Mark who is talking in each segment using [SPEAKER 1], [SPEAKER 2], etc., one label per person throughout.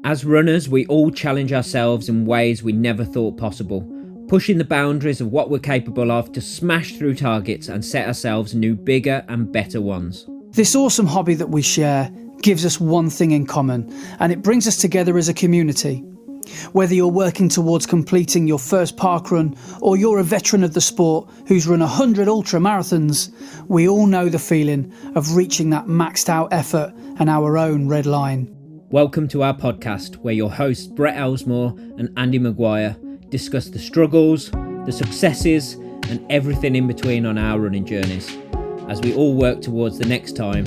[SPEAKER 1] As runners, we all challenge ourselves in ways we never thought possible, pushing the boundaries of what we're capable of to smash through targets and set ourselves new, bigger and better ones.
[SPEAKER 2] This awesome hobby that we share gives us one thing in common, and it brings us together as a community. Whether you're working towards completing your first parkrun or you're a veteran of the sport who's run 100 ultra marathons, we all know the feeling of reaching that maxed out effort and our own red line.
[SPEAKER 1] Welcome to our podcast, where your hosts Brett Elesmore and Andy Maguire discuss the struggles, the successes and everything in between on our running journeys, as we all work towards the next time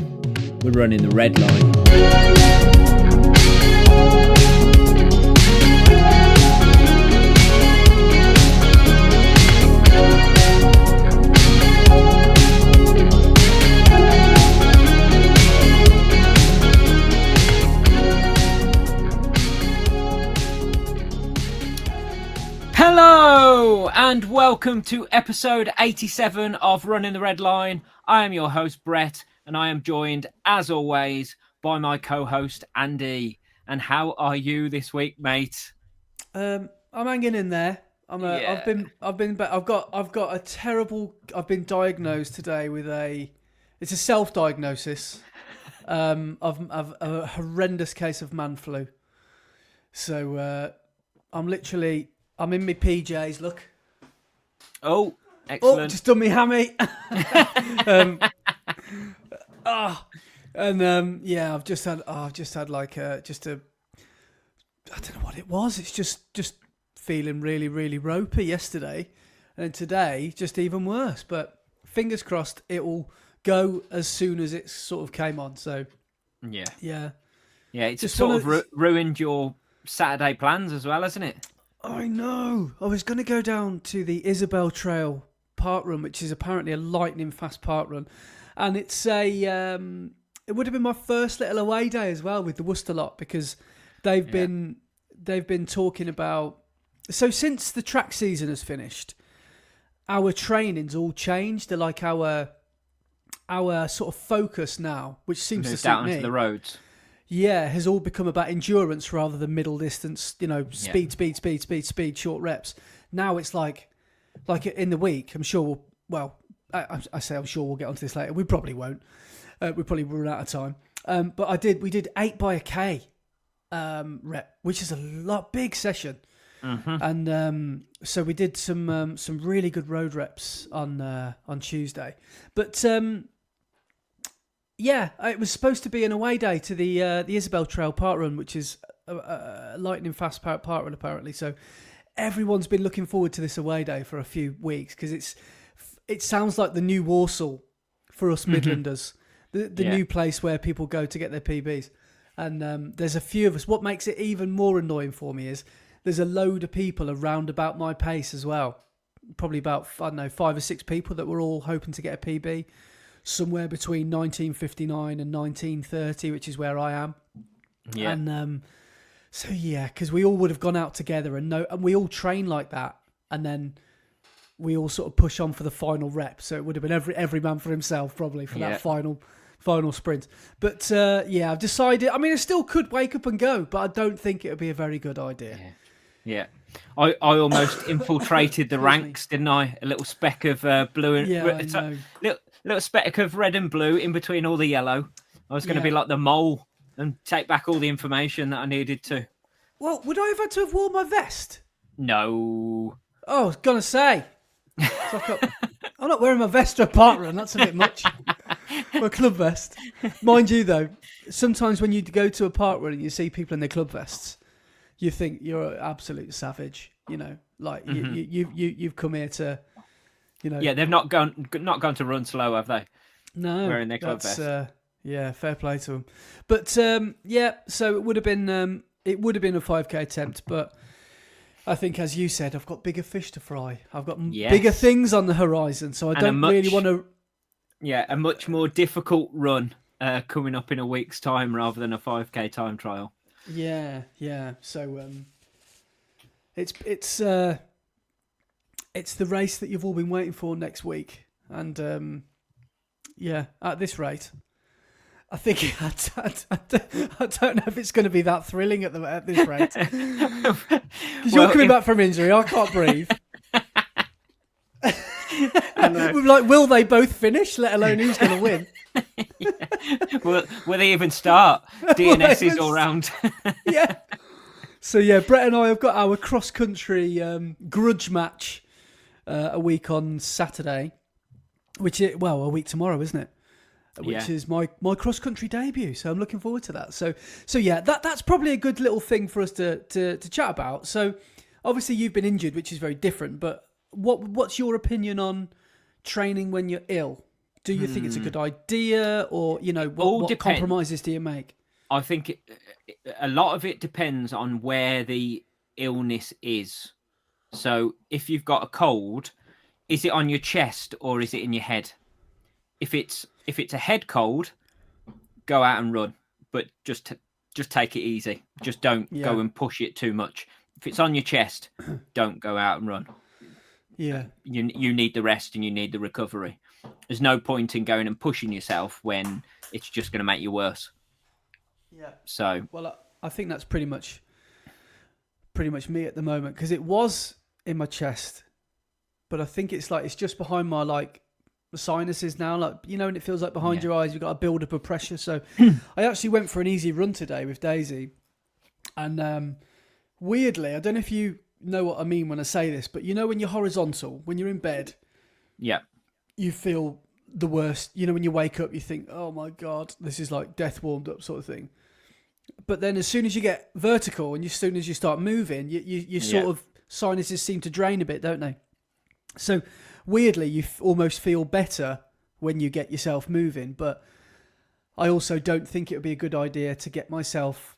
[SPEAKER 1] we're running the red line. Hello and welcome to episode 87 of Running the Red Line. I am your host Brett, and I am joined as always by my co-host Andy. And how are you this week, mate?
[SPEAKER 2] I'm hanging in there. I've been diagnosed today with it's a self-diagnosis of a horrendous case of man flu. So I'm in my PJs, look.
[SPEAKER 1] Oh, excellent.
[SPEAKER 2] Oh, just done me hammy. I've just had like I don't know what it was. It's just feeling really, really ropey yesterday. And today, just even worse. But fingers crossed it will go as soon as it sort of came on. So, yeah.
[SPEAKER 1] It's just sort of ruined your Saturday plans as well, hasn't it?
[SPEAKER 2] I know. I was going to go down to the Isabel Trail Parkrun, which is apparently a lightning fast parkrun, and it's it would have been my first little away day as well with the Worcester lot, because they've been talking about, so since the track season has finished, our training's all changed. They're like our sort of focus now, which seems to suit
[SPEAKER 1] out
[SPEAKER 2] me.
[SPEAKER 1] onto the roads.
[SPEAKER 2] Yeah, has all become about endurance rather than middle distance, speed, short reps. Now it's like in the week, I'm sure I'm sure we'll get onto this later. We probably won't. We probably run out of time. But we did 8 by a K rep, which is a big session. Mm-hmm. And so we did some really good road reps on Tuesday. But it was supposed to be an away day to the Isabel Trail Parkrun, which is a lightning fast parkrun apparently. So everyone's been looking forward to this away day for a few weeks, because it sounds like the new Warsaw for us Midlanders, the new place where people go to get their PBs. And there's a few of us. What makes it even more annoying for me is there's a load of people around about my pace as well. Probably about, 5 or 6 people that were all hoping to get a PB. Somewhere between 1959 and 1930, which is where I am. Yeah. And because we all would have gone out together and we all train like that, and then we all sort of push on for the final rep. So it would have been every man for himself probably for that final sprint. But I've decided. I mean, I still could wake up and go, but I don't think it would be a very good idea.
[SPEAKER 1] Yeah. I almost infiltrated the ranks, didn't I? A little speck of blue and little speck of red and blue in between all the yellow. I was going to be like the mole and take back all the information that I needed to.
[SPEAKER 2] Well, would I have had to have worn my vest?
[SPEAKER 1] No.
[SPEAKER 2] Oh, I was going to say. I'm not wearing my vest to a parkrun. That's a bit much. My club vest. Mind you, though, sometimes when you go to a parkrun and you see people in their club vests, you think you're an absolute savage. You've come here to,
[SPEAKER 1] Yeah, they've not gone to run slow, have they?
[SPEAKER 2] No,
[SPEAKER 1] wearing their club vest.
[SPEAKER 2] Fair play to them. But so it would have been a 5K attempt, but I think, as you said, I've got bigger fish to fry. I've got bigger things on the horizon, so I don't really want to.
[SPEAKER 1] Yeah, a much more difficult run coming up in a week's time rather than a 5K time trial.
[SPEAKER 2] Yeah. So it's the race that you've all been waiting for next week, and at this rate, I think I don't know if it's going to be that thrilling at this rate. Because you're coming back from injury, I can't breathe. We're like, will they both finish? Let alone who's going to win.
[SPEAKER 1] Will they even start? DNS is all round.
[SPEAKER 2] Yeah. So yeah, Brett and I have got our cross country grudge match a week on Saturday, a week tomorrow, isn't it? Which is my cross country debut. So I'm looking forward to that. So yeah, that's probably a good little thing for us to chat about. So obviously you've been injured, which is very different. But what's your opinion on training when you're ill? Do you think it's a good idea, or what compromises do you make?
[SPEAKER 1] I think a lot of it depends on where the illness is. So if you've got a cold, is it on your chest or is it in your head? If it's a head cold, go out and run, but just take it easy. Just don't go and push it too much. If it's on your chest, don't go out and run.
[SPEAKER 2] Yeah,
[SPEAKER 1] you need the rest and you need the recovery. There's no point in going and pushing yourself when it's just going to make you worse.
[SPEAKER 2] Yeah.
[SPEAKER 1] So
[SPEAKER 2] I think that's pretty much me at the moment, because it was in my chest, but I think it's just behind my sinuses now, and it feels like behind your eyes you've got a build up of pressure. So I actually went for an easy run today with Daisy, and weirdly, I don't know if you know what I mean when I say this, but when you're horizontal, when you're in bed, you feel the worst. When you wake up, you think, oh my God, this is like death warmed up sort of thing. But then as soon as you get vertical and as soon as you start moving, you sort of sinuses seem to drain a bit, don't they? So weirdly, you almost feel better when you get yourself moving. But I also don't think it would be a good idea to get myself,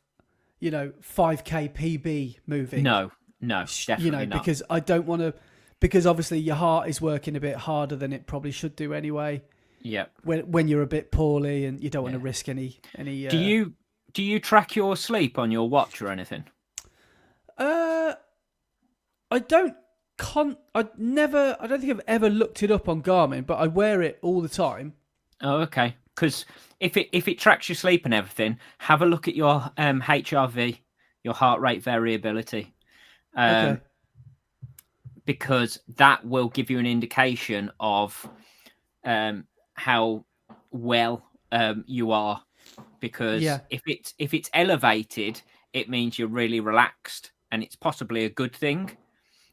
[SPEAKER 2] 5K PB moving.
[SPEAKER 1] No, definitely not.
[SPEAKER 2] Because I don't want to, because obviously your heart is working a bit harder than it probably should do anyway.
[SPEAKER 1] Yeah.
[SPEAKER 2] When you're a bit poorly and you don't want to risk any.
[SPEAKER 1] Do you track your sleep on your watch or anything?
[SPEAKER 2] I don't think I've ever looked it up on Garmin, but I wear it all the time.
[SPEAKER 1] Oh, okay. Because if it tracks your sleep and everything, have a look at your HRV, your heart rate variability.
[SPEAKER 2] Okay.
[SPEAKER 1] Because that will give you an indication of how well you are. Because if it's elevated, it means you're really relaxed, and it's possibly a good thing.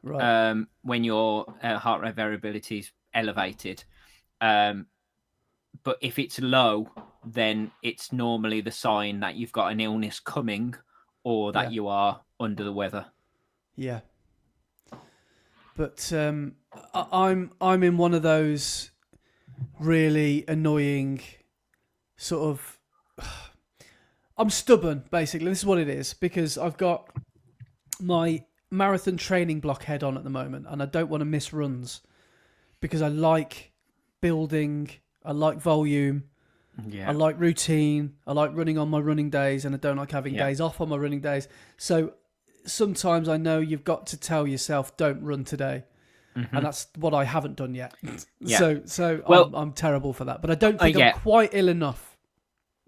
[SPEAKER 2] Right.
[SPEAKER 1] When your heart rate variability is elevated. But if it's low, then it's normally the sign that you've got an illness coming or that you are under the weather. Yeah.
[SPEAKER 2] But I'm in one of those really annoying sort of... I'm stubborn, basically. This is what it is, because I've got my marathon training block head on at the moment, and I don't want to miss runs because I like building, I like volume, I like routine, I like running on my running days, and I don't like having days off on my running days. So sometimes I know you've got to tell yourself, don't run today. Mm-hmm. And that's what I haven't done yet. So I'm terrible for that, but I don't think I'm quite ill enough.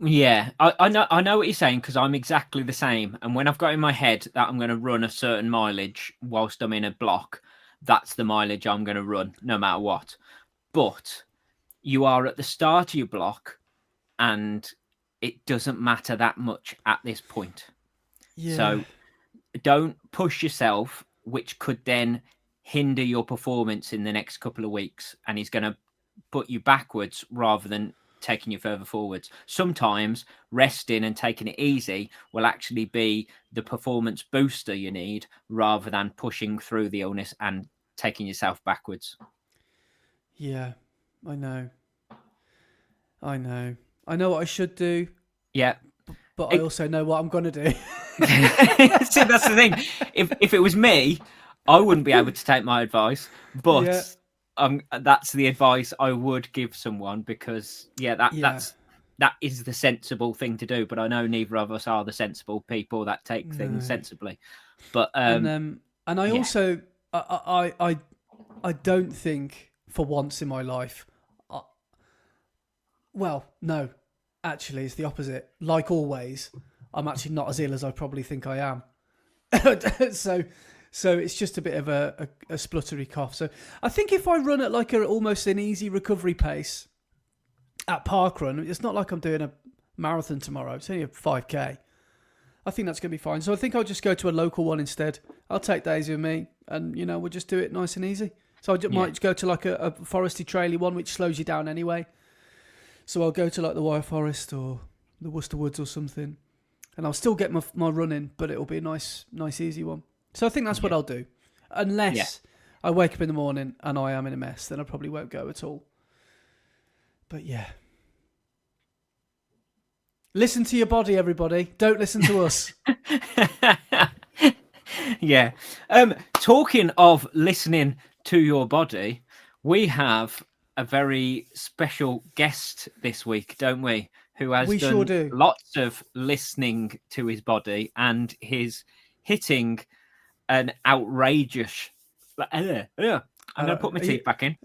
[SPEAKER 1] Yeah, I know what you're saying, because I'm exactly the same. And when I've got in my head that I'm going to run a certain mileage whilst I'm in a block, that's the mileage I'm going to run, no matter what. But you are at the start of your block, and it doesn't matter that much at this point. Yeah. So don't push yourself, which could then hinder your performance in the next couple of weeks, and is going to put you backwards rather than taking you further forwards. Sometimes resting and taking it easy will actually be the performance booster you need, rather than pushing through the illness and taking yourself backwards.
[SPEAKER 2] Yeah, I know what I should do.
[SPEAKER 1] Yeah.
[SPEAKER 2] But I also know what I'm going to do.
[SPEAKER 1] See, that's the thing. If it was me, I wouldn't be able to take my advice, but that's the advice I would give someone, because that is the sensible thing to do. But I know neither of us are the sensible people that take things sensibly. But
[SPEAKER 2] and I also I don't think for once in my life. No, actually, it's the opposite. Like always, I'm actually not as ill as I probably think I am. So it's just a bit of a spluttery cough. So I think if I run at like almost an easy recovery pace at Parkrun, it's not like I'm doing a marathon tomorrow. It's only a 5K. I think that's going to be fine. So I think I'll just go to a local one instead. I'll take Daisy with me, and we'll just do it nice and easy. So I might go to like a foresty traily one, which slows you down anyway. So I'll go to like the Wyre Forest or the Worcester Woods or something, and I'll still get my run in, but it'll be a nice easy one. So I think that's what I'll do, unless I wake up in the morning and I am in a mess, then I probably won't go at all. But yeah. Listen to your body, everybody. Don't listen to us.
[SPEAKER 1] Yeah. Talking of listening to your body, we have a very special guest this week, don't we? Who has done lots of listening to his body and his hitting an outrageous... I'm going to put my teeth back in.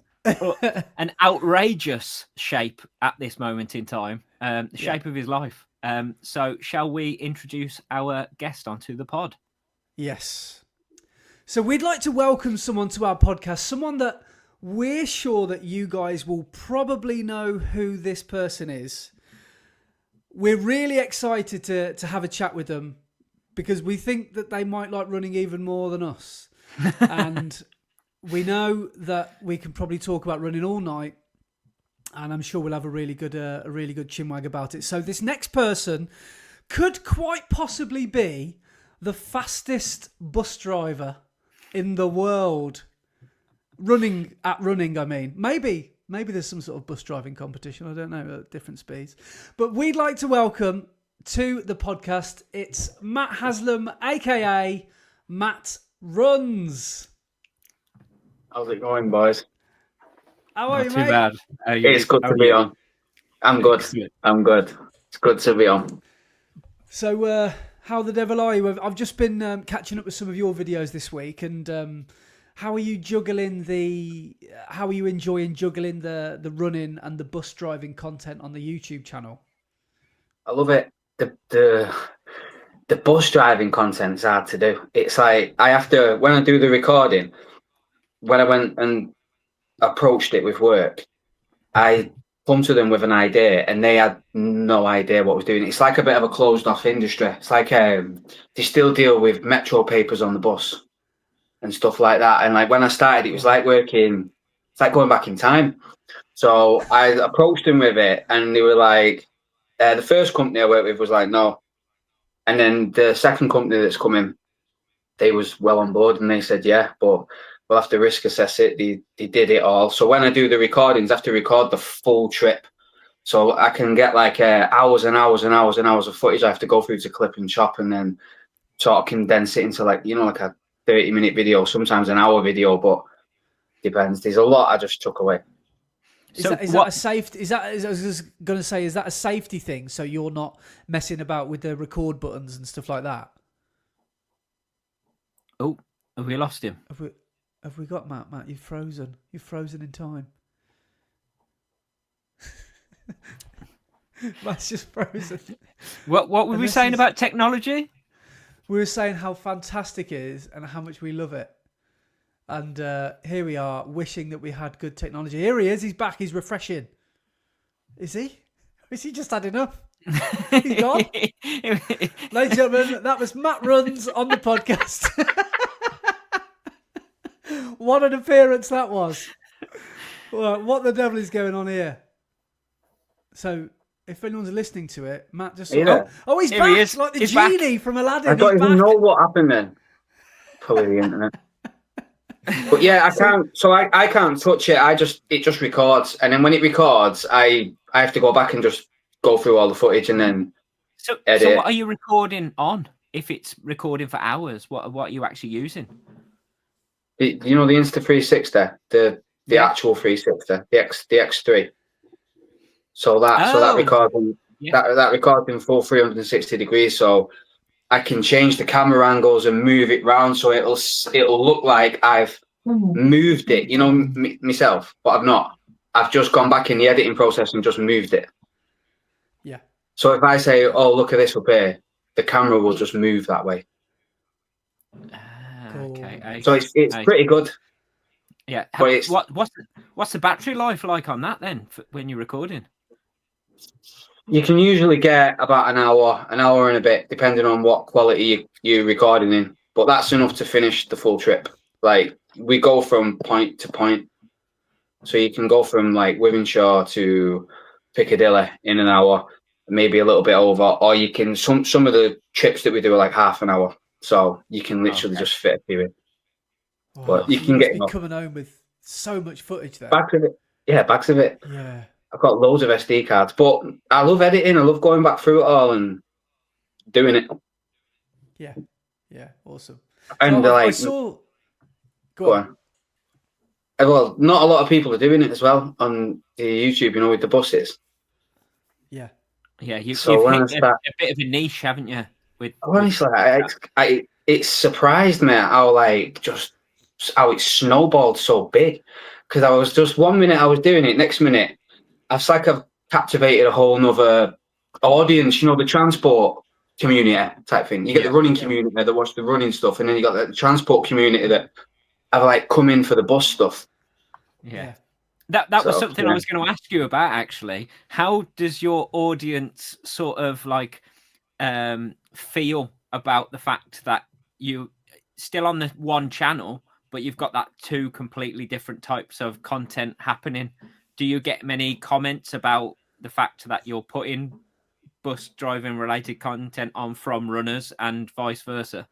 [SPEAKER 1] An outrageous shape at this moment in time, the shape of his life. So shall we introduce our guest onto the pod?
[SPEAKER 2] Yes. So we'd like to welcome someone to our podcast, someone that we're sure that you guys will probably know who this person is. We're really excited to have a chat with them because we think that they might like running even more than us. And we know that we can probably talk about running all night, and I'm sure we'll have a really good chinwag about it. So this next person could quite possibly be the fastest bus driver in the world. Running, I mean. Maybe there's some sort of bus driving competition. I don't know, at different speeds. But we'd like to welcome to the podcast, it's Matt Haslam, a.k.a. Matt Runs.
[SPEAKER 3] How's it going, boys?
[SPEAKER 2] How are you,
[SPEAKER 1] Not too
[SPEAKER 2] mate?
[SPEAKER 1] bad.
[SPEAKER 3] It's good to be on. I'm good. It's good to be on.
[SPEAKER 2] So, how the devil are you? I've just been catching up with some of your videos this week, and how are you How are you enjoying juggling the running and the bus driving content on the YouTube channel?
[SPEAKER 3] I love it. The bus driving content's hard to do. It's like I have to, when I do the recording, when I went and approached it with work, I come to them with an idea and they had no idea what I was doing. It's like a bit of a closed off industry. It's like they still deal with metro papers on the bus and stuff like that. And like when I started, it was like going back in time. So I approached them with it and they were like, the first company I worked with was like, no. And then the second company that's coming, they was well on board and they said, yeah, but we'll have to risk assess it. They did it all. So when I do the recordings, I have to record the full trip. So I can get like hours and hours and hours and hours of footage I have to go through to clip and chop and then sort of condense it into like a 30-minute video, sometimes an hour video, but depends. There's a lot I just took away.
[SPEAKER 2] Is that a safety? I was just going to say, is that a safety thing? So you're not messing about with the record buttons and stuff like that?
[SPEAKER 1] Oh, have we lost him?
[SPEAKER 2] Have we got Matt? Matt, you've frozen. You've frozen in time. Matt's just frozen.
[SPEAKER 1] What were we saying about technology?
[SPEAKER 2] We were saying how fantastic it is and how much we love it. And here we are, wishing that we had good technology. Here he is. He's back. He's refreshing. Is he? Is he just had enough? He's gone. Ladies and gentlemen, that was Matt Runs on the podcast. What an appearance that was. Well, what the devil is going on here? So, if anyone's listening to it, Matt just... He's
[SPEAKER 1] here
[SPEAKER 2] back!
[SPEAKER 1] He is.
[SPEAKER 2] Like the
[SPEAKER 1] He's
[SPEAKER 2] genie
[SPEAKER 1] back.
[SPEAKER 2] from Aladdin.
[SPEAKER 3] I don't even know what happened then. Probably the internet. But yeah, I can't. So I can't touch it. It just records, and then when it records, I have to go back and just go through all the footage and then edit.
[SPEAKER 1] So what are you recording on? If it's recording for hours, what are you actually using?
[SPEAKER 3] The Insta360, the actual 360, the X3. So that records in full 360 degrees. So I can change the camera angles and move it round so it'll look like I've moved it, myself, but I've not. I've just gone back in the editing process and just moved it.
[SPEAKER 2] Yeah.
[SPEAKER 3] So if I say, "Oh, look at this up here," the camera will just move that way.
[SPEAKER 1] Okay.
[SPEAKER 3] So it's pretty good.
[SPEAKER 1] Yeah.
[SPEAKER 3] But
[SPEAKER 1] What's the battery life like on that then when you're recording?
[SPEAKER 3] you can usually get about an hour and a bit, depending on what quality you're recording in. But that's enough to finish the full trip. Like we go from point to point, so you can go from like Wythenshawe to Piccadilly in an hour, maybe a little bit over, or you can some of the trips that we do are like half an hour, so you can literally just fit a few in. But you can
[SPEAKER 2] must
[SPEAKER 3] get
[SPEAKER 2] be coming home with so much footage there.
[SPEAKER 3] bags of it. Yeah, bags of it.
[SPEAKER 2] Yeah.
[SPEAKER 3] I've got loads of SD cards, but I love editing. I love going back through it all and doing it.
[SPEAKER 2] Yeah, awesome.
[SPEAKER 3] And
[SPEAKER 2] so I
[SPEAKER 3] like,
[SPEAKER 2] saw.
[SPEAKER 3] go on. Well, not a lot of people are doing it as well on YouTube. You know, with the buses.
[SPEAKER 2] Yeah.
[SPEAKER 1] Yeah, you've
[SPEAKER 3] So
[SPEAKER 1] hit a bit of a niche, haven't you?
[SPEAKER 3] Honestly, it surprised me how how it snowballed so big. Because I was just 1 minute I was doing it, next minute I've captivated a whole nother audience. You know, the transport community type thing. You get the running community that watch the running stuff, and then you got the transport community that have like come in for the bus stuff.
[SPEAKER 1] Yeah. That was something I was going to ask you about, actually. How does your audience sort of like feel about the fact that you still on the one channel, but you've got that two completely different types of content happening? Do you get many comments about the fact that you're putting bus driving related content on from runners and vice versa?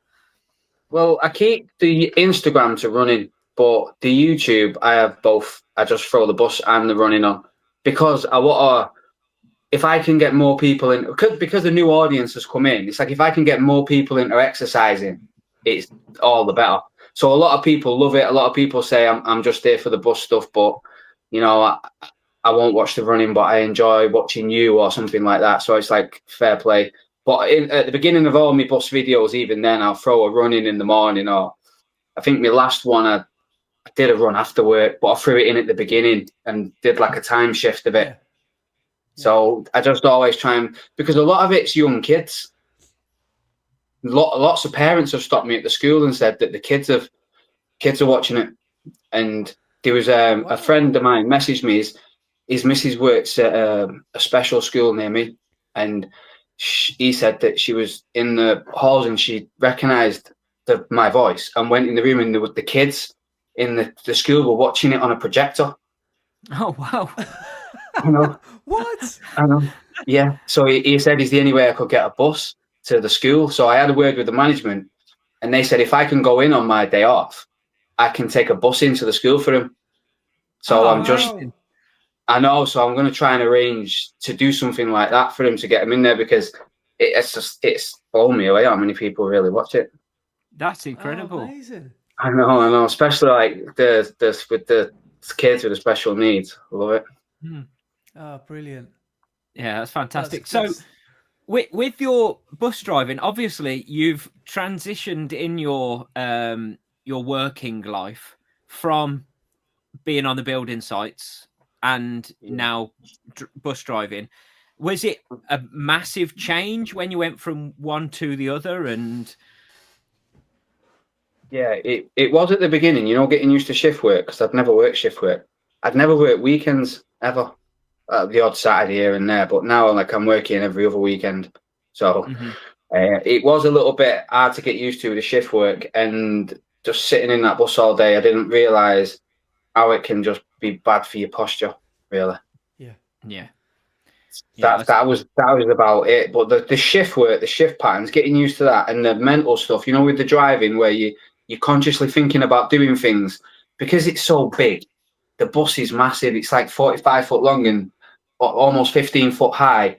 [SPEAKER 3] Well, I keep the Instagram to running, but the YouTube, I have both. I just throw the bus and the running on because I want to. If I can get more people in, because the new audience has come in, it's like if I can get more people into exercising, it's all the better. So a lot of people love it. A lot of people say I'm just there for the bus stuff, but you know, I won't watch the running, but I enjoy watching you or something like that. So it's like fair play. But at the beginning of all my bus videos, even then, I'll throw a running in the morning, or I think my last one I did a run after work, but I threw it in at the beginning and did like a time shift of it.
[SPEAKER 2] Yeah.
[SPEAKER 3] So I just always try and, because a lot of it's young kids. Lots of parents have stopped me at the school and said that the kids are watching it. And there was a friend of mine messaged me. His missus works at a special school near me, and he said that she was in the halls and she recognised my voice and went in the room, and the kids in the school were watching it on a projector.
[SPEAKER 1] Oh wow!
[SPEAKER 3] I know.
[SPEAKER 2] What?
[SPEAKER 3] I know. Yeah. So he said he's the only way I could get a bus to the school. So I had a word with the management, and they said if I can go in on my day off, I can take a bus into the school for him. So I know. So I'm going to try and arrange to do something like that for him to get him in there, because it's blown me away how many people really watch it.
[SPEAKER 1] That's incredible.
[SPEAKER 2] Amazing.
[SPEAKER 3] I know. Especially like with the kids with the special needs. I love it.
[SPEAKER 2] Oh, brilliant.
[SPEAKER 1] Yeah, that's fantastic. So with your bus driving, obviously you've transitioned in your working life from being on the building sites and now bus driving. Was it a massive change when you went from one to the other? And
[SPEAKER 3] yeah, it was at the beginning, you know, getting used to shift work, because I'd never worked shift work. I'd never worked weekends ever. The odd Saturday here and there, but now I'm working every other weekend. So it was a little bit hard to get used to the shift work, and just sitting in that bus all day, I didn't realise how it can just be bad for your posture, really.
[SPEAKER 1] Yeah.
[SPEAKER 3] That was about it. But the shift work, the shift patterns, getting used to that, and the mental stuff, you know, with the driving where you're consciously thinking about doing things, because it's so big. The bus is massive. It's like 45 foot long and almost 15 foot high.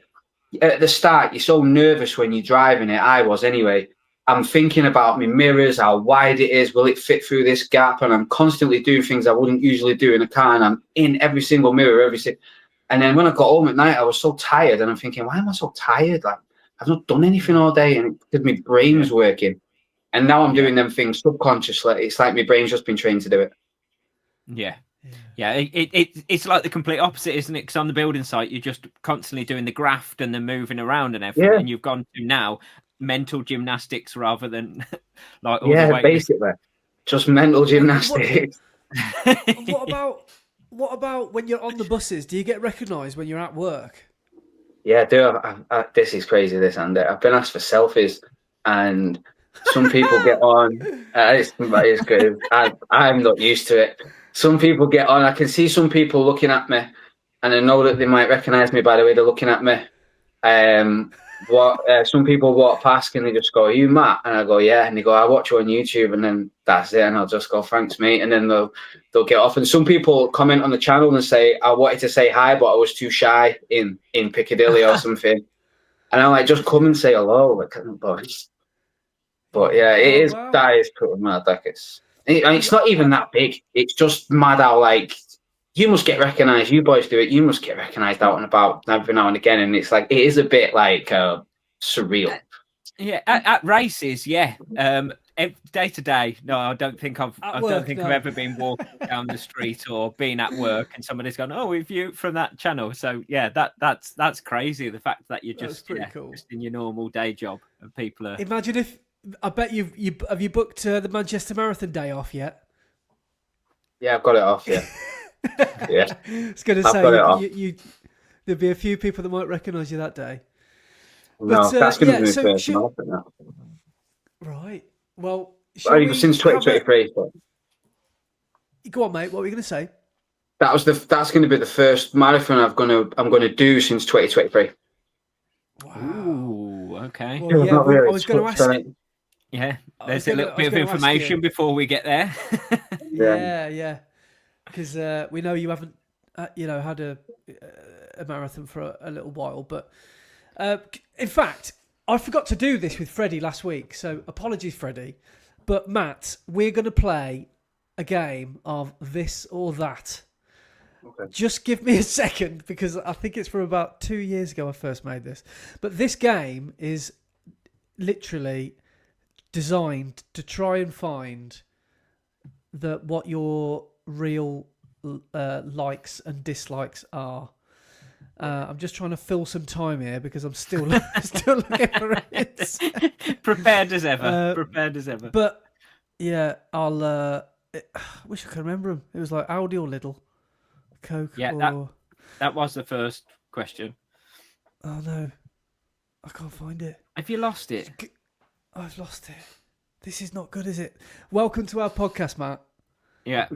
[SPEAKER 3] At the start, you're so nervous when you're driving it. I was anyway. I'm thinking about my mirrors, how wide it is. Will it fit through this gap? And I'm constantly doing things I wouldn't usually do in a car. And I'm in every single mirror, And then when I got home at night, I was so tired. And I'm thinking, why am I so tired? Like, I've not done anything all day. And because my brain was working. And now I'm doing them things subconsciously. It's like my brain's just been trained to do it.
[SPEAKER 1] Yeah. Yeah, it's like the complete opposite, isn't it? Because on the building site, you're just constantly doing the graft and then moving around and everything.
[SPEAKER 3] Yeah.
[SPEAKER 1] And you've gone to now mental gymnastics rather than like all the weight.
[SPEAKER 3] Basically, just mental gymnastics.
[SPEAKER 2] What about when you're on the buses? Do you get recognised when you're at work?
[SPEAKER 3] Yeah, this is crazy, this, Andy. I've been asked for selfies, and some people get on. It's good. I'm not used to it. Some people get on. I can see some people looking at me, and I know that they might recognise me by the way they're looking at me. Some people walk past and they just go, "Are you Matt?" And I go, "Yeah." And they go, "I watch you on YouTube," and then that's it. And I'll just go, "Thanks, mate." And then they'll get off. And some people comment on the channel and say, "I wanted to say hi, but I was too shy in Piccadilly or something." And I'm like, "Just come and say hello, like, boys." But yeah, it is.
[SPEAKER 2] Wow.
[SPEAKER 3] That is pretty mad. Like it's not even that big. It's just mad how like. You must get recognised. You boys do it. You must get recognised out and about every now and again. And it's like, it is a bit like surreal.
[SPEAKER 1] Yeah, at races, yeah. Day to day, no, I don't think I've ever been walking down the street or been at work and somebody's gone, "Oh, we've you from that channel." So yeah, that's crazy. The fact that you're just cool. Just in your normal day job and people are.
[SPEAKER 2] Imagine if I bet have you booked the Manchester Marathon day off yet?
[SPEAKER 3] Yeah, I've got it off. Yeah. Yeah,
[SPEAKER 2] I was going to say you there'd be a few people that might recognise you that day.
[SPEAKER 3] No, that's going to be my first marathon now.
[SPEAKER 2] Right. Well,
[SPEAKER 3] since 2023.
[SPEAKER 2] Go on, mate. What were you going to say?
[SPEAKER 3] That's going to be the first marathon I'm going to do since 2023.
[SPEAKER 2] Wow.
[SPEAKER 1] Ooh, okay.
[SPEAKER 2] Well, yeah, I was going to ask.
[SPEAKER 1] Yeah, there's a little bit of information before we get there.
[SPEAKER 2] Yeah. Because we know you haven't, had a marathon for a little while. But in fact, I forgot to do this with Freddie last week. So apologies, Freddie. But Matt, we're going to play a game of this or that.
[SPEAKER 3] Okay.
[SPEAKER 2] Just give me a second because I think it's from about 2 years ago I first made this. But this game is literally designed to try and find what your real likes and dislikes are. I'm just trying to fill some time here because I'm still looking for it.
[SPEAKER 1] Prepared as ever.
[SPEAKER 2] But yeah, I wish I could remember them. It was like Aldi or Lidl, Coke.
[SPEAKER 1] Yeah, that was the first question.
[SPEAKER 2] Oh no, I can't find it.
[SPEAKER 1] Have you lost it?
[SPEAKER 2] I've lost it. This is not good, is it? Welcome to our podcast, Matt.
[SPEAKER 1] Yeah.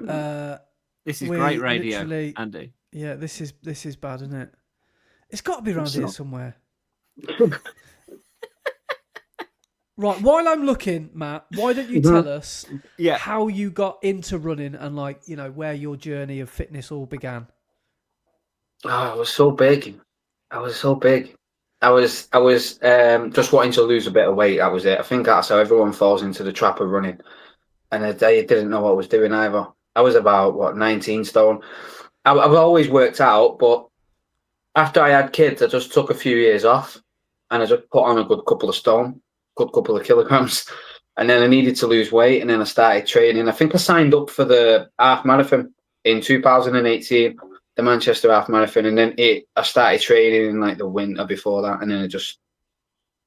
[SPEAKER 1] This is great radio, Andy.
[SPEAKER 2] Yeah, this is bad, isn't it? It's got to be around here somewhere. Right, while I'm looking, Matt, why don't you tell us how you got into running and where your journey of fitness all began?
[SPEAKER 3] Oh, I was so big. I was just wanting to lose a bit of weight. That was it. I think that's how everyone falls into the trap of running. And I didn't know what I was doing either. I was about 19 stone. I've always worked out, but after I had kids, I just took a few years off, and I just put on a good couple of kilograms, and then I needed to lose weight, and then I started training. I think I signed up for the half marathon in 2018, the Manchester half marathon, and then I started training in the winter before that, and then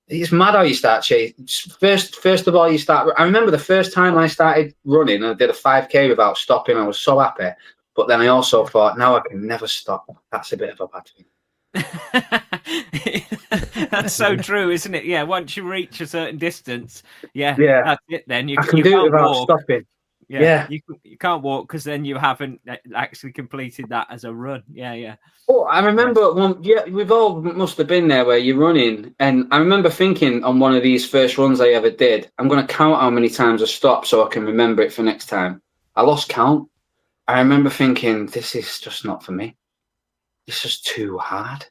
[SPEAKER 3] it's mad how you start chasing. First of all, I remember the first time I started running, I did a 5K without stopping. I was so happy. But then I also thought, now I can never stop. That's a bit of a bad thing.
[SPEAKER 1] That's so true, isn't it? Yeah, once you reach a certain distance, that's it then.
[SPEAKER 3] I can do it without stopping.
[SPEAKER 1] Yeah. You can't walk because then you haven't actually completed that as a run. Yeah.
[SPEAKER 3] Oh, I remember we've all must have been there where you're running, and I remember thinking on one of these first runs I ever did, I'm going to count how many times I stopped so I can remember it for next time. I lost count. I remember thinking, this is just not for me. It's just too hard.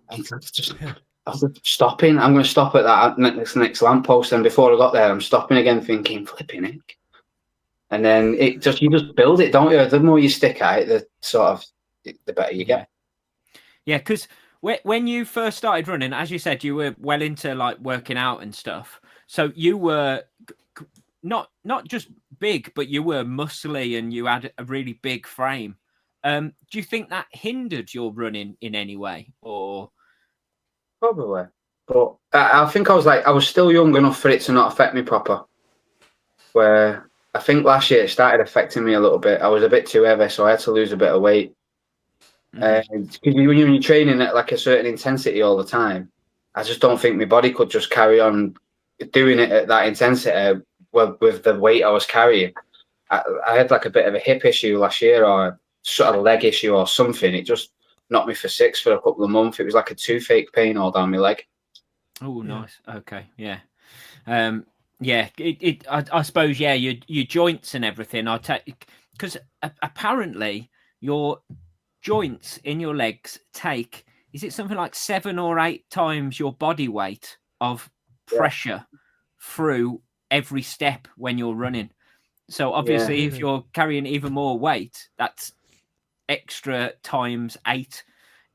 [SPEAKER 3] I was stopping. I'm going to stop at that next lamppost, and before I got there, I'm stopping again, thinking, flipping it. And then you just build it, don't you? The more you stick at it, the better you get.
[SPEAKER 1] Yeah, because when you first started running, as you said, you were well into working out and stuff. So you were not just big, but you were muscly and you had a really big frame. Do you think that hindered your running in any way, or?
[SPEAKER 3] Probably. But I think I was still young enough for it to not affect me proper. Where I think last year it started affecting me a little bit. I was a bit too heavy, so I had to lose a bit of weight. Because when you're training at like a certain intensity all the time, I just don't think my body could just carry on doing it at that intensity with the weight I was carrying. I had like a bit of a hip issue last year, or sort of leg issue or something. It just knocked me for six for a couple of months. It was like a toothache pain all down my leg.
[SPEAKER 1] Oh, nice. Okay, yeah. Yeah, I suppose, yeah, your joints and everything. I take, because apparently your joints in your legs take, is it something like 7 or 8 times your body weight of pressure through every step when you're running? So obviously, if you're carrying even more weight, that's extra times 8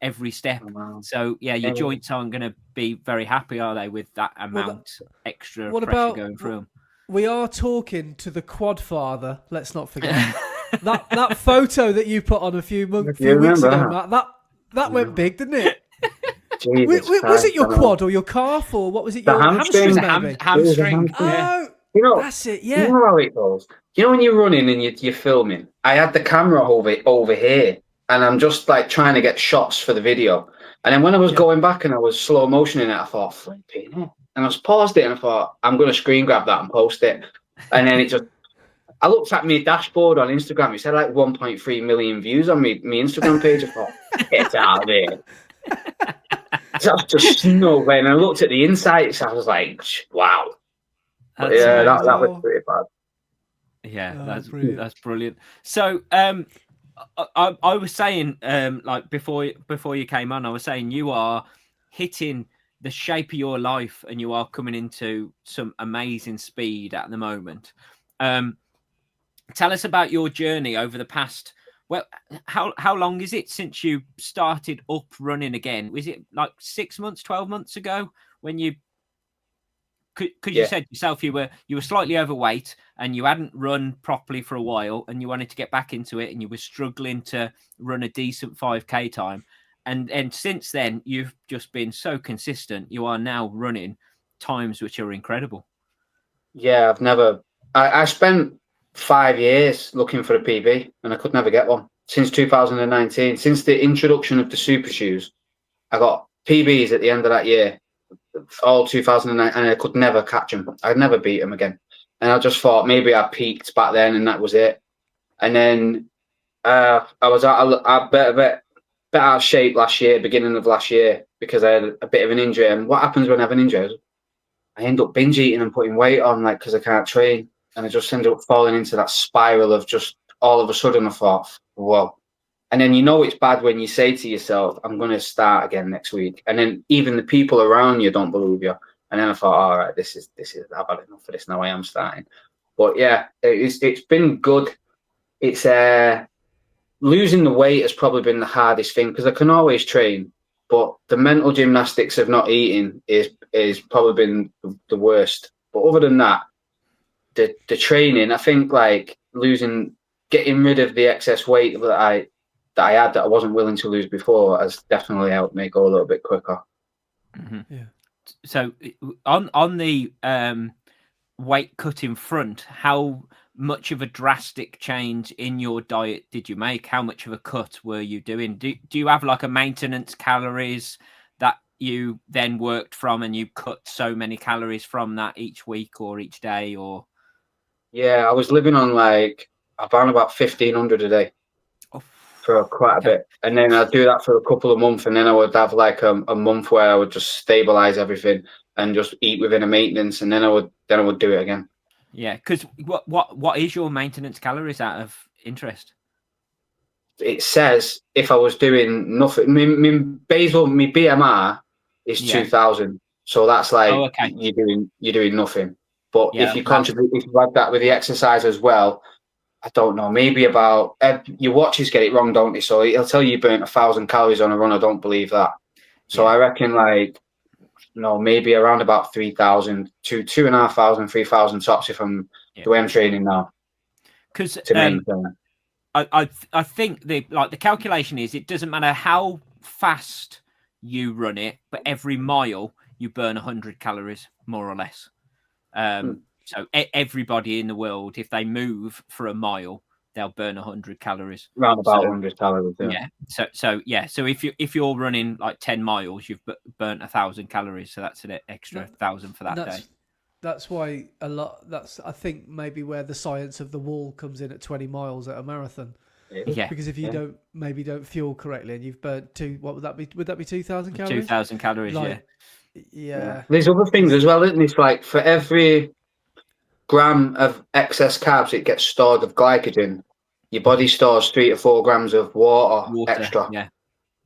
[SPEAKER 1] every step.
[SPEAKER 3] Oh, wow.
[SPEAKER 1] So yeah, your joints aren't going to be very happy, are they, with that amount extra
[SPEAKER 2] what
[SPEAKER 1] pressure
[SPEAKER 2] about,
[SPEAKER 1] going through them?
[SPEAKER 2] We are talking to the quad father. Let's not forget that photo that you put on a few weeks ago, Matt. That went big, didn't it? Was it your quad or your calf, or what was it? Your hamstring, maybe?
[SPEAKER 1] Hamstring.
[SPEAKER 2] Oh,
[SPEAKER 3] you know,
[SPEAKER 2] that's it. Yeah.
[SPEAKER 3] You know how it goes. You know when you're running and you're filming. I had the camera over here, and I'm just like trying to get shots for the video. And then when I was going back and I was slow motioning it, I thought, flipping it. And I paused it and I thought, I'm going to screen grab that and post it. And then it just, I looked at my dashboard on Instagram. It said like 1.3 million views on my Instagram page. I thought, get out of here. So I was just snug. And I looked at the insights. I was like, wow. That was pretty bad.
[SPEAKER 1] Yeah, that's brilliant. So, I was saying, like before you came on, I was saying you are hitting the shape of your life, and you are coming into some amazing speed at the moment. Tell us about your journey over the past. Well, how long is it since you started up running again? Was it like 6 months, 12 months ago when you? Because you said yourself you were slightly overweight and you hadn't run properly for a while, and you wanted to get back into it, and you were struggling to run a decent 5K time. And since then, you've just been so consistent. You are now running times which are incredible.
[SPEAKER 3] Yeah, I spent 5 years looking for a PB, and I could never get one. Since 2019, since the introduction of the super shoes, I got PBs at the end of that year, all 2009, and I could never catch them. I'd never beat them again. And I just thought maybe I peaked back then and that was it. And then I was a bit out of shape last year, beginning of last year, because I had a bit of an injury. And what happens when I have an injury? I end up binge eating and putting weight on, like, because I can't train. And I just ended up falling into that spiral of just all of a sudden I thought, whoa. And then it's bad when you say to yourself, I'm going to start again next week. And then even the people around you don't believe you. And then I thought, all right, this is I've had enough of this now. I am starting. But yeah, it's been good. It's losing the weight has probably been the hardest thing, because I can always train, but the mental gymnastics of not eating is probably been the worst. But other than that, the training, I think, like getting rid of the excess weight that I had that I wasn't willing to lose before has definitely helped me go a little bit quicker.
[SPEAKER 1] Mm-hmm. Yeah. So on the weight cutting front, how much of a drastic change in your diet did you make? How much of a cut were you doing? Do you have like a maintenance calories that you then worked from, and you cut so many calories from that each week or each day? Or
[SPEAKER 3] yeah, I was living on like around about 1,500 a day for quite a bit, and then I'd do that for a couple of months, and then I would have like a month where I would just stabilize everything and just eat within a maintenance, and then I would do it again.
[SPEAKER 1] Yeah, because what is your maintenance calories out of interest?
[SPEAKER 3] It says if I was doing nothing, my BMR is 2,000, so that's like you're doing nothing. But if you contribute, if you add that with the exercise as well, I don't know, maybe about your watches get it wrong, don't they? So it'll tell you burnt 1,000 calories on a run. I don't believe that. So I reckon maybe around about 3,000 to 2,500, 3,000 tops if I'm the way I'm training now.
[SPEAKER 1] Because I think the calculation is it doesn't matter how fast you run it, but every mile you burn 100 calories more or less. So everybody in the world, if they move for a mile, they'll burn 100 calories.
[SPEAKER 3] Around about 100 calories.
[SPEAKER 1] Yeah. So if you're running like 10 miles, you've burnt 1,000 calories. So that's an extra 1,000 for that day.
[SPEAKER 2] That's why I think maybe where the science of the wall comes in at 20 miles at a marathon.
[SPEAKER 1] Yeah.
[SPEAKER 2] Because if you don't fuel correctly and you've burnt what would that be? Would that be 2,000 calories?
[SPEAKER 1] 2,000 calories,
[SPEAKER 2] yeah.
[SPEAKER 3] There's other things as well, isn't it? It's like for every gram of excess carbs it gets stored of glycogen, your body stores 3 to 4 grams of water extra.
[SPEAKER 1] Yeah.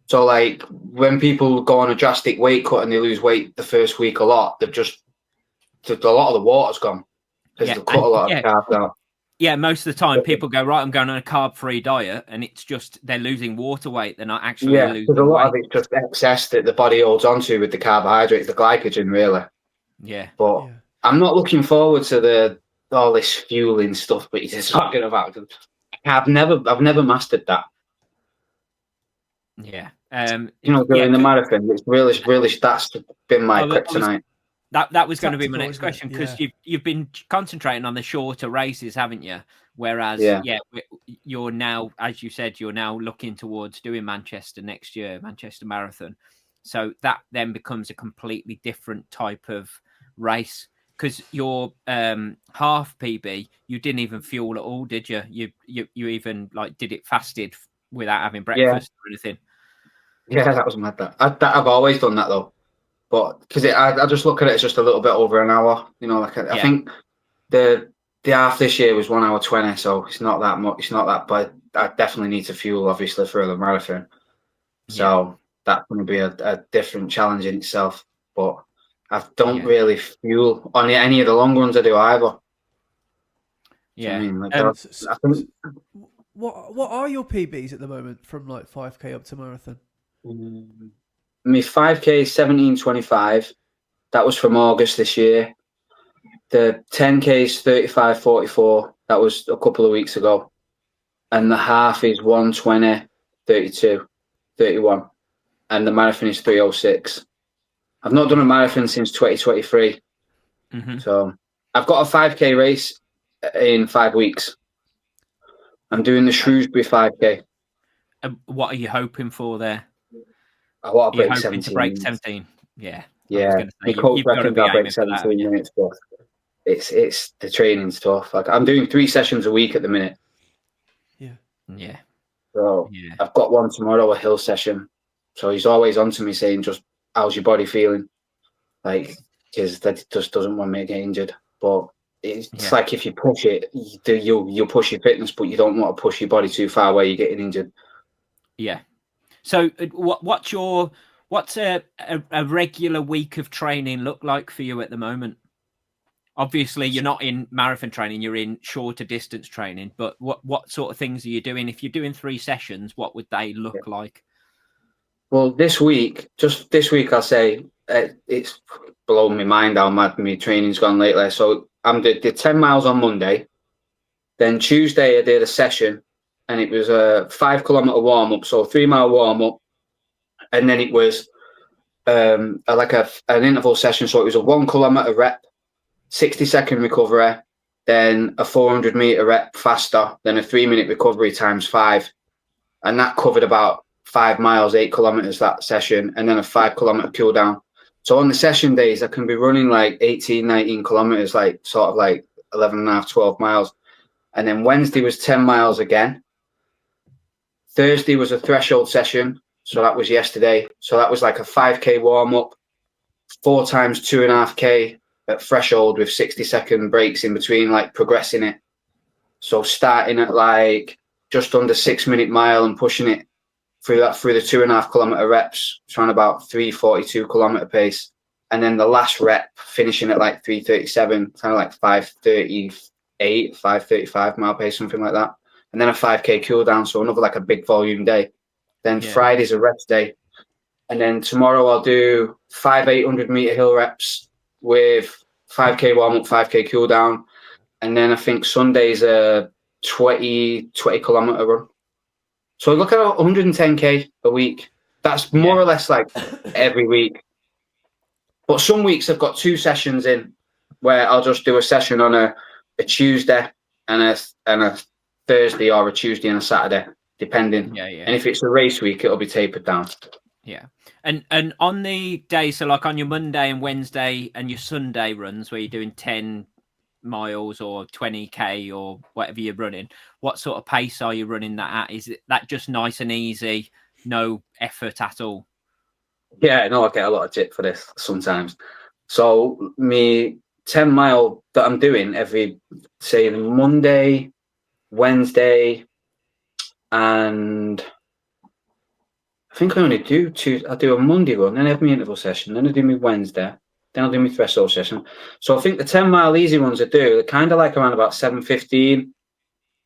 [SPEAKER 3] So like when people go on a drastic weight cut and they lose weight the first week a lot of the water's gone because they've cut a lot of carbs out.
[SPEAKER 1] Yeah, most of the time people go, right, I'm going on a carb-free diet, and it's just they're losing water weight. They're not actually losing weight.
[SPEAKER 3] Because a lot of it's just excess that the body holds onto with the carbohydrates, the glycogen, really.
[SPEAKER 1] Yeah.
[SPEAKER 3] But I'm not looking forward to all this fueling stuff that you're talking about. I've never mastered that.
[SPEAKER 1] Yeah.
[SPEAKER 3] During the marathon, it's really that's been my kryptonite.
[SPEAKER 1] That was going to be my next question, because you've been concentrating on the shorter races, haven't you? Whereas, you're now, as you said, you're now looking towards doing Manchester next year, Manchester Marathon. So that then becomes a completely different type of race, because your half PB, you didn't even fuel at all, did you? You even did it fasted without having breakfast or anything.
[SPEAKER 3] Yeah, that was mad. I've always done that though. But because I just look at it as just a little bit over an hour, I think the half this year was 1 hour 20, so it's not that much. It's not that, but I definitely need to fuel obviously for the marathon. So that's going to be a different challenge in itself. But I don't really fuel on any of the long runs I do either.
[SPEAKER 1] Yeah.
[SPEAKER 3] I mean, I think,
[SPEAKER 2] what are your PBs at the moment from 5K up to marathon?
[SPEAKER 3] My 5K is 17:25. That was from August this year. The 10K is 35:44. That was a couple of weeks ago. And the half is 1:20:32, 31. And the marathon is 3:06. I've not done a marathon since 2023.
[SPEAKER 1] Mm-hmm.
[SPEAKER 3] So I've got a 5K race in 5 weeks. I'm doing the Shrewsbury 5K.
[SPEAKER 1] What are you hoping for there?
[SPEAKER 3] I want to break
[SPEAKER 1] 17.
[SPEAKER 3] To
[SPEAKER 1] break 17. Yeah.
[SPEAKER 3] Yeah. My coach reckons I'll break 17 minutes, but it's the training's tough. I'm doing 3 sessions a week at the minute.
[SPEAKER 1] Yeah.
[SPEAKER 3] So I've got one tomorrow, a hill session. So he's always on to me saying, just how's your body feeling? Because that just doesn't want me to get injured. But it's like if you push it, you'll push your fitness, but you don't want to push your body too far where you're getting injured.
[SPEAKER 1] Yeah. So what's a regular week of training look like for you at the moment? Obviously, you're not in marathon training, you're in shorter distance training, but what sort of things are you doing? If you're doing 3 sessions, what would they look like?
[SPEAKER 3] Well, this week I'll say it's blown my mind how mad my training's gone lately. So I did 10 miles on Monday. Then Tuesday I did a session, and it was a 5 kilometer warm up, so 3 mile warm up, and then it was an interval session. So it was a 1 kilometer rep, 60-second recovery, then a 400 meter rep faster, then a 3-minute recovery times 5, and that covered about 5 miles, 8 kilometers that session, and then a 5 kilometer cool down. So on the session days, I can be running 18, 19 kilometers, sort of 11 and a half, 12 miles. And then Wednesday was 10 miles again. Thursday was a threshold session. So that was yesterday. So that was a 5K warm up, 4 times 2.5K at threshold with 60-second breaks in between, progressing it. So starting at just under 6-minute mile and pushing it through the 2.5 kilometer reps, trying about 3:42 kilometer pace. And then the last rep finishing at 3:37, kind of 5:38, 5:35 mile pace, something like that. And then a 5K cool down. So another a big volume day. Then Friday's a rest day. And then tomorrow I'll do 5 800 meter hill reps with 5K warm up, 5K cool down. And then I think Sunday's a 20 kilometer run. So look at 110k a week. That's more or less like every week. But some weeks I've got 2 sessions in where I'll just do a session on a Tuesday and a Thursday, or a Tuesday and a Saturday, depending.
[SPEAKER 1] Yeah, yeah.
[SPEAKER 3] And if it's a race week, it'll be tapered down.
[SPEAKER 1] Yeah. And on the days, so like on your Monday and Wednesday and your Sunday runs where you're doing 10 miles or 20k or whatever you're running, what sort of pace are you running that at? Is it that just nice and easy, no effort at all?
[SPEAKER 3] Yeah, no, I get a lot of tip for this sometimes. So me 10-mile that I'm doing every, say, Monday, Wednesday, and I think I only do 2. I do a Monday run, then I have my interval session, then I do my Wednesday, then I'll do my threshold session. So I think the 10-mile easy ones I do, they're kind of like around about 7:15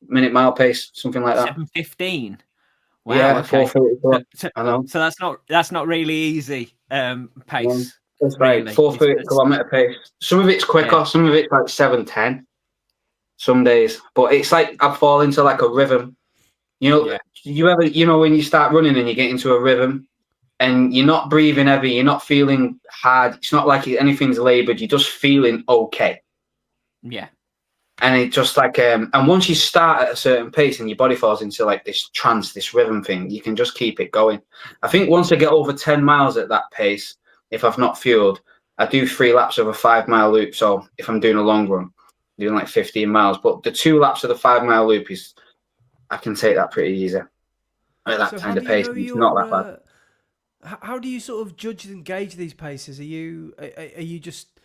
[SPEAKER 3] minute mile pace, something like that.
[SPEAKER 1] 7:15. Wow.
[SPEAKER 3] Yeah,
[SPEAKER 1] Okay.
[SPEAKER 3] 4:30. I know.
[SPEAKER 1] So that's not really easy pace.
[SPEAKER 3] It's
[SPEAKER 1] really.
[SPEAKER 3] like 4:30 kilometer pace. Some of it's quicker, some of it's like 7:10. Some days, but it's like I fall into like a rhythm. You know, you ever, when you start running and you get into a rhythm, and you're not breathing heavy, you're not feeling hard. It's not like anything's laboured. You're just feeling okay.
[SPEAKER 1] Yeah.
[SPEAKER 3] And it just like, and once you start at a certain pace and your body falls into like this trance, this rhythm thing, you can just keep it going. I think once I get over 10 miles at that pace, if I've not fueled, I do 3 laps of a 5-mile loop. So if I'm doing a long run, doing like 15 miles, but the 2 laps of the 5-mile loop is, I can take that pretty easy at that kind of pace. It's not that bad.
[SPEAKER 2] How do you sort of judge and gauge these paces? Are you just,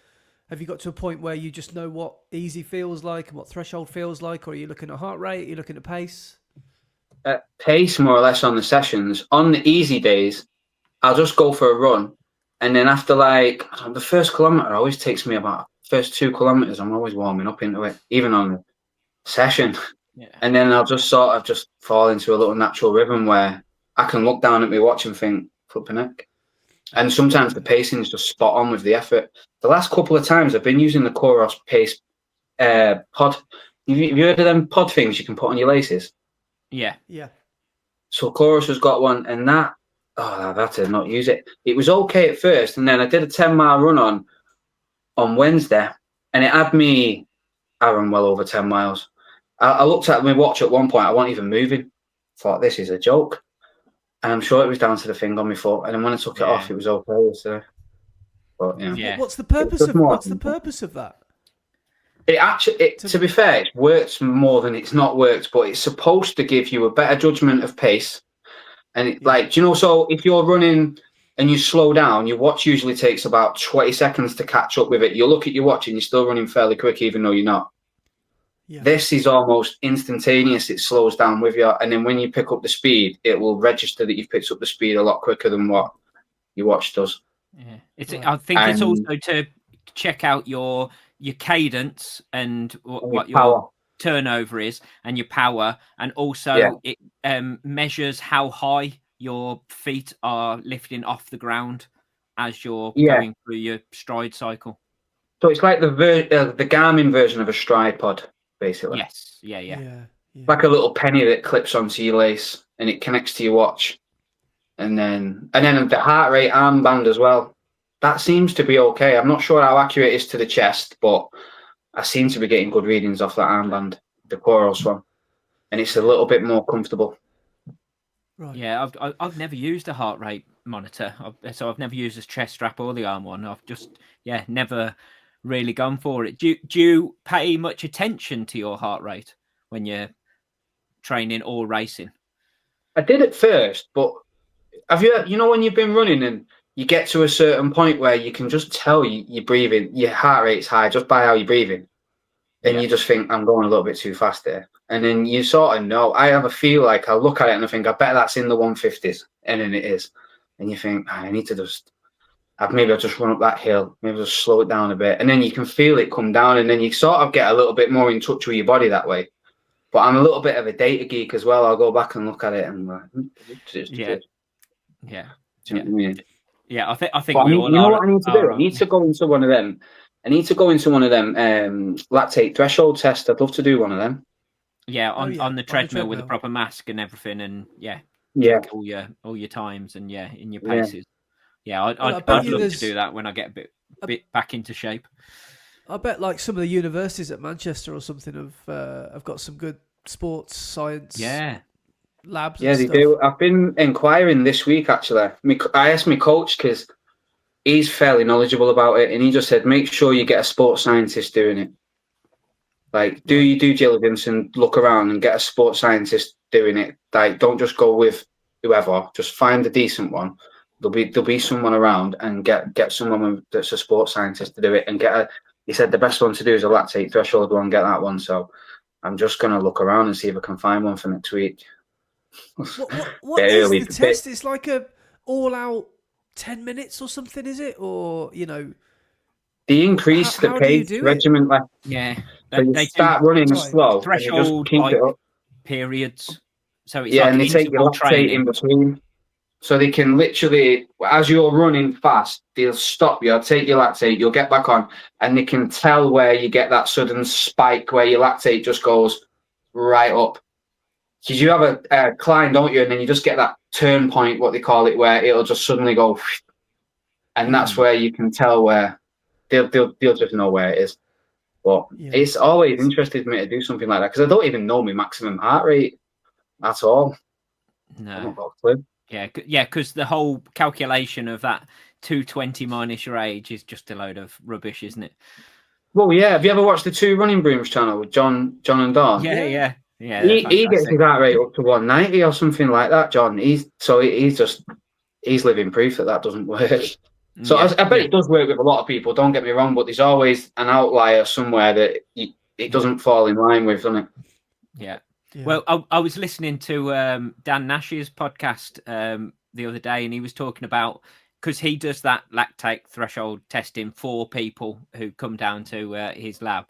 [SPEAKER 2] have you got to a point where you just know what easy feels like and what threshold feels like, or are you looking at heart rate? Are you looking at pace?
[SPEAKER 3] Pace, more or less, on the sessions. On the easy days, I'll just go for a run, and then after like the first kilometer, always takes me about first 2 kilometers. I'm always warming up into it, even on the session. Yeah. And then I'll just sort of just fall into a little natural rhythm where I can look down at my watch and think, flipping heck. And sometimes the pacing is just spot on with the effort. The last couple of times I've been using the Coros pace pod. Have you heard of them pod things you can put on your laces?
[SPEAKER 1] Yeah.
[SPEAKER 2] Yeah.
[SPEAKER 3] So Coros has got one, and that, I've had to not use it. It was okay at first, and then I did a 10-mile run on Wednesday, and it had me, I ran well over 10 miles. I looked at my watch at one point, I wasn't even moving. Thought, this is a joke. And I'm sure it was down to the thing on my foot. And then when I took it off, it was okay. So, but yeah.
[SPEAKER 2] What's the purpose of that?
[SPEAKER 3] It actually, to be fair, it's worked more than it's not worked, but it's supposed to give you a better judgment of pace. And so if you're running and you slow down, your watch usually takes about 20 seconds to catch up with it. You look at your watch and you're still running fairly quick, even though you're not. Yeah. This is almost instantaneous. It slows down with you, and then when you pick up the speed, it will register that you've picked up the speed a lot quicker than what your watch does.
[SPEAKER 1] Yeah, I think it's also to check out your cadence and what your turnover is and your power, and also it measures how high your feet are lifting off the ground as you're going through your stride cycle.
[SPEAKER 3] So it's like the Garmin version of a stride pod. Basically.
[SPEAKER 1] Yes. Yeah.
[SPEAKER 3] Like a little penny that clips onto your lace and it connects to your watch. And then the heart rate armband as well. That seems to be okay. I'm not sure how accurate it is to the chest, but I seem to be getting good readings off that armband, the Coros one. And it's a little bit more comfortable.
[SPEAKER 1] Right. Yeah, I've never used a heart rate monitor. So I've never used a chest strap or the arm one. I've just, never really gone for it. Do you pay much attention to your heart rate when you're training or racing?
[SPEAKER 3] I did at first, but have you when you've been running and you get to a certain point where you can just tell you're breathing, your heart rate's high just by how you're breathing, and you just think, I'm going a little bit too fast there, and then you sort of know. I have a feel like I look at it and I think, I bet that's in the 150s, and then it is, and you think, I need to just. Maybe I'll just run up that hill. Maybe I'll just slow it down a bit. And then you can feel it come down. And then you sort of get a little bit more in touch with your body that way. But I'm a little bit of a data geek as well. I'll go back and look at it and like,
[SPEAKER 1] Yeah.
[SPEAKER 3] Do you know what I mean?
[SPEAKER 1] Yeah, I think
[SPEAKER 3] but
[SPEAKER 1] we
[SPEAKER 3] all. You know what I need to do? I need to go into one of them. lactate threshold tests. I'd love to do one of them.
[SPEAKER 1] on the treadmill with a proper mask and everything, and all your times and in your paces. I'd love to do that when I get a bit back into shape.
[SPEAKER 2] I bet like some of the universities at Manchester or something have got some good sports science labs.
[SPEAKER 3] Yeah, they do. I've been inquiring this week actually. I asked my coach because he's fairly knowledgeable about it, and he just said make sure you get a sports scientist doing it. Like, do your due diligence and look around and get a sports scientist doing it. Like, don't just go with whoever. Just find a decent one. There'll be someone around, and get someone that's a sports scientist to do it. And he said the best one to do is a lactate threshold one. Get that one. So I'm just gonna look around and see if I can find one for next week.
[SPEAKER 2] What is the test? It's like a all-out 10 minutes or something, is it? Or
[SPEAKER 3] they increase the pace regimen. Like, so they start running slow.
[SPEAKER 1] Threshold
[SPEAKER 3] keep it up.
[SPEAKER 1] Periods. So it's
[SPEAKER 3] and they take your lactate in between. So they can literally, as you're running fast, they'll stop you, take your lactate, you'll get back on, and they can tell where you get that sudden spike where your lactate just goes right up. Because you have a climb, don't you? And then you just get that turn point, what they call it, where it'll just suddenly go, and that's where you can tell where they'll just know where it is. But it's always interested me to do something like that because I don't even know my maximum heart rate at all.
[SPEAKER 1] No.
[SPEAKER 3] I haven't got a clue.
[SPEAKER 1] Yeah, because the whole calculation of that 220 minus your age is just a load of rubbish, isn't it?
[SPEAKER 3] Well, yeah. Have you ever watched the Two Running Brooms channel with John and Dawn?
[SPEAKER 1] Yeah.
[SPEAKER 3] He gets his heart rate up to 190 or something like that, John. He's living proof that doesn't work. So I bet it does work with a lot of people. Don't get me wrong, but there's always an outlier somewhere that it doesn't fall in line with, doesn't it?
[SPEAKER 1] Yeah. Well, I was listening to Dan Nash's podcast the other day, and he was talking about, because he does that lactate threshold testing for people who come down to his lab.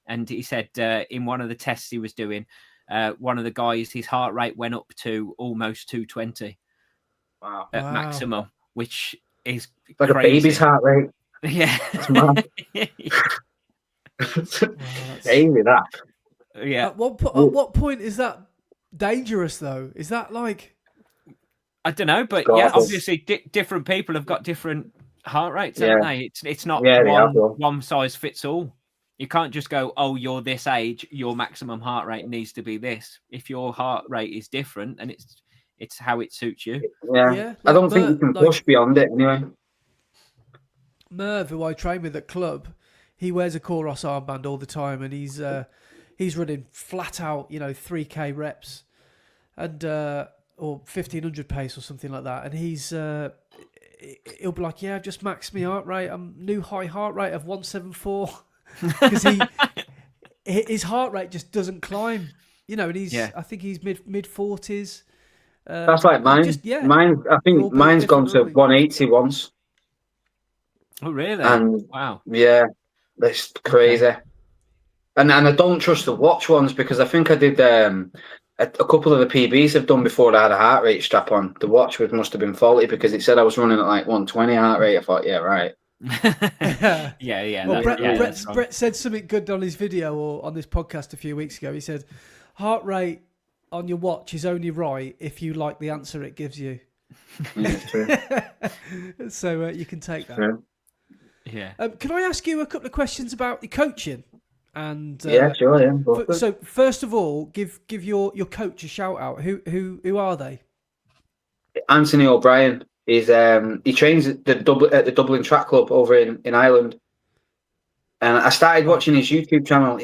[SPEAKER 1] And he said in one of the tests he was doing, one of the guys, his heart rate went up to almost 220 at maximum, which is
[SPEAKER 3] like
[SPEAKER 1] crazy.
[SPEAKER 3] A baby's heart rate.
[SPEAKER 1] Yeah.
[SPEAKER 3] That's mad. Crazy that.
[SPEAKER 2] Yeah. At what point is that dangerous though? Is that like?
[SPEAKER 1] I don't know, but obviously different people have got different heart rates, haven't they? It's not one size fits all. You can't just go, oh, you're this age, your maximum heart rate needs to be this. If your heart rate is different, and it's how it suits you.
[SPEAKER 3] Yeah, I don't think you can push beyond it anyway.
[SPEAKER 2] Merv, who I train with at club, he wears a Coros armband all the time, and he's running flat out, 3K reps, and or 1500 pace or something like that, and he'll be like, I've just maxed my heart rate. I'm new high heart rate of 174 because his heart rate just doesn't climb, and I think he's mid 40s.
[SPEAKER 3] That's like mine. I think mine's gone to 180 once.
[SPEAKER 1] Oh, really?
[SPEAKER 3] And
[SPEAKER 1] wow.
[SPEAKER 3] Yeah, that's crazy. Okay. And I don't trust the watch ones because I think I did a couple of the PBs I've done before I had a heart rate strap on. The watch must have been faulty because it said I was running at like 120 heart rate. I thought, yeah, right.
[SPEAKER 1] Yeah.
[SPEAKER 2] Well, Brett said something good on his video or on this podcast a few weeks ago. He said, heart rate on your watch is only right if you like the answer it gives you.
[SPEAKER 3] True.
[SPEAKER 2] So you can take that.
[SPEAKER 3] True.
[SPEAKER 1] Yeah.
[SPEAKER 2] Can I ask you a couple of questions about your coaching? And
[SPEAKER 3] yeah, sure. Yeah.
[SPEAKER 2] So first of all, give your coach a shout out. Who are they?
[SPEAKER 3] Anthony O'Brien. He trains at the Dublin Track Club over in Ireland. And I started watching his YouTube channel.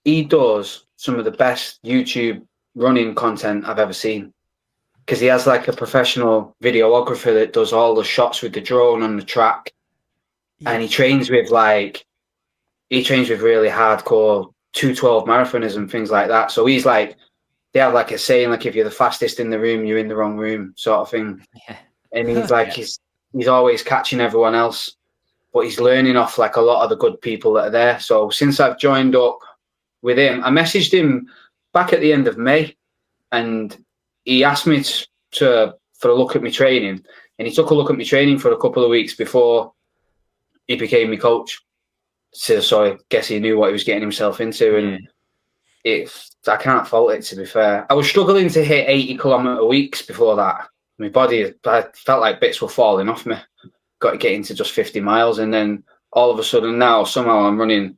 [SPEAKER 3] He does some of the best YouTube running content I've ever seen. Because he has like a professional videographer that does all the shots with the drone on the track. Yeah. And he trains with really hardcore 212 marathoners and things like that. So he's like, they have like a saying, like if you're the fastest in the room, you're in the wrong room, sort of thing.
[SPEAKER 1] Yeah.
[SPEAKER 3] And he's like, he's always catching everyone else, but he's learning off like a lot of the good people that are there. So since I've joined up with him, I messaged him back at the end of May, and he asked me for a look at my training, and he took a look at my training for a couple of weeks before he became my coach. So I guess he knew what he was getting himself into, and I can't fault it, to be fair. I was struggling to hit 80-kilometre weeks before that. My body, I felt like bits were falling off me. Got to get into just 50 miles. And then all of a sudden now, somehow I'm running,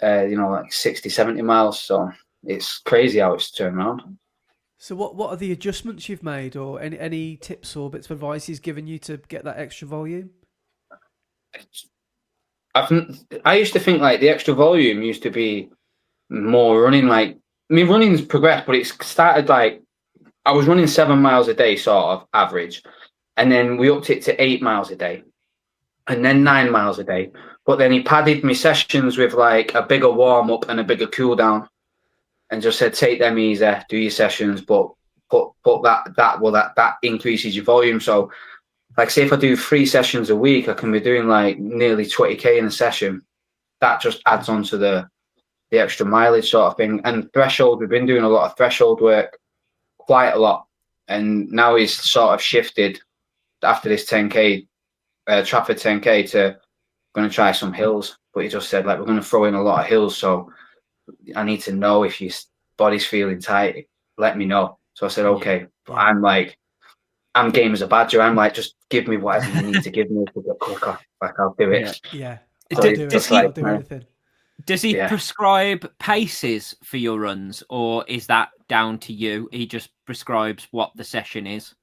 [SPEAKER 3] like 60, 70 miles. So it's crazy how it's turned around.
[SPEAKER 2] So what are the adjustments you've made, or any tips or bits of advice he's given you to get that extra volume?
[SPEAKER 3] I used to think like the extra volume used to be more running. Like, I mean, running's progressed, but it's started like I was running 7 miles a day, sort of average, and then we upped it to 8 miles a day, and then 9 miles a day. But then he padded me sessions with like a bigger warm up and a bigger cool down, and just said take them easy, do your sessions, but that increases your volume. So, like, say if I do 3 sessions a week, I can be doing like nearly 20k in a session. That just adds on to the extra mileage sort of thing. And threshold, we've been doing a lot of threshold work, quite a lot. And now he's sort of shifted after this 10k, Trafford 10k, to going to try some hills. But he just said, like, we're going to throw in a lot of hills. So I need to know if your body's feeling tight, let me know. So I said, okay. But I'm game as a badger. I'm like, just give me whatever you need to give me to get quicker. Like, I'll do it.
[SPEAKER 2] Yeah.
[SPEAKER 1] So
[SPEAKER 2] I'll do anything.
[SPEAKER 1] Does he prescribe paces for your runs, or is that down to you? He just prescribes what the session is.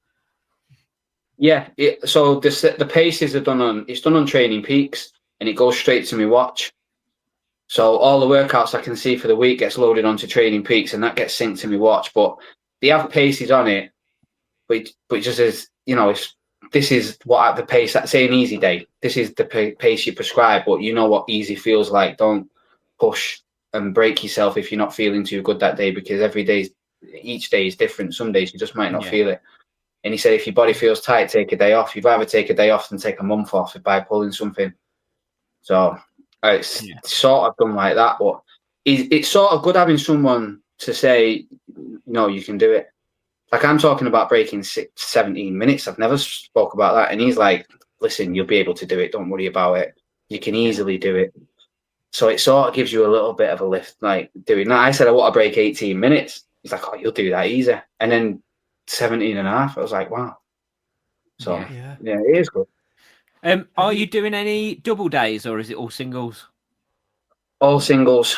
[SPEAKER 3] Yeah. So the paces are done on Training Peaks, and it goes straight to my watch. So all the workouts I can see for the week gets loaded onto Training Peaks, and that gets synced to my watch. But they have paces on it, but it just is, this is what the pace, say an easy day, this is the pace you prescribe, but you know what easy feels like. Don't push and break yourself if you're not feeling too good that day, because each day is different. Some days you just might not feel it. And he said, if your body feels tight, take a day off. You'd rather take a day off than take a month off by pulling something. So it's sort of done like that, but it's sort of good having someone to say, no, you can do it. Like, I'm talking about breaking 17 minutes. I've never spoke about that. And he's like, listen, you'll be able to do it. Don't worry about it. You can easily do it. So it sort of gives you a little bit of a lift, like doing that. I said, I want to break 18 minutes. He's like, oh, you'll do that easy. And then 17 and a half. I was like, wow. So, yeah it is good.
[SPEAKER 1] Are you doing any double days, or is it all singles?
[SPEAKER 3] All singles.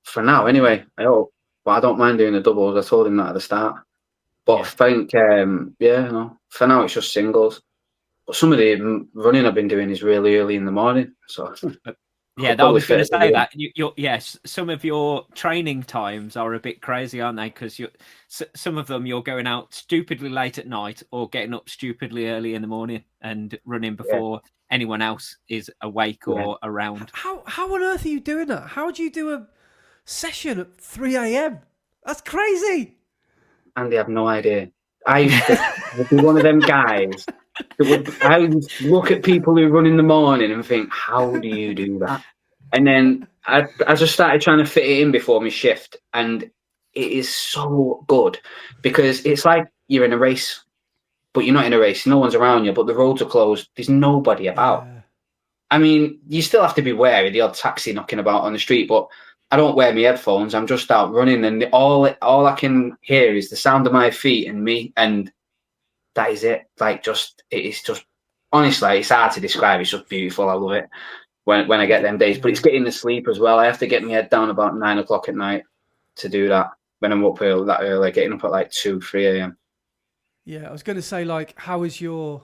[SPEAKER 3] For now, anyway. I hope. But I don't mind doing the doubles. I told him that at the start. But I think, for now it's just singles. But some of the running I've been doing is really early in the morning. So
[SPEAKER 1] I was going to say that. Yes, some of your training times are a bit crazy, aren't they? Because some of them you're going out stupidly late at night or getting up stupidly early in the morning and running before anyone else is awake or around.
[SPEAKER 2] How on earth are you doing that? How do you do a session at 3 a.m? That's crazy.
[SPEAKER 3] Andy, I have no idea. I used to be one of them guys I would look at people who run in the morning and think, how do you do that? And then I just started trying to fit it in before my shift, and it is so good because it's like you're in a race, but you're not in a race. No one's around you, but the roads are closed. There's nobody about. I mean, you still have to be wary, the odd taxi knocking about on the street, but I don't wear my headphones. I'm just out running, and all I can hear is the sound of my feet and me, and that is it. Like, it's just honestly, it's hard to describe. It's just beautiful. I love it when I get them days. But it's getting the sleep as well. I have to get my head down about 9 o'clock at night to do that when I'm up that early, getting up at like 2, 3 a.m.
[SPEAKER 2] Yeah, I was going to say, like, how is your,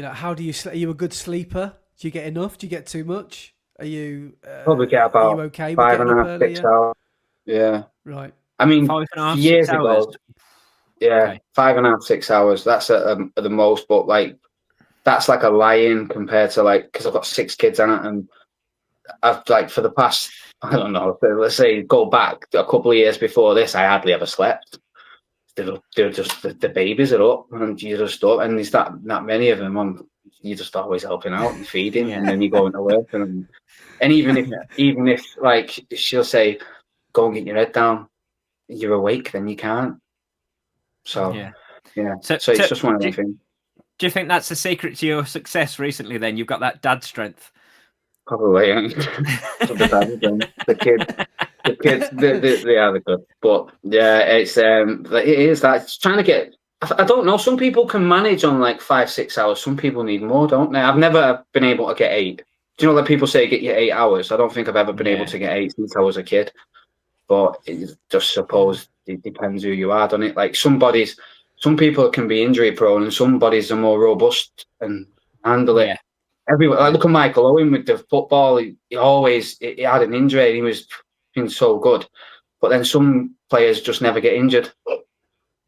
[SPEAKER 2] how do you sleep? Are you a good sleeper? Do you get enough? Do you get too much? Are you
[SPEAKER 3] probably get about
[SPEAKER 2] are you okay
[SPEAKER 3] 5.5, 6 hours? Yeah.
[SPEAKER 2] Right.
[SPEAKER 3] I mean,
[SPEAKER 1] 5.5,
[SPEAKER 3] years
[SPEAKER 1] 6
[SPEAKER 3] ago,
[SPEAKER 1] hours.
[SPEAKER 3] yeah,
[SPEAKER 1] Okay.
[SPEAKER 3] 5.5, 6 hours. That's at the most, but like that's like a lie-in compared to because I've got 6 kids in it, and I've for the past, I don't know, let's say go back a couple of years before this, I hardly ever slept. They're just the babies are up, and you just up, and there's that many of them. You're just always helping out and feeding, and then you go into work, and even if like she'll say, go and get your head down, you're awake, then you can't. So so it's just one of them things.
[SPEAKER 1] Do you think that's the secret to your success recently? Then you've got that dad strength.
[SPEAKER 3] Probably, the kid. The kids, they are the good. But yeah, it is that it's trying to get. I don't know. Some people can manage on like 5-6 hours. Some people need more, don't they? I've never been able to get 8. Do you know that people say get your 8 hours? I don't think I've ever been able to get 8 since I was a kid. But it just suppose it depends who you are, doesn't it? Like some people can be injury prone, and some bodies are more robust and handle it.
[SPEAKER 1] Yeah.
[SPEAKER 3] Everyone, like look at Michael Owen with the football. He had an injury. And he was been so good, but then some players just never get injured.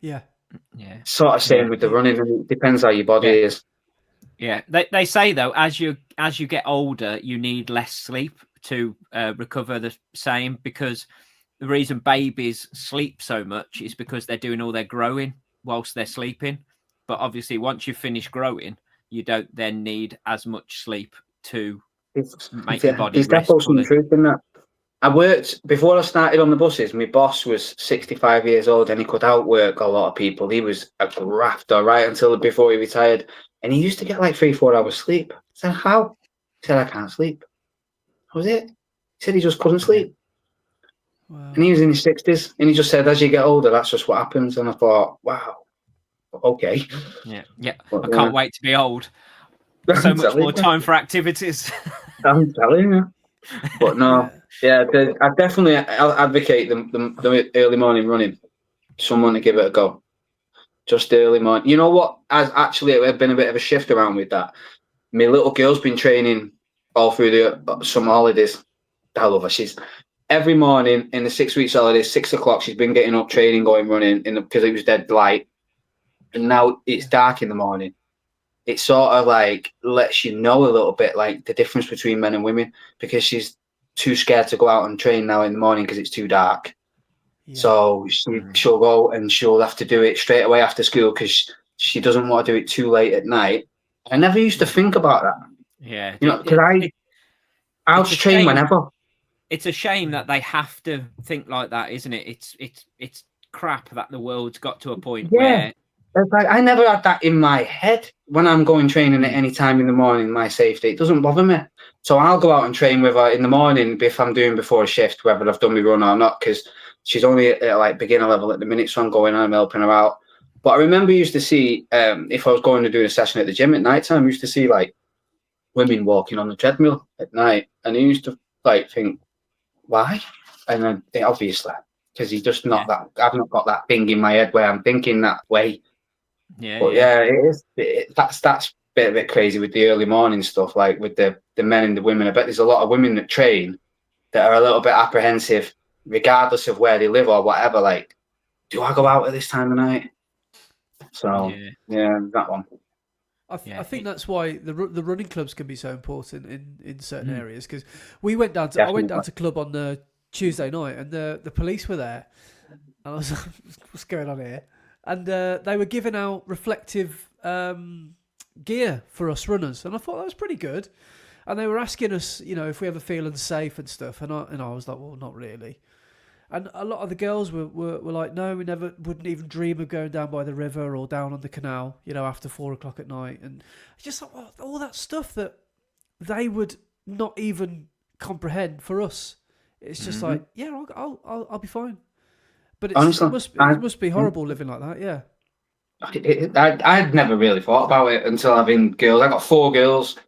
[SPEAKER 2] Yeah.
[SPEAKER 3] Sort of same with the running. And it depends how your body is.
[SPEAKER 1] Yeah, they say though, as you get older, you need less sleep to recover the same, because the reason babies sleep so much is because they're doing all their growing whilst they're sleeping. But obviously, once you finish growing, you don't then need as much sleep to make your body
[SPEAKER 3] There's
[SPEAKER 1] rest
[SPEAKER 3] definitely some
[SPEAKER 1] fully.
[SPEAKER 3] truth in that. I worked before I started on the buses. My boss was 65 years old and he could outwork a lot of people. He was a grafter right until before he retired, and he used to get like 3-4 hours sleep. I said, "How?" He said, "I can't sleep." That was it. He said he just couldn't sleep.
[SPEAKER 2] Wow.
[SPEAKER 3] And he was in his 60s, and he just said, as you get older, that's just what happens. And I thought, wow, okay.
[SPEAKER 1] Yeah.
[SPEAKER 3] But,
[SPEAKER 1] I can't wait to be old. So much more time for activities.
[SPEAKER 3] I'm telling you. But no, I definitely advocate the early morning running. Someone to give it a go. Just early morning. You know what? As actually, it had been a bit of a shift around with that. My little girl's been training all through the summer holidays. I love her. She's every morning in the 6 weeks holidays, 6 o'clock. She's been getting up, training, going running because it was dead light, and now it's dark in the morning. It sort of like lets you know a little bit like the difference between men and women, because she's too scared to go out and train now in the morning because it's too dark. Yeah. So she'll go and she'll have to do it straight away after school because she doesn't want to do it too late at night. I never used to think about that.
[SPEAKER 1] Yeah,
[SPEAKER 3] you know, because I'll train whenever.
[SPEAKER 1] It's a shame that they have to think like that, isn't it? It's crap that the world's got to a point where.
[SPEAKER 3] It's like, I never had that in my head when I'm going training at any time in the morning. My safety, it doesn't bother me. So I'll go out and train with her in the morning if I'm doing before a shift, whether I've done my run or not, because she's only at like beginner level at the minute. So I'm going and I'm helping her out. But I remember you used to see, if I was going to do a session at the gym at night time, I used to see like women walking on the treadmill at night, and I used to like think, why? And then obviously, because he's just not that. I've not got that thing in my head where I'm thinking that way. It is. That's a bit crazy with the early morning stuff, like with the men and the women. I bet there's a lot of women that train that are a little bit apprehensive, regardless of where they live or whatever. Like, do I go out at this time of night? So that one.
[SPEAKER 2] I think that's why the running clubs can be so important in certain areas, because I went down to club on the Tuesday night and the police were there, and I was like, what's going on here? And they were giving out reflective gear for us runners, and I thought that was pretty good. And they were asking us, if we ever feel unsafe and stuff, and I was like, well, not really. And a lot of the girls were like, no, we wouldn't even dream of going down by the river or down on the canal, after 4 o'clock at night. And I just thought, all that stuff that they would not even comprehend for us. It's just like, I'll be fine. But honestly, it must be horrible living like that, yeah.
[SPEAKER 3] I'd never really thought about it until having girls. I got 4 girls.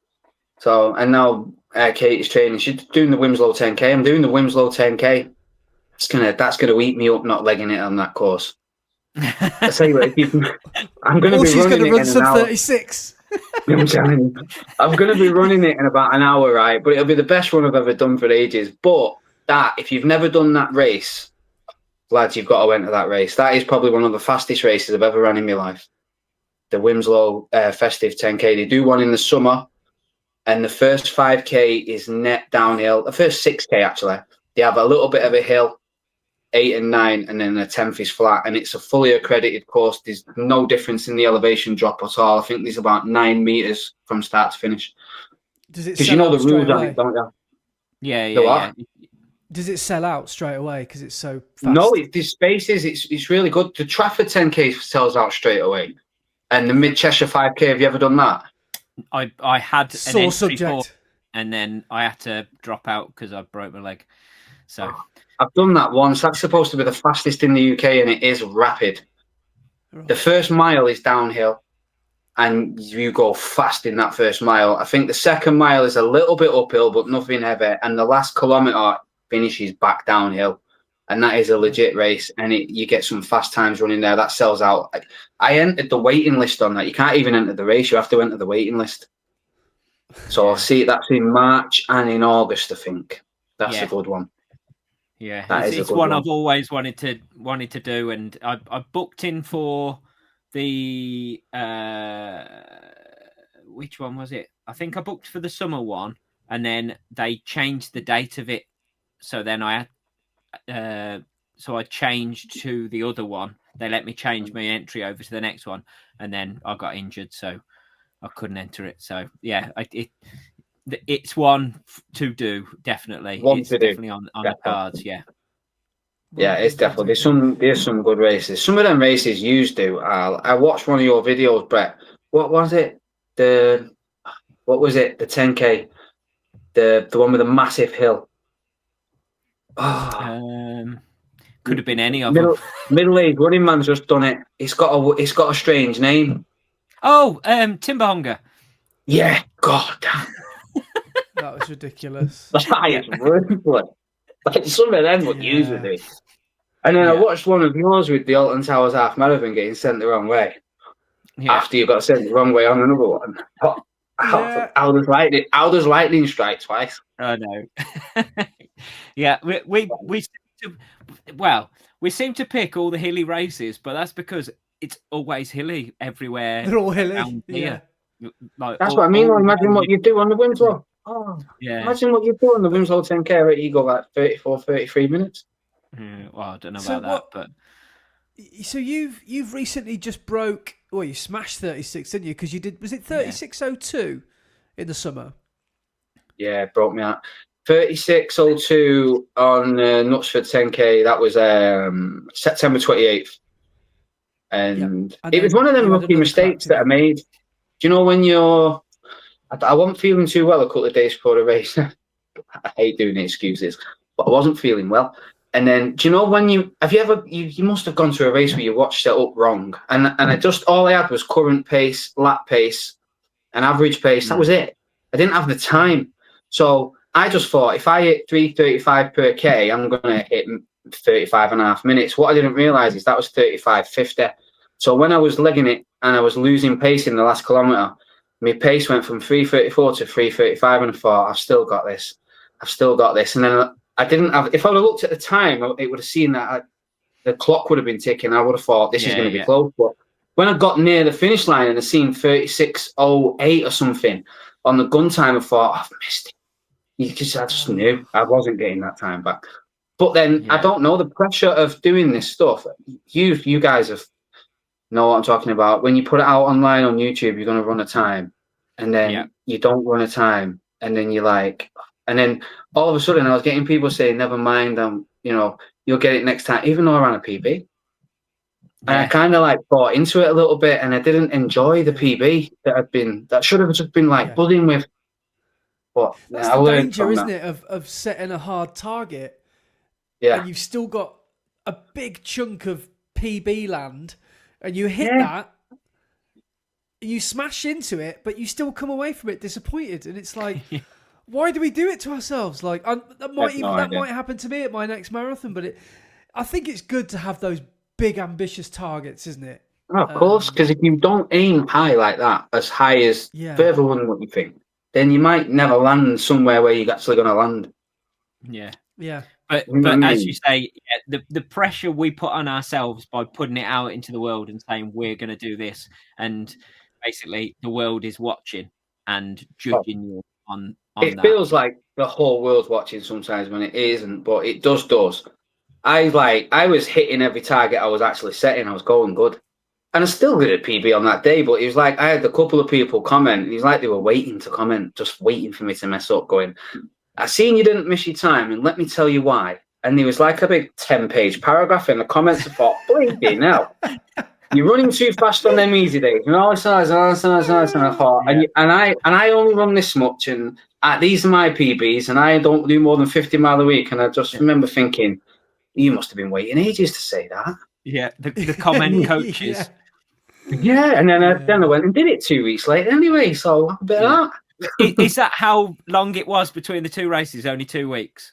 [SPEAKER 3] So, and now Kate is training. She's doing the Winslow 10K. I'm doing the Winslow 10K. That's gonna eat me up not legging it on that course. I tell you what, I'm gonna be
[SPEAKER 2] she's
[SPEAKER 3] running
[SPEAKER 2] gonna run
[SPEAKER 3] it in
[SPEAKER 2] some
[SPEAKER 3] an hour.
[SPEAKER 2] 36.
[SPEAKER 3] I'm telling you, I'm gonna be running it in about an hour, right? But it'll be the best run I've ever done for ages. But if you've never done that race, lads, you've got to enter that race. That is probably one of the fastest races I've ever run in my life. The Winslow Festive 10K. They do one in the summer, and the first 5K is net downhill. The first 6K actually, they have a little bit of a hill. 8 and 9, and then the 10th is flat, and it's a fully accredited course. There's no difference in the elevation drop at all. I think there's about 9 meters from start to finish.
[SPEAKER 2] Does it? Because the rules on it,
[SPEAKER 3] don't you?
[SPEAKER 1] Yeah.
[SPEAKER 2] Does it sell out straight away because it's so fast?
[SPEAKER 3] No, there's spaces. It's really good. The Trafford 10K sells out straight away, and the Mid Cheshire 5K. Have you ever done that?
[SPEAKER 1] I had
[SPEAKER 2] sore subject,
[SPEAKER 1] and then I had to drop out because I broke my leg. So
[SPEAKER 3] I've done that once. That's supposed to be the fastest in the UK, and it is rapid.
[SPEAKER 2] Right.
[SPEAKER 3] The first mile is downhill, and you go fast in that first mile. I think the second mile is a little bit uphill, but nothing heavy. And the last kilometre finishes back downhill. And that is a legit race. And you get some fast times running there. That sells out. I entered the waiting list on that. You can't even enter the race. You have to enter the waiting list. So I'll see that's in March and in August, I think. That's a good one.
[SPEAKER 1] Yeah,
[SPEAKER 3] it's
[SPEAKER 1] one I've always wanted to do, and I booked in for the which one was it? I think I booked for the summer one, and then they changed the date of it. So then I had I changed to the other one. They let me change my entry over to the next one, and then I got injured, so I couldn't enter it. So yeah, it's one to do, definitely. Definitely on the cards, yeah.
[SPEAKER 3] Yeah, it's definitely there's some good races. Some of them races you do. I watched one of your videos, Brett. What was it? The 10K, the one with the massive hill.
[SPEAKER 1] Could have been any of them.
[SPEAKER 3] Middle-aged running man's just done it. It's got a strange name.
[SPEAKER 1] Oh, Timberhunger.
[SPEAKER 3] Yeah, God damn.
[SPEAKER 2] That was ridiculous.
[SPEAKER 3] That is ruthless. Like some of them would usually do. And then I watched one of yours with the Alton Towers half marathon getting sent the wrong way. Yeah. After you got sent the wrong way on another one. How does lightning strike twice?
[SPEAKER 1] I know. Yeah, we seem to pick all the hilly races, but that's because it's always hilly everywhere.
[SPEAKER 2] They're all hilly.
[SPEAKER 1] Yeah.
[SPEAKER 3] Like, that's what I mean. Imagine what you do on the Winslow. Oh, yeah. Imagine what you do on the Winslow 10K. Right? You go like 34, 33 minutes.
[SPEAKER 1] Well, I don't know about that, but
[SPEAKER 2] so you've recently just broke. Well, you smashed 36, didn't you? Because you did. Was it 36:02 in the summer?
[SPEAKER 3] Yeah, it broke me out. 36:02 on Knutsford 10K. That was September 28th, and it was one of them rookie mistakes that I made. Do you know when I wasn't feeling too well a couple of days before the race. I hate doing excuses, but I wasn't feeling well. And then, do you know when you must have gone to a race where you watched it up wrong, and all I had was current pace, lap pace, and average pace. That was it. I didn't have the time, so I just thought if I hit 3:35 per k, I'm gonna hit 35.5 minutes. What I didn't realise is that was 35:50. So when I was legging it and I was losing pace in the last kilometre, my pace went from 3:34 to 3:35, and I thought, I've still got this. And then I didn't have. If I would have looked at the time, it would have seen that the clock would have been ticking. I would have thought this is going to be close. But when I got near the finish line and I seen 36:08 or something on the gun time, I thought, I've missed it. I just knew I wasn't getting that time back. But then I don't know the pressure of doing this stuff. You guys know what I'm talking about. When you put it out online on YouTube, you're going to run a time, and then you don't run a time, and then you're like. And then all of a sudden, I was getting people saying, "Never mind, you'll get it next time." Even though I ran a PB, and I kind of like bought into it a little bit, and I didn't enjoy the PB that should have just been like buzzing with. But
[SPEAKER 2] that's the danger, isn't it, of setting a hard target? Yeah, and you've still got a big chunk of PB land, and you hit that, you smash into it, but you still come away from it disappointed, and it's like. Why do we do it to ourselves? Like that might happen to me at my next marathon, but I think it's good to have those big ambitious targets, isn't it?
[SPEAKER 3] Oh, of course, because if you don't aim high like that, as high as further than what you think, then you might never land somewhere where you're actually going to land.
[SPEAKER 2] Yeah.
[SPEAKER 1] But as you say, the pressure we put on ourselves by putting it out into the world and saying we're going to do this, and basically the world is watching and judging you on
[SPEAKER 3] it
[SPEAKER 1] that.
[SPEAKER 3] Feels like the whole world's watching sometimes when it isn't, but it does. I was hitting every target I was actually setting. I was going good. And I still did a PB on that day, but it was like I had a couple of people comment. And it was like they were waiting to comment, just waiting for me to mess up, going, I seen you didn't miss your time, and let me tell you why. And there was like a big 10-page paragraph in the comments. I thought, blinking now. You're running too fast on them easy days. And all this and I thought, and I only run this much, and these are my PBs, and I don't do more than 50 mile a week. And I just remember thinking, you must have been waiting ages to say that.
[SPEAKER 1] Yeah, the comment coaches.
[SPEAKER 3] Yeah, and then I went and did it 2 weeks later anyway. So a bit of that.
[SPEAKER 1] Is that how long it was between the two races? Only 2 weeks.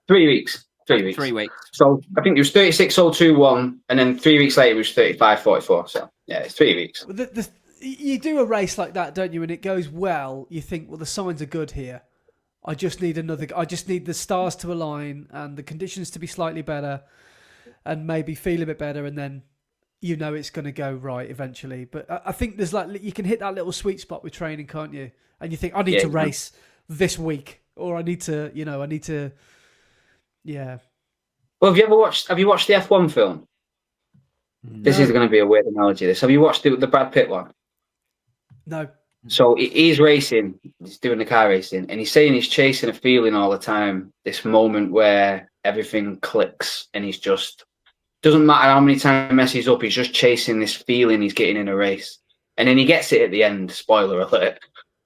[SPEAKER 3] 3 weeks. 3 weeks.
[SPEAKER 1] 3 weeks.
[SPEAKER 3] So I think it was 36.021, and then 3 weeks later it was 35.44. So yeah, it's 3 weeks.
[SPEAKER 2] You do a race like that, don't you? And it goes well. You think, well, the signs are good here. I just need the stars to align and the conditions to be slightly better, and maybe feel a bit better, and then you know it's going to go right eventually. But I think there's you can hit that little sweet spot with training, can't you? And you think, I need to race this week, or I need to. Yeah.
[SPEAKER 3] Well, have you watched the F1 film? No. This is going to be a weird analogy. Have you watched the Brad Pitt one?
[SPEAKER 2] No.
[SPEAKER 3] So he's racing, he's doing the car racing, and he's saying he's chasing a feeling all the time. This moment where everything clicks, and he's just doesn't matter how many times he messes up. He's just chasing this feeling he's getting in a race, and then he gets it at the end. Spoiler alert.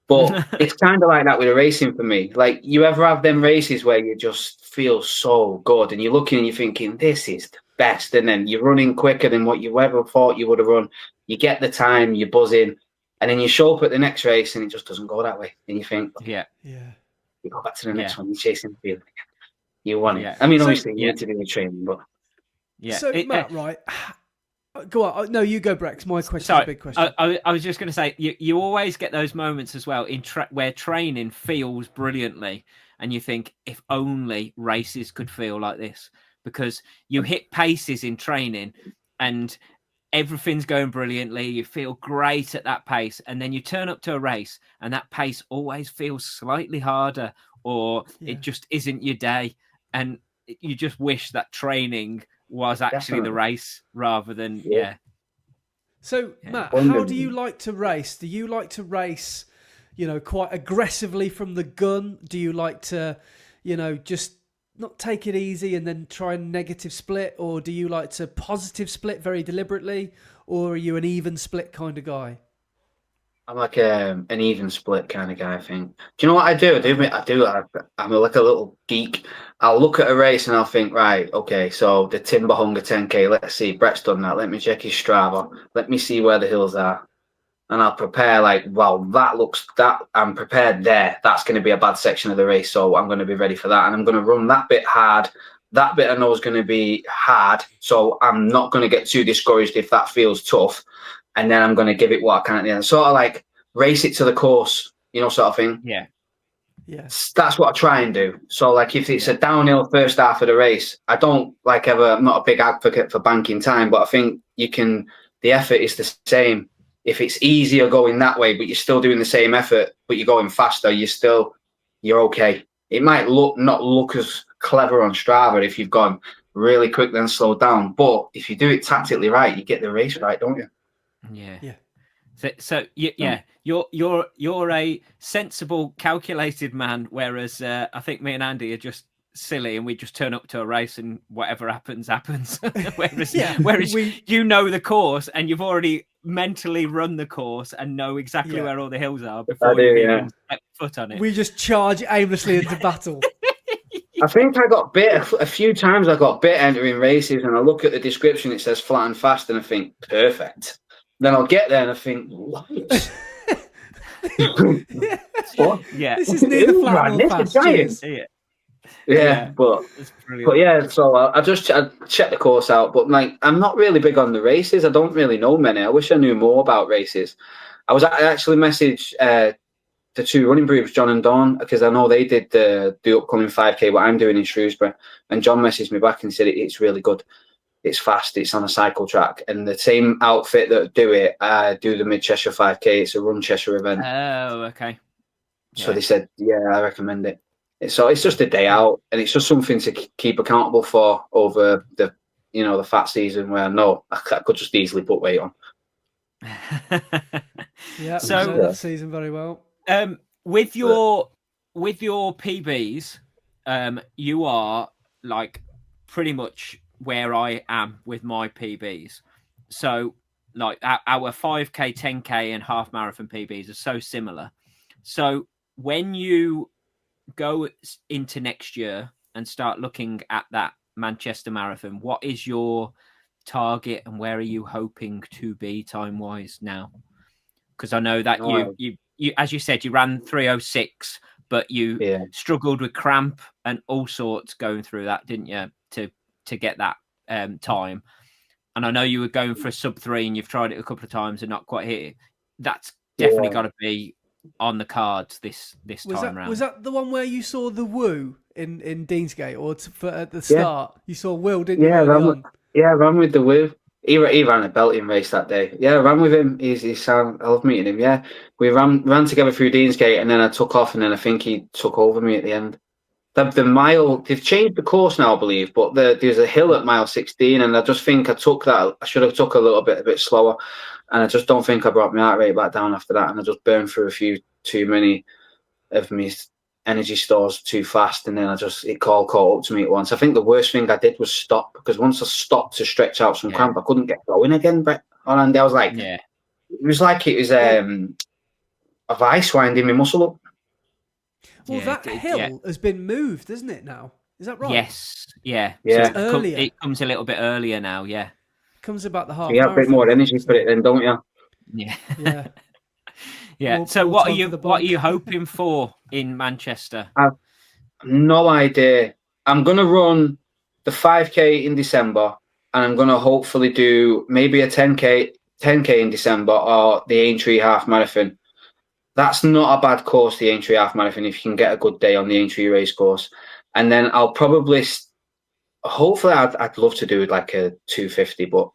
[SPEAKER 3] But it's kind of like that with a racing for me. Like, you ever have them races where you just feel so good, and you're looking and you're thinking, this is the best, and then you're running quicker than what you ever thought you would have run. You get the time, you're buzzing, and then you show up at the next race and it just doesn't go that way. And you think,
[SPEAKER 2] yeah.
[SPEAKER 3] You go back to the next one, you're chasing the feeling again. You want it. I mean, obviously, you need to do the training, but...
[SPEAKER 2] Yeah. So, Matt, right... Go on. No, you go, Brex. My question is a big question.
[SPEAKER 1] I was just going to say, you always get those moments as well where training feels brilliantly, and you think, if only races could feel like this, because you hit paces in training and everything's going brilliantly. You feel great at that pace, and then you turn up to a race and that pace always feels slightly harder, or it just isn't your day, and you just wish that training was actually the race rather than
[SPEAKER 2] So Matt, how do you like to race? Do you like to race, quite aggressively from the gun? Do you like to, just not take it easy and then try and negative split, or do you like to positive split very deliberately, or are you an even split kind of guy?
[SPEAKER 3] I'm like an even split kind of guy, I think. Do you know what I do? I'm like a little geek. I'll look at a race and I'll think, right, okay, so the Timber Hunger 10K, let's see, Brett's done that. Let me check his Strava. Let me see where the hills are. And I'll prepare like, well, I'm prepared there. That's going to be a bad section of the race, so I'm going to be ready for that. And I'm going to run that bit hard. That bit I know is going to be hard, so I'm not going to get too discouraged if that feels tough. And then I'm going to give it what I can at the end. Sort of like race it to the course, sort of thing.
[SPEAKER 2] Yeah.
[SPEAKER 3] That's what I try and do. So, like, if it's a downhill first half of the race, I'm not a big advocate for banking time, but I think the effort is the same. If it's easier going that way, but you're still doing the same effort, but you're going faster, you're okay. It might not look as clever on Strava if you've gone really quick then slowed down. But if you do it tactically right, you get the race right, don't you?
[SPEAKER 1] Yeah. So you're a sensible, calculated man, whereas I think me and Andy are just silly and we just turn up to a race and whatever happens. whereas you know the course and you've already mentally run the course and know exactly where all the hills are before you even step foot on it.
[SPEAKER 2] We just charge aimlessly into battle.
[SPEAKER 3] I think I got bit a few times. I got bit entering races, and I look at the description. It says flat and fast, and I think perfect. Then I'll get there and I think, what?
[SPEAKER 2] Yeah. This is neither flat nor fast.
[SPEAKER 3] But yeah, so I check the course out, but like, I'm not really big on the races. I don't really know many. I wish I knew more about races. I actually messaged the two running groups, John and Dawn, because I know they did the upcoming 5K, what I'm doing in Shrewsbury, and John messaged me back and said it's really good. It's fast. It's on a cycle track, and the same outfit that do it, do the Mid Cheshire 5K. It's a Run Cheshire event.
[SPEAKER 1] Oh, okay.
[SPEAKER 3] So they said, I recommend it. So it's just a day out, and it's just something to keep accountable for over the fat season, where I know I could just easily put weight on.
[SPEAKER 2] Yeah, so that season very well.
[SPEAKER 1] With your PBs, you are like pretty much where I am with my PBs. So like our 5K, 10K and half marathon PBs are so similar. So when you go into next year and start looking at that Manchester Marathon, what is your target and where are you hoping to be time-wise now? Because I know that you, as you said, you ran 3:06, but you struggled with cramp and all sorts going through that, didn't you, to get that time? And I know you were going for a sub-3 and you've tried it a couple of times and not quite hit it. That's definitely got to be on the cards this time round.
[SPEAKER 2] Was that the one where you saw the Woo in Deansgate, or at the start you saw Will, didn't you?
[SPEAKER 3] I ran with the Woo. He ran a belting race that day. Yeah, I ran with him. He's I love meeting him. Yeah, we ran together through Deansgate, and then I took off, and then I think he took over me at the end. The mile, they've changed the course now, I believe, but there's a hill at mile 16, and I just think I took that. I should have took a bit slower, and I just don't think I brought my heart rate back down after that, and I just burned through a few too many of my energy stores too fast, and then it caught up to me at once. I think the worst thing I did was stop, because once I stopped to stretch out some cramp, I couldn't get going again. But and I was like, it was like it was a vice winding my muscle up.
[SPEAKER 2] Well, that hill has been moved, isn't it, now? Is that right?
[SPEAKER 1] Yes. Yeah.
[SPEAKER 2] So it's earlier.
[SPEAKER 1] It comes a little bit earlier now, yeah.
[SPEAKER 2] Comes about the half.
[SPEAKER 3] So you have a bit more energy for it then, don't you?
[SPEAKER 1] Yeah.
[SPEAKER 2] Yeah.
[SPEAKER 1] Yeah. So what are you hoping for in Manchester?
[SPEAKER 3] I've no idea. I'm going to run the 5K in December, and I'm going to hopefully do maybe a 10K in December, or the Aintree Half Marathon. That's not a bad course, the Aintree Half Marathon, if you can get a good day on the Aintree race course. And then I'll probably, hopefully, I'd love to do like a 250, but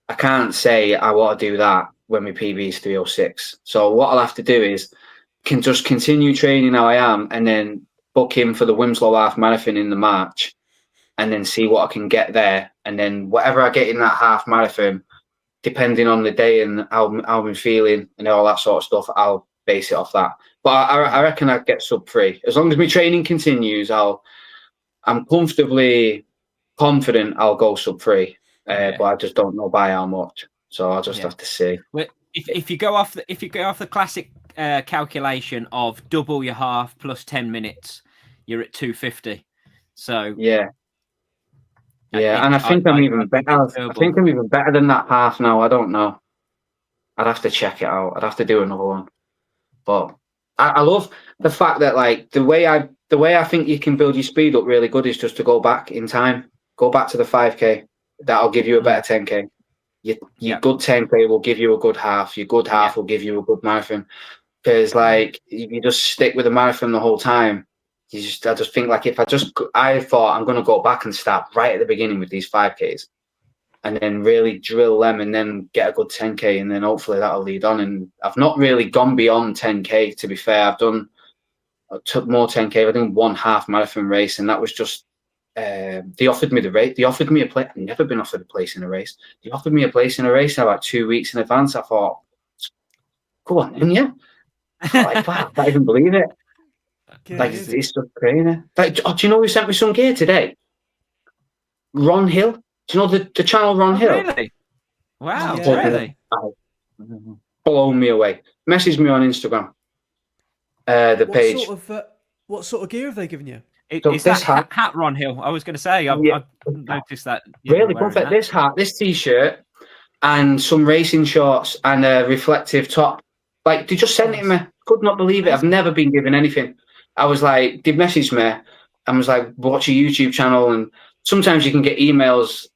[SPEAKER 3] I can't say I want to do that when my PB is 3:06. So what I'll have to do is can just continue training how I am, and then book in for the Wilmslow Half Marathon in the March, and then see what I can get there. And then whatever I get in that half marathon, depending on the day and how I'm feeling and all that sort of stuff, I'll base it off that. But I reckon I'd get sub-3. As long as my training continues, I'm comfortably confident I'll go sub-3. But I just don't know by how much. So I'll just have to see.
[SPEAKER 1] Well, if you go off the classic calculation of double your half plus 10 minutes, you're at 250. So and I think I'm even better. I think I'm even better than that half now. I don't know. I'd have to check it out. I'd have to do another one. But I love the fact that, like, the way I think you can build your speed up really good is just to go back in time. Go back to the 5K. That'll give you a better 10K. Your good 10K will give you a good half. Your good half will give you a good marathon. Because, like, if you just stick with the marathon the whole time, I just think, like, I thought I'm going to go back and start right at the beginning with these 5Ks, and then really drill them, and then get a good 10K, and then hopefully that'll lead on. And I've not really gone beyond 10K, to be fair. I took more 10K. I did one half marathon race, and that was just, they offered me the race. They offered me a place. I've never been offered a place in a race. They offered me a place in a race about 2 weeks in advance. I thought, go on, and I thought, like, wow, I can't even believe it. Like, it's just crazy. Like, do you know who sent me some gear today? Ron Hill. Do you know the channel Ron Hill? Really? Wow, really?
[SPEAKER 3] Blown me away. Message me on Instagram. The page.
[SPEAKER 2] What sort of gear have they given you?
[SPEAKER 1] Is that hat Ron Hill? I was going to say, I've noticed that.
[SPEAKER 3] Really perfect. This hat, this t-shirt, and some racing shorts, and a reflective top. Like, they just sent it to me. Could not believe it. I've never been given anything. I was like, they messaged me and was like, watch your YouTube channel. And sometimes you can get emails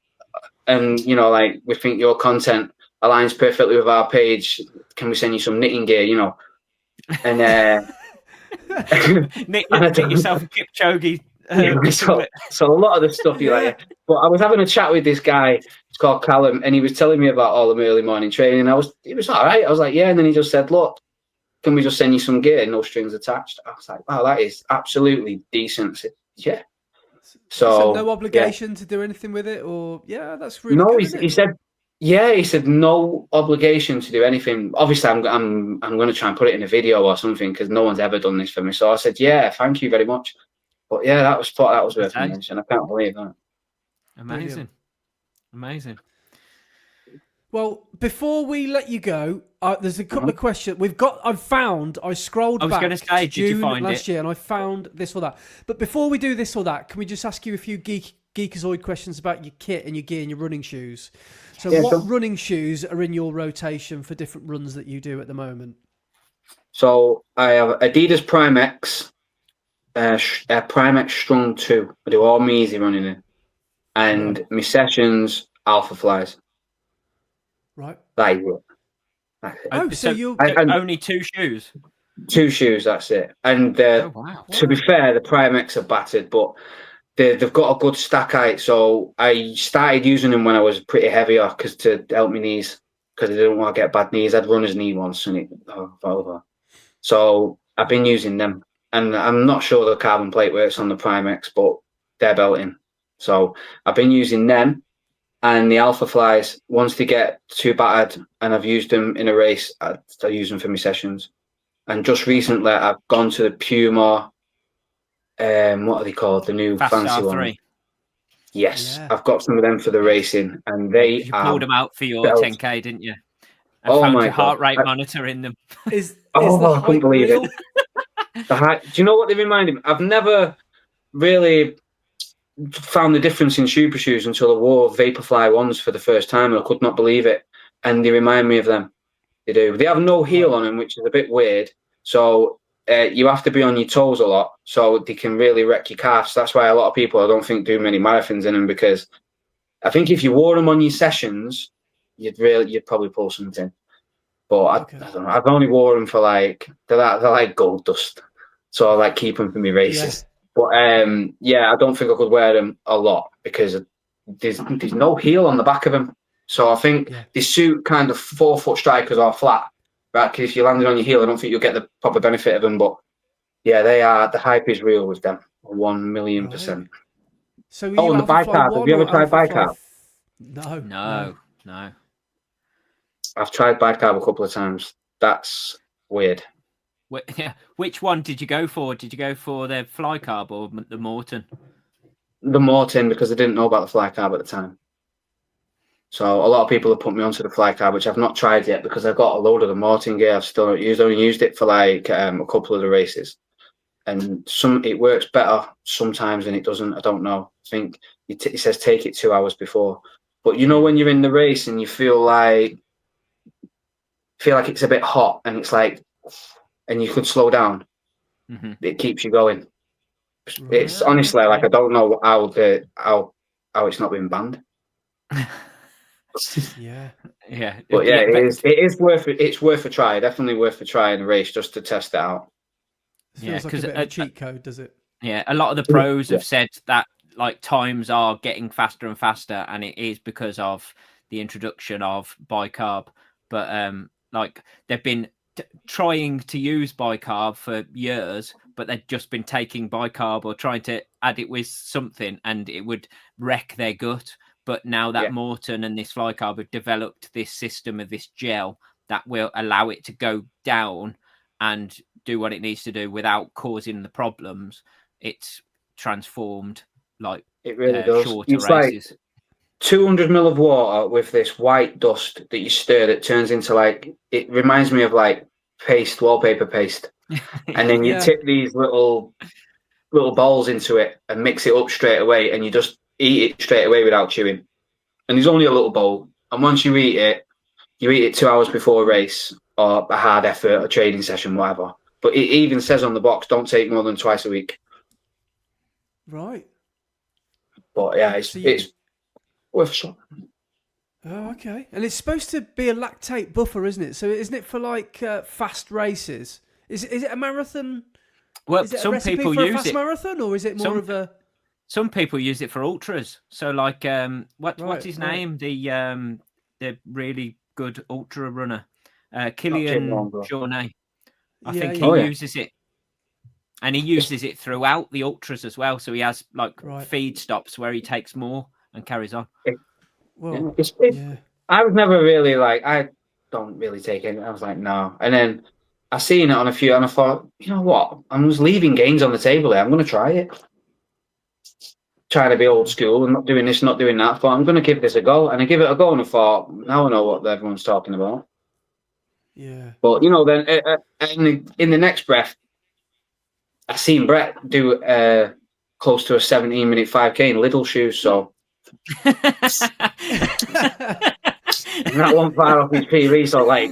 [SPEAKER 3] and, you know, like, we think your content aligns perfectly with our page. Can we send you some knitting gear, you know? And
[SPEAKER 1] knit yourself a Kipchoge.
[SPEAKER 3] So a lot of the stuff you like. But I was having a chat with this guy, it's called Callum, and he was telling me about all the early morning training. It was all right. I was like, yeah. And then he just said, look, can we just send you some gear, no strings attached? I was like, wow, that is absolutely decent. Yeah. So
[SPEAKER 2] no obligation to do anything with it, or that's really good.
[SPEAKER 3] He said no obligation to do anything. Obviously, I'm going to try and put it in a video or something, because no one's ever done this for me. So I said, yeah, thank you very much. But yeah, that was worth mentioning. I can't believe that.
[SPEAKER 1] Amazing.
[SPEAKER 2] Well, before we let you go, there's a couple
[SPEAKER 3] Uh-huh.
[SPEAKER 2] of questions I scrolled
[SPEAKER 4] I was
[SPEAKER 2] back
[SPEAKER 4] going to say,
[SPEAKER 2] to
[SPEAKER 4] did you
[SPEAKER 2] June
[SPEAKER 4] find
[SPEAKER 2] last
[SPEAKER 4] it?
[SPEAKER 2] year, and I found this or that. But before we do this or that, can we just ask you a few geekazoid questions about your kit and your gear and your running shoes? So,
[SPEAKER 3] Yeah,
[SPEAKER 2] what
[SPEAKER 3] sure.
[SPEAKER 2] running shoes are in your rotation for different runs that you do at the moment?
[SPEAKER 3] So I have Adidas Prime X, Prime X Strong 2. I do all my easy running in. And my sessions, Alpha Flies.
[SPEAKER 2] Right.
[SPEAKER 3] That is it. That's it.
[SPEAKER 2] Oh, so you
[SPEAKER 3] And
[SPEAKER 4] only 2 shoes.
[SPEAKER 3] 2 shoes, that's it. And
[SPEAKER 4] Wow.
[SPEAKER 3] to be fair, the Prime X are battered, but they've got a good stack height. So I started using them when I was pretty heavier to help my knees, because I didn't want to get bad knees. I'd run his knee once and it fell over. So I've been using them. And I'm not sure the carbon plate works on the Prime X, but they're belting. So I've been using them. And the Alpha Flies, once they get too battered and I've used them in a race, I use them for my sessions. And just recently, I've gone to the Puma, what are they called? The new
[SPEAKER 4] Fast
[SPEAKER 3] fancy
[SPEAKER 4] R3.
[SPEAKER 3] one. Yes,
[SPEAKER 2] Yeah.
[SPEAKER 3] I've got some of them for the racing, and they
[SPEAKER 4] You pulled them out for your
[SPEAKER 3] belt.
[SPEAKER 4] 10K, didn't you? And
[SPEAKER 3] Oh
[SPEAKER 4] found
[SPEAKER 3] my
[SPEAKER 4] your heart
[SPEAKER 3] God.
[SPEAKER 4] rate monitor in them.
[SPEAKER 2] is
[SPEAKER 3] I
[SPEAKER 2] the
[SPEAKER 3] couldn't
[SPEAKER 2] height
[SPEAKER 3] believe
[SPEAKER 2] real?
[SPEAKER 3] it. The height. Do you know what they reminded me? I've never really found the difference in super shoes until I wore Vaporfly ones for the first time, and I could not believe it. And they remind me of them. They do. They have no heel on them, which is a bit weird. So you have to be on your toes a lot, so they can really wreck your calves. That's why a lot of people, I don't think, do many marathons in them, because I think if you wore them on your sessions, you'd probably pull something. But I don't know. I've only wore them for they're like gold dust, so I like keep them for my races. But I don't think I could wear them a lot because there's no heel on the back of them. So I think they suit kind of 4-foot strikers or flat, right? Because if you landed on your heel, I don't think you'll get the proper benefit of them. But yeah, they are. The hype is real with them, 1,000,000%.
[SPEAKER 2] So
[SPEAKER 3] and the bicarb. Have you ever tried bicarb?
[SPEAKER 2] No.
[SPEAKER 3] I've tried bicarb a couple of times. That's weird.
[SPEAKER 4] Which one did you go for? Did you go for the fly carb or the Morton?
[SPEAKER 3] The Morton, because I didn't know about the fly carb at the time. So a lot of people have put me onto the fly carb, which I've not tried yet because I've got a load of the Morton gear I've still not used. I only used it for a couple of the races. And it works better sometimes than it doesn't. I don't know. I think it says take it 2 hours before. But when you're in the race and you feel like it's a bit hot and it's and you could slow down, it keeps you going. It's honestly I don't know how it's not been banned.
[SPEAKER 2] Yeah.
[SPEAKER 3] But it is worth it. It's worth a try. Definitely worth a try in a race just to test it out.
[SPEAKER 2] Feels like a bit of a cheat code, does it?
[SPEAKER 4] Yeah, a lot of the pros have said that times are getting faster and faster, and it is because of the introduction of bicarb. But they've been trying to use bicarb for years, but they've just been taking bicarb or trying to add it with something, and it would wreck their gut. But now that Morton and this fly carb have developed this system of this gel that will allow it to go down and do what it needs to do without causing the problems, it's transformed
[SPEAKER 3] it really does.
[SPEAKER 4] shorter
[SPEAKER 3] It's
[SPEAKER 4] races.
[SPEAKER 3] 200 ml of water with this white dust that you stir that turns into it reminds me of paste, wallpaper paste. And then you tip these little balls into it and mix it up straight away, and you just eat it straight away without chewing. And there's only a little bowl. And once you eat it 2 hours before a race or a hard effort, a training session, whatever. But it even says on the box, don't take more than twice a week.
[SPEAKER 2] Right.
[SPEAKER 3] But yeah, it's worth a shot.
[SPEAKER 2] Oh, okay. And it's supposed to be a lactate buffer, isn't it? So isn't it for fast races? Is it a marathon?
[SPEAKER 4] Well,
[SPEAKER 2] is it
[SPEAKER 4] some
[SPEAKER 2] a recipe
[SPEAKER 4] people
[SPEAKER 2] for
[SPEAKER 4] use
[SPEAKER 2] a fast
[SPEAKER 4] it.
[SPEAKER 2] Marathon, or is it more of a?
[SPEAKER 4] Some people use it for ultras. So what's his name? The really good ultra runner, Killian Jornet. I think he uses it, and he uses it throughout the ultras as well. So he has feed stops where he takes more and carries on.
[SPEAKER 3] I was never really I don't really take it. I was like, no. And then I seen it on a few, and I thought, you know what? I'm just leaving gains on the table here. I'm going to try it. trying to be old school and not doing this, not doing that. But I'm going to give this a go, and I give it a go, and I thought, now I know what everyone's talking about.
[SPEAKER 2] Yeah.
[SPEAKER 3] But you know, then in the next breath, I seen Brett do close to a 17-minute 5K in little shoes, so that one far off his PB. So like,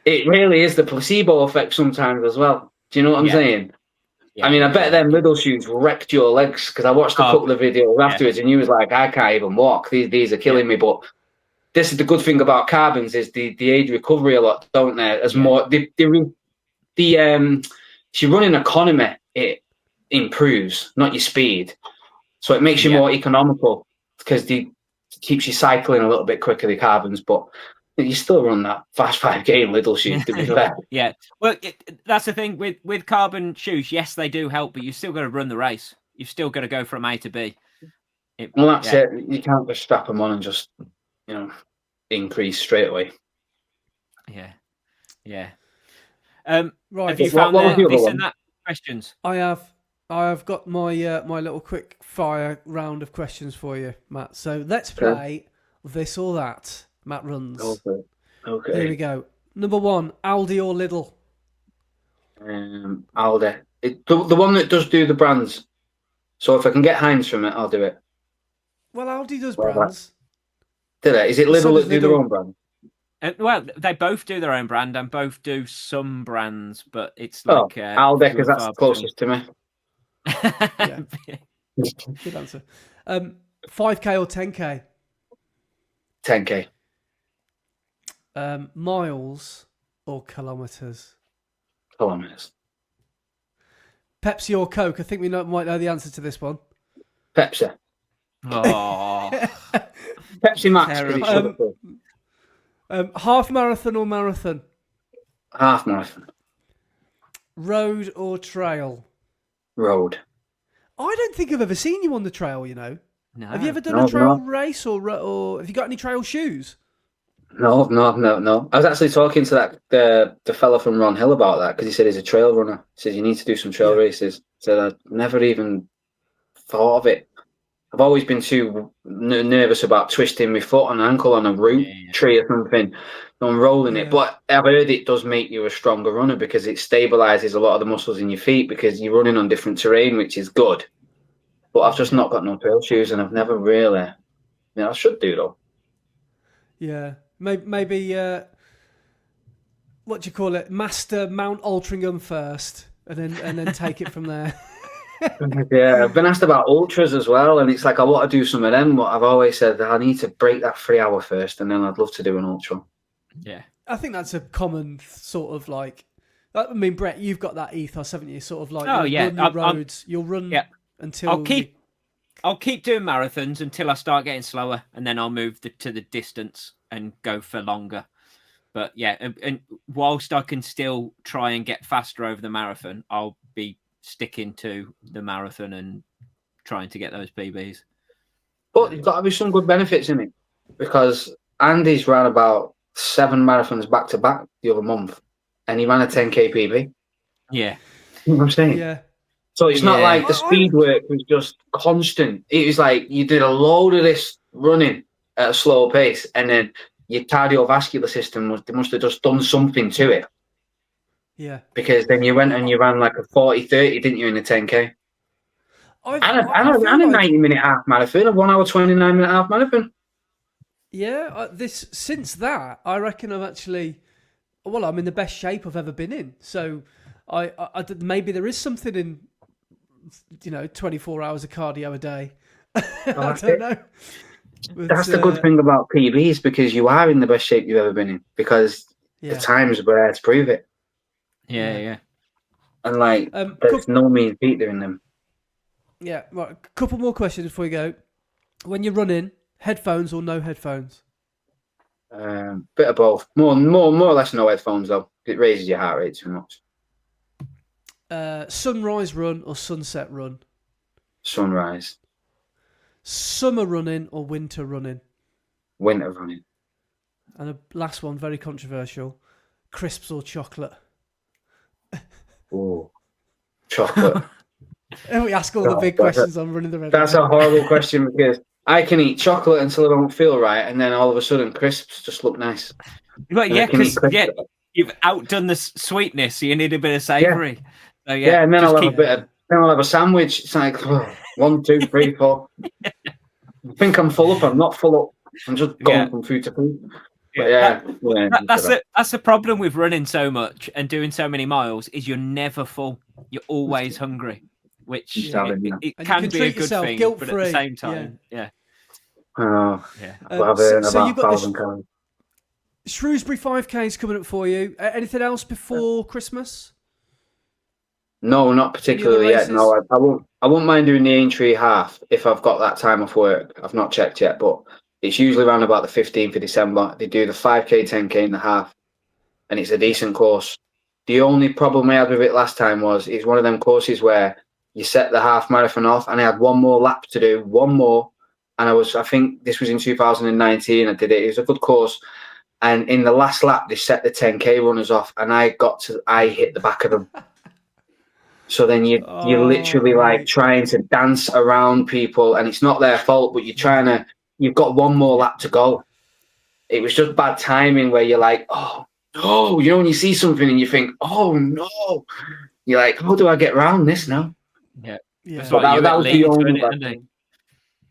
[SPEAKER 3] it really is the placebo effect sometimes as well. Do you know what I'm saying?
[SPEAKER 4] Yeah,
[SPEAKER 3] I mean, I bet them little shoes wrecked your legs, because I watched a couple of videos afterwards, and you was like, I can't even walk. These are killing me. But this is the good thing about carbons, is the aid recovery a lot, don't they? As more the your running economy, it improves, not your speed. So it makes you more economical, because it keeps you cycling a little bit quicker, the carbons, but you still run that fast 5K in little shoes, to be fair.
[SPEAKER 4] Yeah. Well, that's the thing with carbon shoes. Yes, they do help, but you still got to run the race. You've still got to go from A to B.
[SPEAKER 3] Well, that's it. You can't just strap them on and just, increase straight away.
[SPEAKER 4] Yeah.
[SPEAKER 2] Right.
[SPEAKER 4] Have you
[SPEAKER 3] What
[SPEAKER 4] found
[SPEAKER 3] was the other
[SPEAKER 4] this
[SPEAKER 3] one?
[SPEAKER 4] and that questions?
[SPEAKER 2] I have got my my little quick fire round of questions for you, Matt. So let's play this or that. Matt runs.
[SPEAKER 3] Okay.
[SPEAKER 2] Here we go. Number 1, Aldi or Lidl?
[SPEAKER 3] Aldi. The one that does do the brands. So if I can get Heinz from it, I'll do it.
[SPEAKER 2] Well, Aldi does brands.
[SPEAKER 3] Did it? Is it Lidl
[SPEAKER 2] So
[SPEAKER 3] that do their
[SPEAKER 2] Lidl.
[SPEAKER 3] own brand?
[SPEAKER 4] Well, they both do their own brand and both do some brands, but it's like
[SPEAKER 3] Aldi, because that's closest to me.
[SPEAKER 2] Yeah. Good answer. 5K or 10K?
[SPEAKER 3] 10K.
[SPEAKER 2] Miles or kilometres?
[SPEAKER 3] Kilometers.
[SPEAKER 2] Pepsi or Coke? I think we might know the answer to this one.
[SPEAKER 3] Pepsi.
[SPEAKER 4] Oh,
[SPEAKER 3] Pepsi Max. 'Cause it's sugar-free.
[SPEAKER 2] Half marathon or marathon?
[SPEAKER 3] Half marathon.
[SPEAKER 2] Road or trail?
[SPEAKER 3] Road.
[SPEAKER 2] I don't think I've ever seen you on the trail, you know.
[SPEAKER 4] no.
[SPEAKER 2] Have you ever done a trail race or have you got any trail shoes?
[SPEAKER 3] No. I was actually talking to the fella from Ron Hill about that, because he said he's a trail runner. He said you need to do some trail races. Said I'd never even thought of it. I've always been too nervous about twisting my foot and ankle on a root tree or something, unrolling it. But I've heard it does make you a stronger runner, because it stabilises a lot of the muscles in your feet, because you're running on different terrain, which is good. But I've just not got no trail shoes, and I've never really. I should do though.
[SPEAKER 2] Yeah, maybe. What do you call it? Master Mount Altrincham first, and then take it from there.
[SPEAKER 3] Yeah, I've been asked about ultras as well, and it's like I want to do some of them, but I've always said that I need to break that 3 hour first, and then I'd love to do an ultra.
[SPEAKER 4] Yeah,
[SPEAKER 2] I think that's a common sort of like. I mean, Brett, you've got that ethos, haven't you? Sort of like, run your roads. You'll run until
[SPEAKER 4] I'll keep doing marathons until I start getting slower, and then I'll move to the distance and go for longer. But yeah, and whilst I can still try and get faster over the marathon, I'll be sticking to the marathon and trying to get those PBs.
[SPEAKER 3] But there's got to be some good benefits in it, because Andy's ran about 7 marathons back to back the other month, and he ran a 10K PB.
[SPEAKER 4] Yeah.
[SPEAKER 3] You know what I'm saying?
[SPEAKER 2] Yeah.
[SPEAKER 3] So it's not like the speed work was just constant. It was like you did a load of this running at a slow pace, and then your cardiovascular system must have just done something to it.
[SPEAKER 2] Yeah.
[SPEAKER 3] Because then you went and you ran like a 40-30, didn't you, in a 10K? And a 90-minute half marathon, a 1 hour 29-minute half marathon.
[SPEAKER 2] Yeah, since that, I reckon I'm in the best shape I've ever been in. So I maybe there is something in, 24 hours of cardio a day. I don't know. But,
[SPEAKER 3] that's the good thing about PBs, because you are in the best shape you've ever been in, because the times were there to prove it.
[SPEAKER 4] Yeah.
[SPEAKER 3] And there's no mean feat doing them.
[SPEAKER 2] Yeah, right. A couple more questions before we go. When you're running, headphones or no headphones?
[SPEAKER 3] Bit of both. More or less no headphones though. It raises your heart rate too much.
[SPEAKER 2] Sunrise run or sunset run?
[SPEAKER 3] Sunrise.
[SPEAKER 2] Summer running or winter running?
[SPEAKER 3] Winter running.
[SPEAKER 2] And a last one, very controversial. Crisps or chocolate?
[SPEAKER 3] Oh, chocolate.
[SPEAKER 2] And we ask all the big questions on running the red.
[SPEAKER 3] That's a horrible question because I can eat chocolate until I don't feel right, and then all of a sudden crisps just look nice.
[SPEAKER 4] Well, yeah, because you've outdone the sweetness, so you need a bit of savoury. So,
[SPEAKER 3] yeah, and then I'll have a sandwich. It's like 1, 2, 3, 4. I think I'm full up. I'm not full up. I'm just going from food to food.
[SPEAKER 4] That's the problem with running so much and doing so many miles is you're never full. You're always hungry, which it can be a good thing, but at the same time,
[SPEAKER 2] so you've got this Shrewsbury 5K's coming up for you. Anything else before Christmas?
[SPEAKER 3] No, not particularly yet. No, I won't mind doing the Aintree half if I've got that time off work. I've not checked yet, but it's usually around about the 15th of December. They do the 5K, 10K and the half, and it's a decent course. The only problem I had with it last time was it's one of them courses where you set the half marathon off, and I had one more lap to do, and I think this was in 2019. I did it. It was a good course, and in the last lap they set the 10K runners off, and I hit the back of them. So then you're literally like trying to dance around people, and it's not their fault, but you've got one more lap to go. It was just bad timing where you're like, oh no, when you see something and you think, oh no, you're like, how do I get around this now?
[SPEAKER 4] Yeah.
[SPEAKER 3] So that was the only bad thing.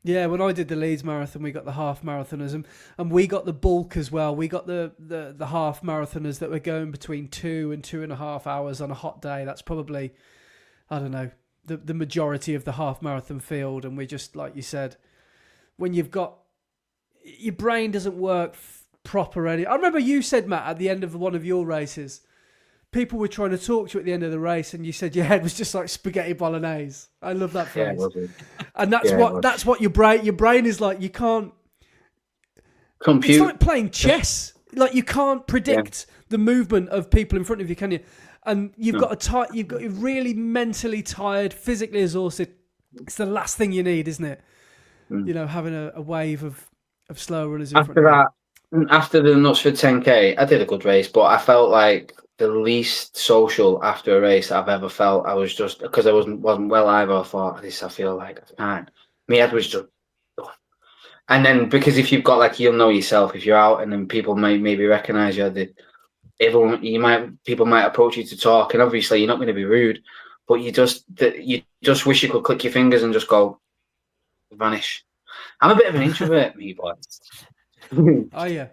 [SPEAKER 2] Yeah, when I did the Leeds Marathon, we got the half marathoners, and we got the bulk as well. We got the half marathoners that were going between 2 and 2.5 hours on a hot day. That's probably, I don't know, the majority of the half marathon field. And we just, like you said, when you've got, your brain doesn't work proper. I remember you said, Matt, at the end of one of your races, people were trying to talk to you at the end of the race, and you said your head was just like spaghetti bolognese. I love that phrase.
[SPEAKER 3] Yeah,
[SPEAKER 2] and that's what your brain is like. You can't compute. It's like playing chess. Like you can't predict the movement of people in front of you, can you? And you've got you're really mentally tired, physically exhausted. It's the last thing you need, isn't it? Having a wave of slow runners in front of you.
[SPEAKER 3] After the Knutsford 10K, I did a good race, but I felt like the least social after a race I've ever felt. I was just, because I wasn't well either, I thought, I feel like I can't. My head was just, and then because if you've got like, you'll know yourself, if you're out and then people might maybe recognise you, people might approach you to talk, and obviously you're not going to be rude, but you just wish you could click your fingers and just go, vanish. I'm a bit of an introvert, me boy.
[SPEAKER 2] Oh yeah.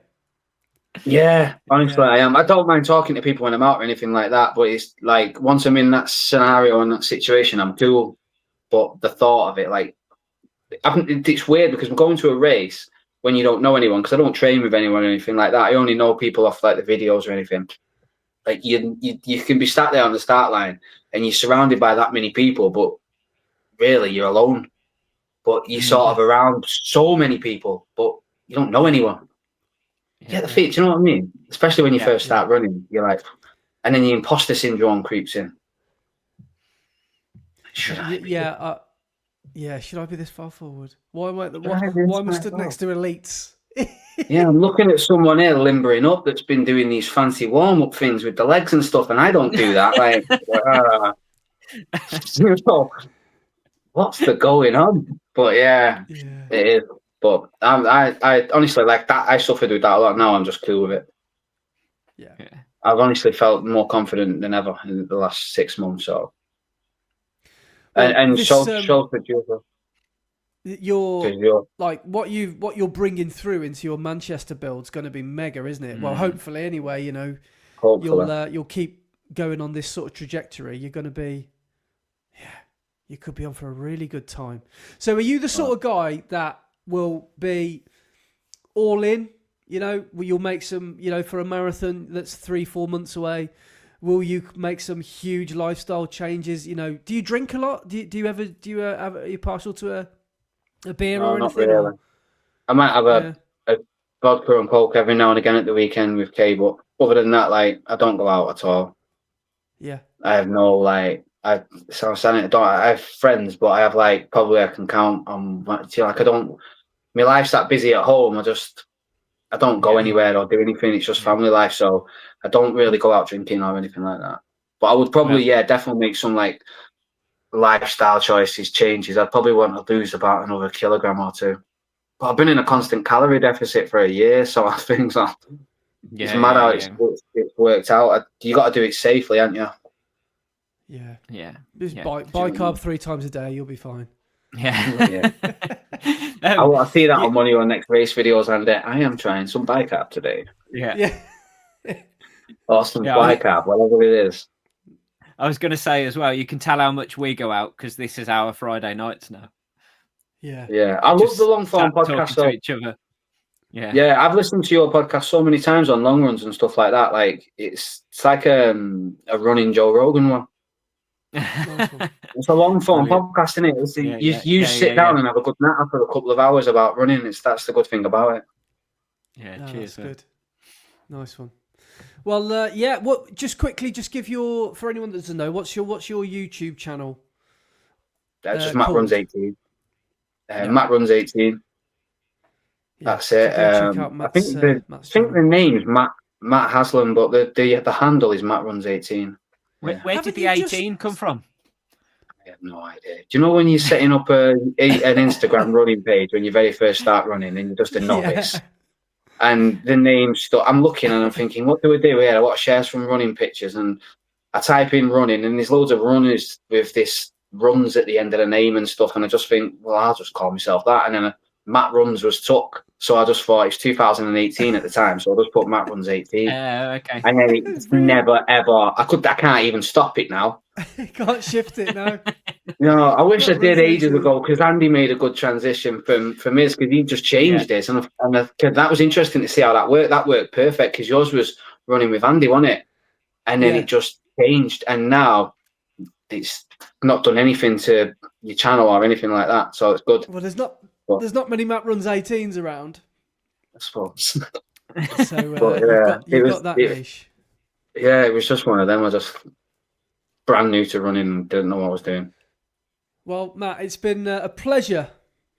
[SPEAKER 3] Yeah, honestly, I am. I don't mind talking to people when I'm out or anything like that, but it's like once I'm in that scenario and that situation, I'm cool. But the thought of it, like, it's weird because I'm going to a race when you don't know anyone, because I don't train with anyone or anything like that. I only know people off like the videos or anything. Like you can be sat there on the start line and you're surrounded by that many people, but really you're alone. But you're sort of around so many people, but you don't know anyone. Get the feet, do you know what I mean? Especially when you first start running, you're like, and then the imposter syndrome creeps in. Should I be
[SPEAKER 2] this far forward? Why am I stood next to elites?
[SPEAKER 3] Yeah, I'm looking at someone here limbering up that's been doing these fancy warm-up things with the legs and stuff, and I don't do that. Like, what's the going on? But it is. But I honestly, like that, I suffered with that a lot. Now I'm just cool with it.
[SPEAKER 2] Yeah.
[SPEAKER 3] I've honestly felt more confident than ever in the last 6 months. So, you're
[SPEAKER 2] like what you're bringing through into your Manchester build is going to be mega, isn't it? Well, hopefully, anyway. You'll keep going on this sort of trajectory. You're going to be, you could be on for a really good time. So, are you the sort of guy that will be all in, you'll make some, for a marathon that's 3-4 months away, will you make some huge lifestyle changes? Do you drink a lot? Are you partial to a beer or anything?
[SPEAKER 3] Not really. I might have a vodka and coke every now and again at the weekend with Kay, but other than that, like, I don't go out at all.
[SPEAKER 2] Yeah.
[SPEAKER 3] I have no, I have friends, but I have probably I can count on, my life's that busy at home. I don't go anywhere or do anything. It's just family life. So I don't really go out drinking or anything like that. But I would probably, definitely make some lifestyle choices changes, I'd probably want to lose about another kilogram or two. But I've been in a constant calorie deficit for a year, so I think so. It's mad how it's worked out. You got to do it safely, haven't you?
[SPEAKER 2] Yeah. Just buy carb 3 times a day, you'll be fine.
[SPEAKER 3] Yeah. I want to see that on one of your next race videos, and I am trying some bicarb today.
[SPEAKER 2] Yeah.
[SPEAKER 3] Or some bicarb, whatever it is.
[SPEAKER 4] I was going to say as well, you can tell how much we go out because this is our Friday nights now.
[SPEAKER 3] Yeah. I love the long form podcast.
[SPEAKER 4] To each other.
[SPEAKER 3] Yeah, I've listened to your podcast so many times on long runs and stuff like that. Like it's like a running Joe Rogan one. It's a long form podcast, isn't it? You sit down and have a good nap for a couple of hours about running. That's the good thing about it.
[SPEAKER 4] Yeah, cheers.
[SPEAKER 2] That's good. Nice one. Well, what? Just quickly, just give for anyone that doesn't know, what's your YouTube channel?
[SPEAKER 3] That's just Matt Runs 18. Matt Runs 18. That's it. I think the name's Matt Haslam, but the handle is Matt Runs 18.
[SPEAKER 4] Where did the 18 come from?
[SPEAKER 3] I have no idea. Do you know when you're setting up an Instagram running page when you very first start running and you're just a novice? Yeah. And the name stuff, I'm looking and I'm thinking, what do I do here? I watch shares from running pictures and I type in running and there's loads of runners with this runs at the end of the name and stuff. And I just think, well, I'll just call myself that. And then Matt Runs was took. So I just thought it's 2018 at the time. So I just put Matt Runs 18.
[SPEAKER 4] Okay.
[SPEAKER 3] And then it's never, ever, I can't even stop it now.
[SPEAKER 2] You can't shift it now.
[SPEAKER 3] No, I wish I did ages ago because Andy made a good transition from his because he just changed this. And that was interesting to see how that worked. That worked perfect because yours was running with Andy, wasn't it? And then it just changed. And now it's not done anything to your channel or anything like that. So it's good.
[SPEAKER 2] Well, there's not many Matt Runs 18s around.
[SPEAKER 3] I suppose.
[SPEAKER 2] So you've got that niche.
[SPEAKER 3] Yeah, it was just one of them. I just brand new to running and didn't know what I was doing.
[SPEAKER 2] Well, Matt, it's been a pleasure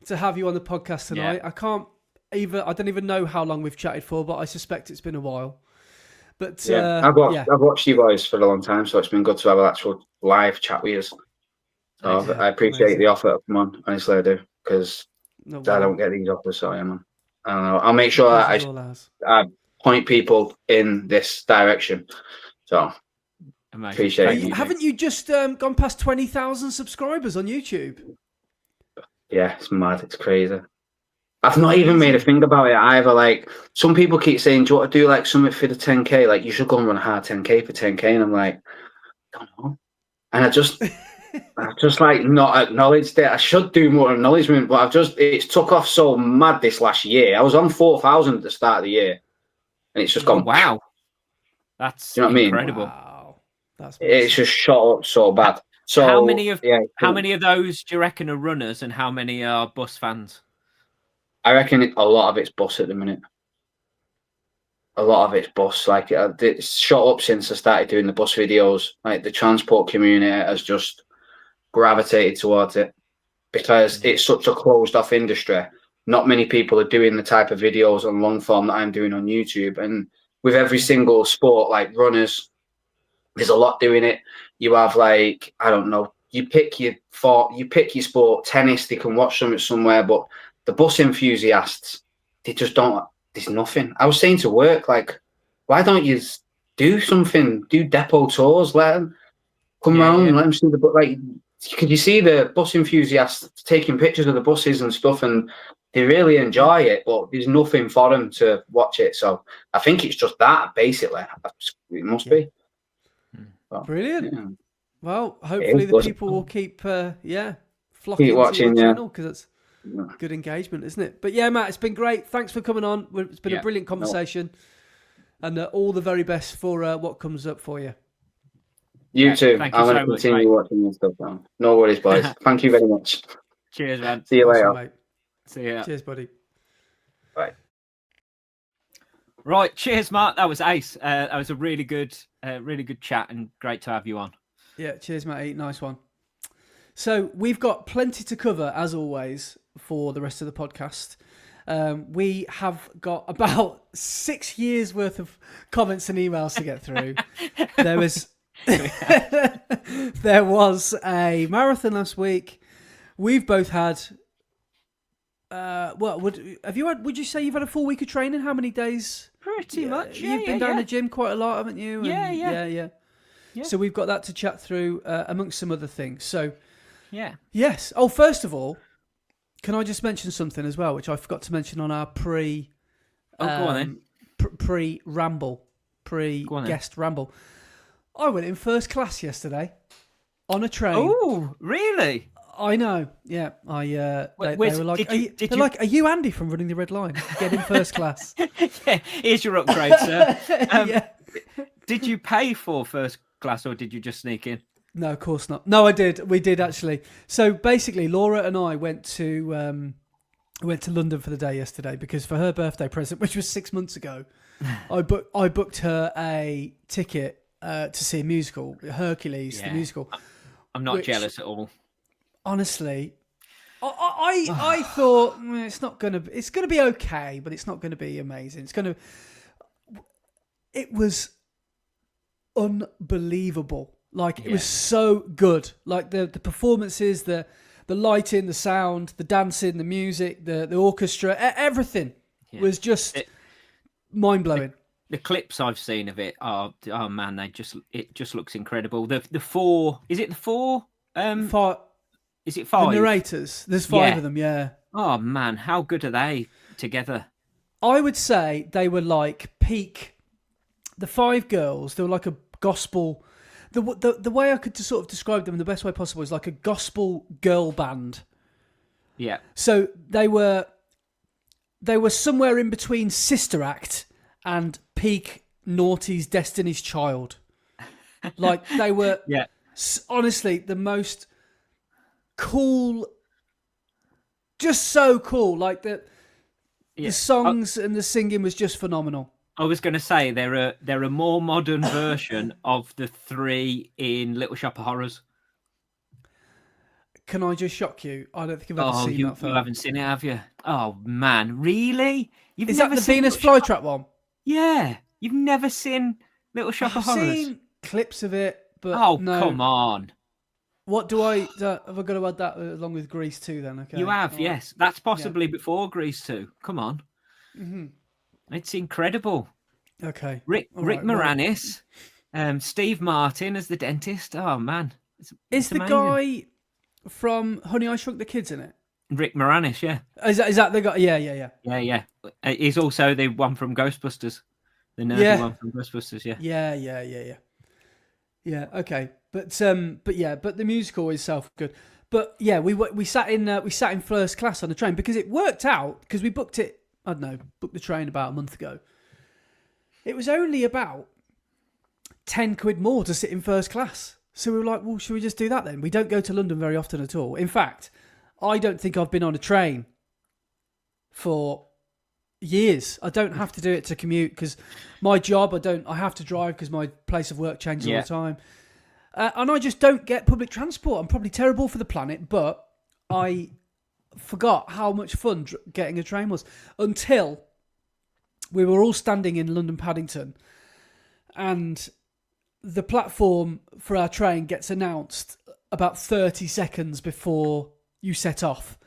[SPEAKER 2] to have you on the podcast tonight. Yeah. I don't even know how long we've chatted for, but I suspect it's been a while. But
[SPEAKER 3] I've watched you guys for a long time, so it's been good to have an actual live chat with you. So I appreciate the offer to come on. Honestly, I do, because I don't get these offers, so I don't know. I'll make sure that I point people in this direction. So appreciate it.
[SPEAKER 2] Haven't you just gone past 20,000 subscribers on YouTube?
[SPEAKER 3] Yeah, it's mad. It's crazy. I've not even made a thing about it either. Like, some people keep saying, do you want to do like something for the 10K? Like, you should go and run a hard 10K for 10K. And I'm like, I don't know. And I've just like not acknowledged it. I should do more acknowledgement, but it's took off so mad this last year. I was on 4,000 at the start of the year. And it's just gone.
[SPEAKER 4] Wow. That's incredible.
[SPEAKER 2] Wow.
[SPEAKER 3] It's just shot up so bad. So
[SPEAKER 4] how many of those do you reckon are runners and how many are bus fans?
[SPEAKER 3] I reckon a lot of it's bus at the minute. A lot of it's bus. Like, it's shot up since I started doing the bus videos. Like, the transport community has just gravitated towards it because it's such a closed off industry. Not many people are doing the type of videos on long form that I'm doing on YouTube. And with every single sport, like runners, there's a lot doing it. You have, like, I don't know, you pick your sport. Tennis, they can watch something somewhere, but the bus enthusiasts, they just don't. There's nothing. I was saying to work, like, why don't you do something? Do depot tours. Let them come round and let them see the bus. Like, can you see the bus enthusiasts taking pictures of the buses and stuff, and they really enjoy it, but there's nothing for them to watch it. So I think it's just that, basically. It must be.
[SPEAKER 2] But, brilliant. Yeah. Well, hopefully the people will keep, flocking
[SPEAKER 3] keep watching,
[SPEAKER 2] to your channel, because it's good engagement, isn't it? But yeah, Matt, it's been great. Thanks for coming on. It's been a brilliant conversation, and all the very best for what comes up for you.
[SPEAKER 3] You too. I'm going to continue watching your stuff now. No worries, boys. Thank you very much.
[SPEAKER 4] Cheers, man.
[SPEAKER 3] See you later.
[SPEAKER 2] Mate.
[SPEAKER 4] See ya.
[SPEAKER 2] Cheers, buddy.
[SPEAKER 3] Bye.
[SPEAKER 4] Right, cheers, Mark. That was ace. That was a really good chat, and great to have you on.
[SPEAKER 2] Yeah, cheers, Matty. Nice one. So we've got plenty to cover, as always, for the rest of the podcast. We have got about 6 years worth of comments and emails to get through. There was There was a marathon last week. We've both had. Would you say you've had a full week of training? How many days?
[SPEAKER 4] Pretty much.
[SPEAKER 2] You've been down the gym quite a lot, haven't you?
[SPEAKER 4] Yeah.
[SPEAKER 2] So we've got that to chat through, amongst some other things. So,
[SPEAKER 4] yeah.
[SPEAKER 2] Yes. Oh, first of all, can I just mention something as well, which I forgot to mention on our
[SPEAKER 4] Go on then.
[SPEAKER 2] pre-ramble, pre-guest ramble. I went in first class yesterday on a train.
[SPEAKER 4] Oh, really?
[SPEAKER 2] I know. Yeah. They were like, are you Andy from Running the Red Line? Get in first class.
[SPEAKER 4] Yeah, here's your upgrade, sir.
[SPEAKER 2] Yeah.
[SPEAKER 4] Did you pay for first class or did you just sneak in?
[SPEAKER 2] No, of course not. No, I did. We did actually. So basically, Laura and I went to London for the day yesterday because for her birthday present, which was 6 months ago, I booked her a ticket to see a musical, Hercules, the musical.
[SPEAKER 4] I'm not jealous at all.
[SPEAKER 2] Honestly, I thought it's gonna be okay, but it's not gonna be amazing. It was unbelievable. Like it was so good. Like the performances, the lighting, the sound, the dancing, the music, the orchestra, everything was just mind blowing.
[SPEAKER 4] The clips I've seen of it are man, it just looks incredible. The four, is it the four? Is it 5?
[SPEAKER 2] The narrators. There's 5 of them. Yeah.
[SPEAKER 4] Oh man, how good are they together?
[SPEAKER 2] I would say they were like peak. The 5 girls. They were like a gospel. The way I could sort of describe them in the best way possible is like a gospel girl band.
[SPEAKER 4] Yeah.
[SPEAKER 2] So they were somewhere in between Sister Act and peak Naughty's Destiny's Child. Like they were honestly the most cool, just so cool. Like the songs and the singing was just phenomenal.
[SPEAKER 4] I was going to say they're a more modern version of the 3 in Little Shop of Horrors.
[SPEAKER 2] Can I just shock you? I don't think I've ever seen that film.
[SPEAKER 4] You haven't seen it, have you? Oh man, really?
[SPEAKER 2] Is that the Venus Flytrap one?
[SPEAKER 4] Yeah, you've never seen Little Shop of Horrors.
[SPEAKER 2] I've seen clips of it, but no.
[SPEAKER 4] Come on.
[SPEAKER 2] What have I got to add that along with Grease 2 then? Okay.
[SPEAKER 4] You have, yes. That's possibly before Grease 2. Come on. Mm-hmm. It's incredible.
[SPEAKER 2] Okay.
[SPEAKER 4] Rick Moranis, Steve Martin as the dentist. Oh man.
[SPEAKER 2] Is the guy from Honey, I Shrunk the Kids in it?
[SPEAKER 4] Rick Moranis, yeah.
[SPEAKER 2] Is that the guy? Yeah.
[SPEAKER 4] Yeah. He's also the one from Ghostbusters. The nerdy one from Ghostbusters, yeah.
[SPEAKER 2] Yeah, okay. But the musical itself good. But yeah, we sat in first class on the train because it worked out because we booked the train about a month ago. It was only about 10 quid more to sit in first class. So we were like, well, should we just do that then? We don't go to London very often at all. In fact, I don't think I've been on a train for years. I don't have to do it to commute because my job, I have to drive because my place of work changes all the time. And I just don't get public transport. I'm probably terrible for the planet, but I forgot how much fun getting a train was until we were all standing in London Paddington and the platform for our train gets announced about 30 seconds before you set off.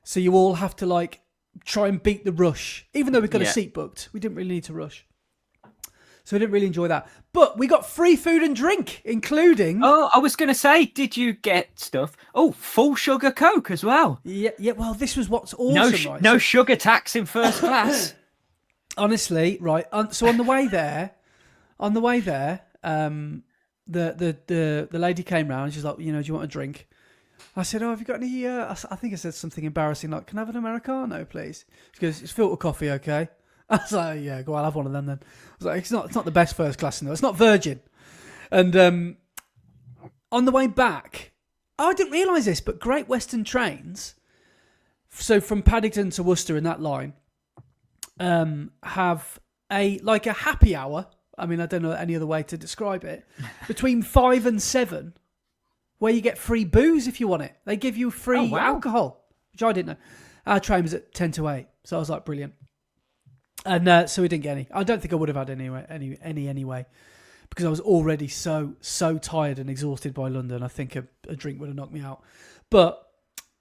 [SPEAKER 2] So you all have to like try and beat the rush. Even though we got a seat booked, we didn't really need to rush. So I didn't really enjoy that. But we got free food and drink, including...
[SPEAKER 4] Oh, I was going to say, did you get stuff? Oh, full sugar Coke as well.
[SPEAKER 2] Yeah. Well, this was what's awesome, right?
[SPEAKER 4] No sugar tax in first class.
[SPEAKER 2] Honestly, right. So on the way there, the lady came round and she's like, do you want a drink? I said, have you got any... I think I said something embarrassing like, can I have an Americano, please? She goes, it's filter coffee, okay? I was like, yeah, go on, I'll have one of them then. I was like, it's not the best first class in there. It's not Virgin. And on the way back, I didn't realise this, but Great Western Trains, so from Paddington to Worcester in that line, have a happy hour. I mean, I don't know any other way to describe it. Between 5 and 7, where you get free booze if you want it. They give you free alcohol, which I didn't know. Our train was at 10 to 8, so I was like, brilliant. And so we didn't get any. I don't think I would have had any anyway. because I was already so tired and exhausted by London. I think a drink would have knocked me out. But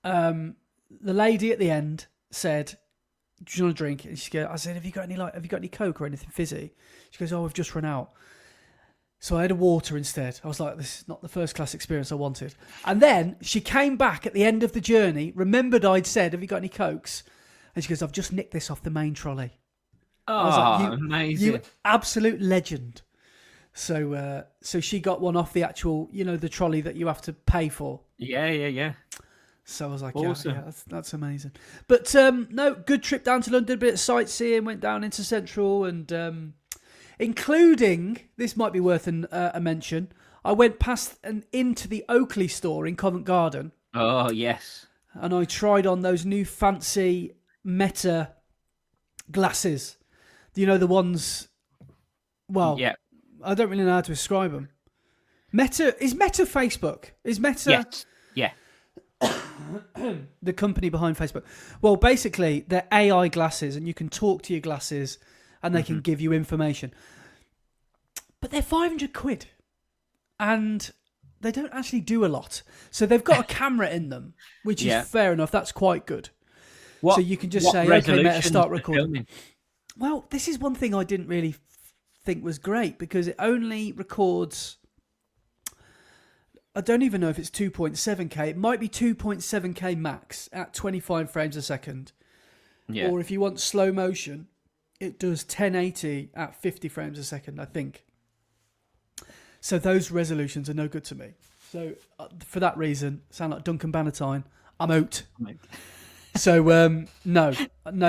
[SPEAKER 2] the lady at the end said, "Do you want a drink?" And I said, have you got any Coke or anything fizzy? She goes, "Oh, we've just run out." So I had a water instead. I was like, this is not the first class experience I wanted. And then she came back at the end of the journey, remembered I'd said, "Have you got any Cokes?" And she goes, "I've just nicked this off the main trolley."
[SPEAKER 4] Oh,
[SPEAKER 2] I was like,
[SPEAKER 4] amazing.
[SPEAKER 2] You absolute legend. So she got one off the actual, the trolley that you have to pay for.
[SPEAKER 4] Yeah.
[SPEAKER 2] So I was like,
[SPEAKER 4] Awesome.
[SPEAKER 2] yeah, that's amazing. But no, good trip down to London, a bit of sightseeing, went down into Central, and including, this might be worth a mention, I went past and into the Oakley store in Covent Garden.
[SPEAKER 4] Oh, yes.
[SPEAKER 2] And I tried on those new fancy Meta glasses. The ones, well,
[SPEAKER 4] Yeah.
[SPEAKER 2] I don't really know how to describe them. Is Meta Facebook? Is Meta...
[SPEAKER 4] Yes. Yeah.
[SPEAKER 2] the company behind Facebook. Well, basically, they're AI glasses, and you can talk to your glasses, and they can give you information. But they're 500 quid, and they don't actually do a lot. So they've got a camera in them, which is fair enough. That's quite good. So you can just say, "Okay, Meta, start recording." Well, this is one thing I didn't really think was great, because it only records... I don't even know if it's 2.7K. It might be 2.7K max at 25 frames a second.
[SPEAKER 4] Yeah.
[SPEAKER 2] Or if you want slow motion, it does 1080 at 50 frames a second, I think. So those resolutions are no good to me. So for that reason, sound like Duncan Bannatyne, I'm out. So no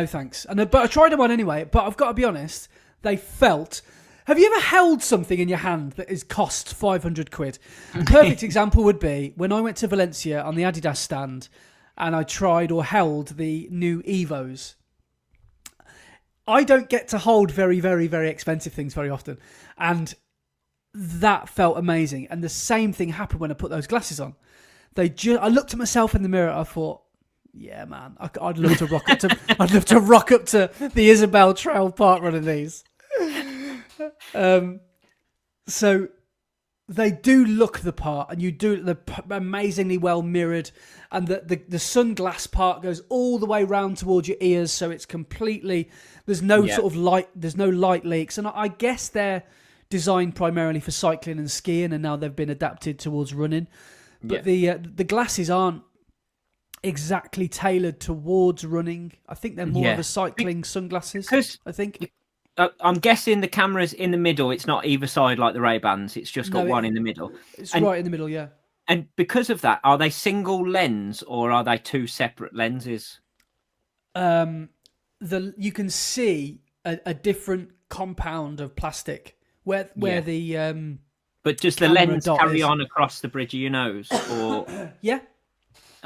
[SPEAKER 2] thanks. But I tried them on anyway. But I've got to be honest, they felt... Have you ever held something in your hand that is cost 500 quid? A perfect example would be when I went to Valencia on the Adidas stand and I tried or held the new Evos. I don't get to hold very, very, very expensive things very often. And that felt amazing. And the same thing happened when I put those glasses on. I looked at myself in the mirror. I thought, yeah, man, I'd love to rock up to. I'd love to rock up to the Isabel Trail Parkrun in these. So they do look the part, and they're amazingly well mirrored, and the sunglass part goes all the way round towards your ears, so it's completely, there's no sort of light, there's no light leaks, and I guess they're designed primarily for cycling and skiing, and now they've been adapted towards running. But the glasses aren't exactly tailored towards running. I think they're more of a cycling sunglasses. I think.
[SPEAKER 4] I'm guessing the camera's in the middle. It's not either side like the Ray-Bans. It's just got one in the middle.
[SPEAKER 2] It's right in the middle, yeah.
[SPEAKER 4] And because of that, are they single lens or are they two separate lenses?
[SPEAKER 2] You can see a different compound of plastic where the
[SPEAKER 4] but does the lens carry on across the bridge of your nose, or
[SPEAKER 2] yeah?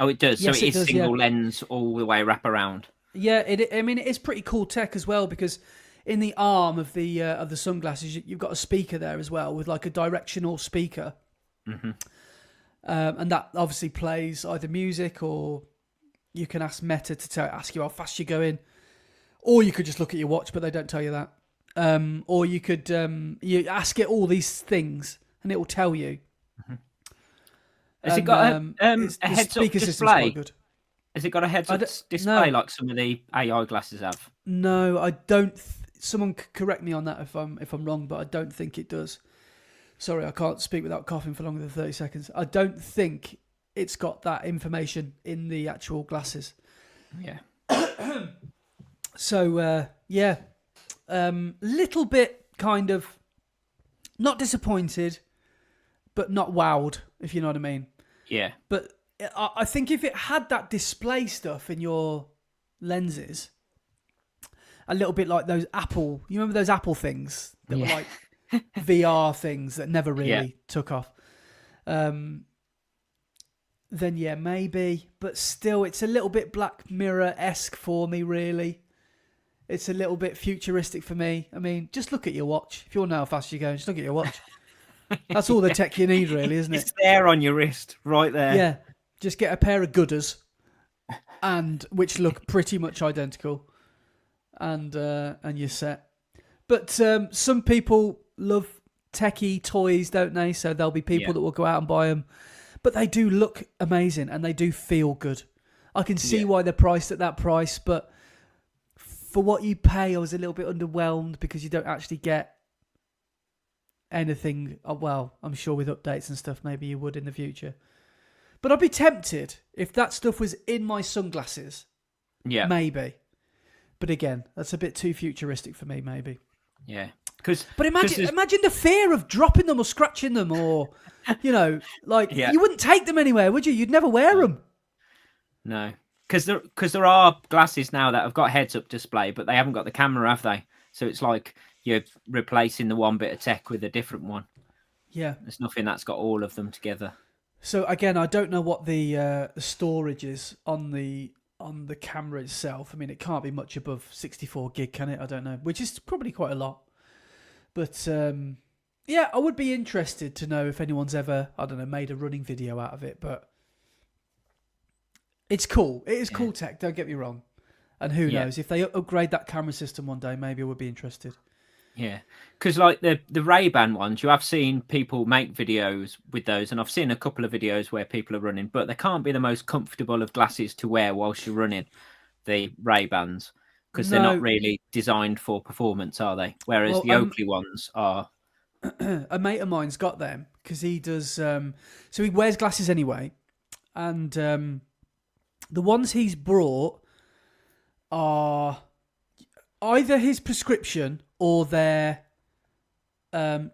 [SPEAKER 4] Oh, it does.
[SPEAKER 2] Yes,
[SPEAKER 4] so it is
[SPEAKER 2] does,
[SPEAKER 4] single lens all the way wrap around.
[SPEAKER 2] Yeah, it is pretty cool tech as well, because in the arm of the sunglasses, you've got a speaker there as well, with like a directional speaker, and that obviously plays either music, or you can ask Meta to ask you how fast you're going, or you could just look at your watch, but they don't tell you that. Or you could you ask it all these things, and it will tell you.
[SPEAKER 4] Has it got a heads-up display? Has it got a heads-up display like some of the AI glasses have?
[SPEAKER 2] No, I don't. Someone correct me on that if I'm wrong, but I don't think it does. Sorry, I can't speak without coughing for longer than 30 seconds. I don't think it's got that information in the actual glasses.
[SPEAKER 4] Yeah.
[SPEAKER 2] So little bit kind of not disappointed, but not wowed, if you know what I mean.
[SPEAKER 4] Yeah.
[SPEAKER 2] But I think if it had that display stuff in your lenses, a little bit like those Apple, you remember those Apple things that were like VR things that never really took off? Then yeah, maybe. But still, it's a little bit Black Mirror-esque for me, really. It's a little bit futuristic for me. I mean, just look at your watch. If you want to know how fast you're going, just look at your watch. That's all the tech you need, really, isn't it?
[SPEAKER 4] It's there on your wrist, right there.
[SPEAKER 2] Yeah. Just get a pair of Gooders, and which look pretty much identical, and you're set. But some people love techie toys, don't they? So there'll be people that will go out and buy them. But they do look amazing and they do feel good. I can see why they're priced at that price, but for what you pay, I was a little bit underwhelmed because you don't actually get anything. Well, I'm sure with updates and stuff, maybe you would in the future. But I'd be tempted if that stuff was in my sunglasses.
[SPEAKER 4] Yeah.
[SPEAKER 2] Maybe. But again, that's a bit too futuristic for me, maybe.
[SPEAKER 4] Yeah.
[SPEAKER 2] But imagine the fear of dropping them or scratching them or, you wouldn't take them anywhere, would you? You'd never wear them.
[SPEAKER 4] No. Because there are glasses now that have got heads-up display, but they haven't got the camera, have they? So it's like you're replacing the one bit of tech with a different one.
[SPEAKER 2] Yeah.
[SPEAKER 4] There's nothing that's got all of them together.
[SPEAKER 2] So again, I don't know what the storage is on the camera itself. I mean, it can't be much above 64 gig, can it? I don't know, which is probably quite a lot. But I would be interested to know if anyone's ever, I don't know, made a running video out of it. But it's cool. It is cool tech. Don't get me wrong. And who knows if they upgrade that camera system one day, maybe I would be interested.
[SPEAKER 4] Yeah, because like the Ray-Ban ones, you have seen people make videos with those, and I've seen a couple of videos where people are running, but they can't be the most comfortable of glasses to wear whilst you're running, the Ray-Bans, because they're not really designed for performance, are they? Whereas the Oakley ones are.
[SPEAKER 2] A mate of mine's got them because he does. So he wears glasses anyway, and the ones he's brought are either his prescription or they're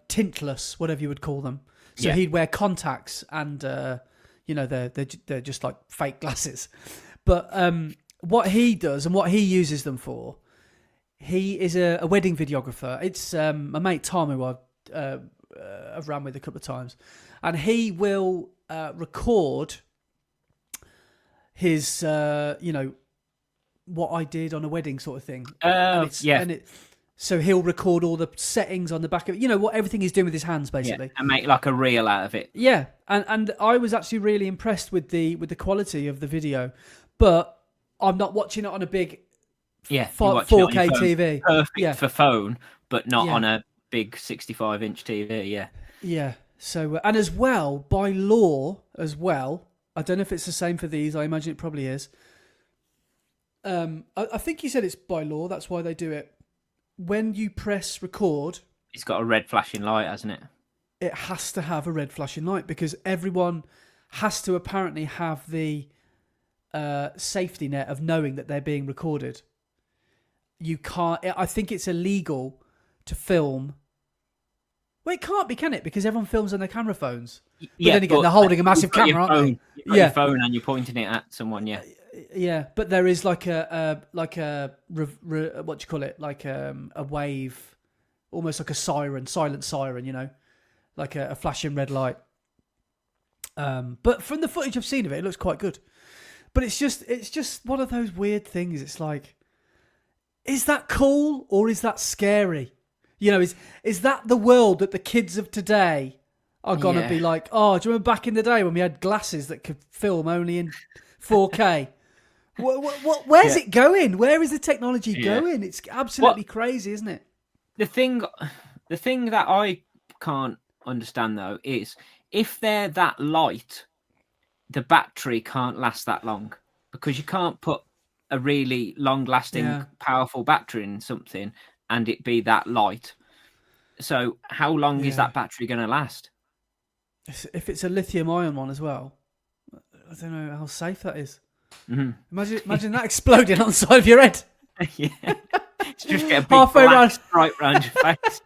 [SPEAKER 2] tintless, whatever you would call them. So he'd wear contacts and, they're just like fake glasses. But what he does and what he uses them for, he is a wedding videographer. It's my mate Tom, who I've ran with a couple of times. And he will record his, what I did on a wedding sort of thing. So he'll record all the settings on the back of it, what everything he's doing with his hands, basically.
[SPEAKER 4] And make like a reel out of it.
[SPEAKER 2] Yeah, and I was actually really impressed with the quality of the video, but I'm not watching it on a big 4K TV.
[SPEAKER 4] Perfect for phone, but not on a big 65-inch TV,
[SPEAKER 2] Yeah, so, and as well, by law as well, I don't know if it's the same for these, I imagine it probably is. I think he said it's by law, that's why they do it. When you press record...
[SPEAKER 4] It's got a red flashing light, hasn't it?
[SPEAKER 2] It has to have a red flashing light because everyone has to apparently have the safety net of knowing that they're being recorded. You can't... I think it's illegal to film... Well, it can't be, can it? Because everyone films on their camera phones. But then again, they're holding a massive camera, aren't they?
[SPEAKER 4] You've got your phone and you're pointing it at someone,
[SPEAKER 2] Yeah, but there is like a what do you call it? Like a wave, almost like a silent siren, like a flashing red light. But from the footage I've seen of it, it looks quite good. But it's just one of those weird things. It's like, is that cool or is that scary? Is that the world that the kids of today are gonna be like? Oh, do you remember back in the day when we had glasses that could film only in 4K? Where's it going? Where is the technology going? It's absolutely crazy, isn't it?
[SPEAKER 4] The thing that I can't understand though is if they're that light, the battery can't last that long because you can't put a really long-lasting, powerful battery in something and it be that light. So how long is that battery going to last?
[SPEAKER 2] If it's a lithium-ion one as well, I don't know how safe that is.
[SPEAKER 4] Mm-hmm.
[SPEAKER 2] Imagine that exploding on the side of your head.
[SPEAKER 4] Yeah, just get a big black stripe round your face.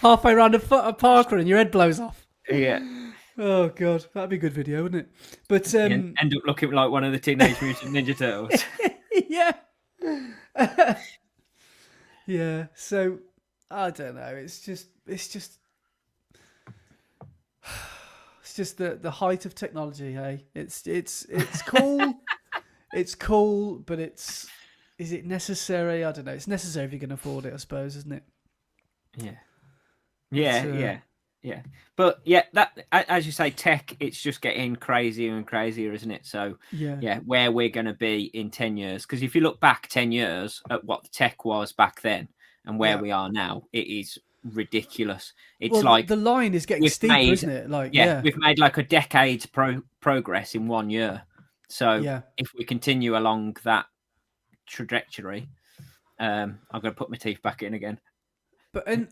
[SPEAKER 2] Halfway around a Parkrun and your head blows off.
[SPEAKER 4] Yeah.
[SPEAKER 2] Oh god, that'd be a good video, wouldn't it? But
[SPEAKER 4] end up looking like one of the Teenage Mutant Ninja Turtles.
[SPEAKER 2] Yeah. Yeah. So I don't know. It's just the height of technology, hey? It's cool. It's cool, but is it necessary? I don't know. It's necessary if you can afford it, I suppose, isn't it?
[SPEAKER 4] Yeah. But that, as you say, tech, it's just getting crazier and crazier, isn't it? So where we're going to be in 10 years, because if you look back 10 years at what the tech was back then and where we are now, it is ridiculous. It's
[SPEAKER 2] well,
[SPEAKER 4] like
[SPEAKER 2] the line is getting steeper, isn't it? Like,
[SPEAKER 4] we've made like a decade's progress in 1 year. So if we continue along that trajectory, I'm going to put my teeth back in again.
[SPEAKER 2] But in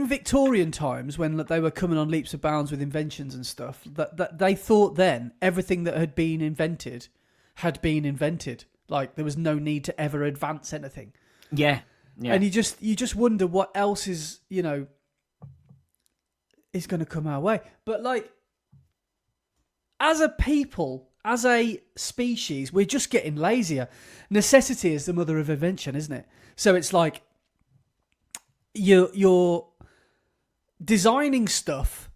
[SPEAKER 2] Victorian times, when they were coming on leaps and bounds with inventions and stuff, that they thought then everything that had been invented had been invented. Like there was no need to ever advance anything.
[SPEAKER 4] Yeah.
[SPEAKER 2] And you just wonder what else is is going to come our way. But like, as a people, as a species, we're just getting lazier. Necessity is the mother of invention, isn't it? So it's like you're designing stuff.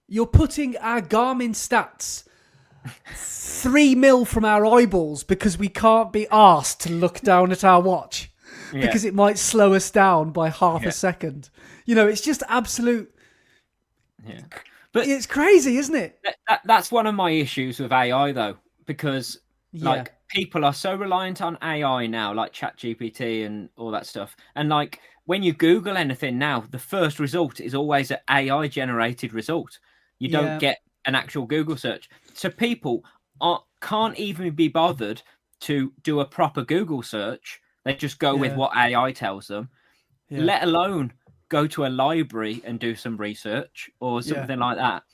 [SPEAKER 2] You're putting our Garmin stats 3 mil from our eyeballs because we can't be asked to look down at our watch because it might slow us down by half a second. You know, it's just absolute.
[SPEAKER 4] Yeah.
[SPEAKER 2] But it's crazy, isn't it?
[SPEAKER 4] That's one of my issues with AI, though, because like people are so reliant on AI now, like ChatGPT and all that stuff. And like when you Google anything now, the first result is always an AI-generated result. You don't get an actual Google search. So people can't even be bothered to do a proper Google search. They just go with what AI tells them, let alone go to a library and do some research or something like that.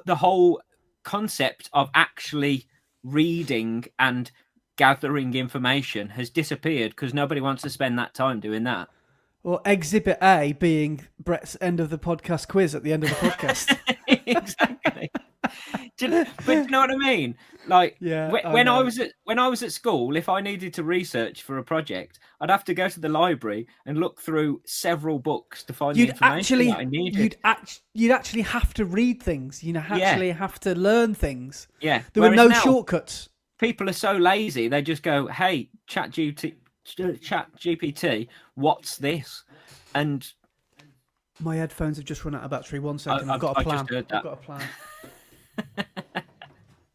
[SPEAKER 4] The whole concept of actually reading and gathering information has disappeared because nobody wants to spend that time doing that.
[SPEAKER 2] Or Exhibit A being Brett's end of the podcast quiz at the end of the podcast.
[SPEAKER 4] Exactly. But you know what I mean? Like when I was at school, if I needed to research for a project, I'd have to go to the library and look through several books to find the information that I needed.
[SPEAKER 2] You'd actually have to read things. You know, actually have to learn things.
[SPEAKER 4] Yeah,
[SPEAKER 2] there were no shortcuts.
[SPEAKER 4] People are so lazy; they just go, "Hey, ChatGPT, what's this?" And
[SPEAKER 2] my headphones have just run out of battery. 1 second, I've got a plan. I've got a plan.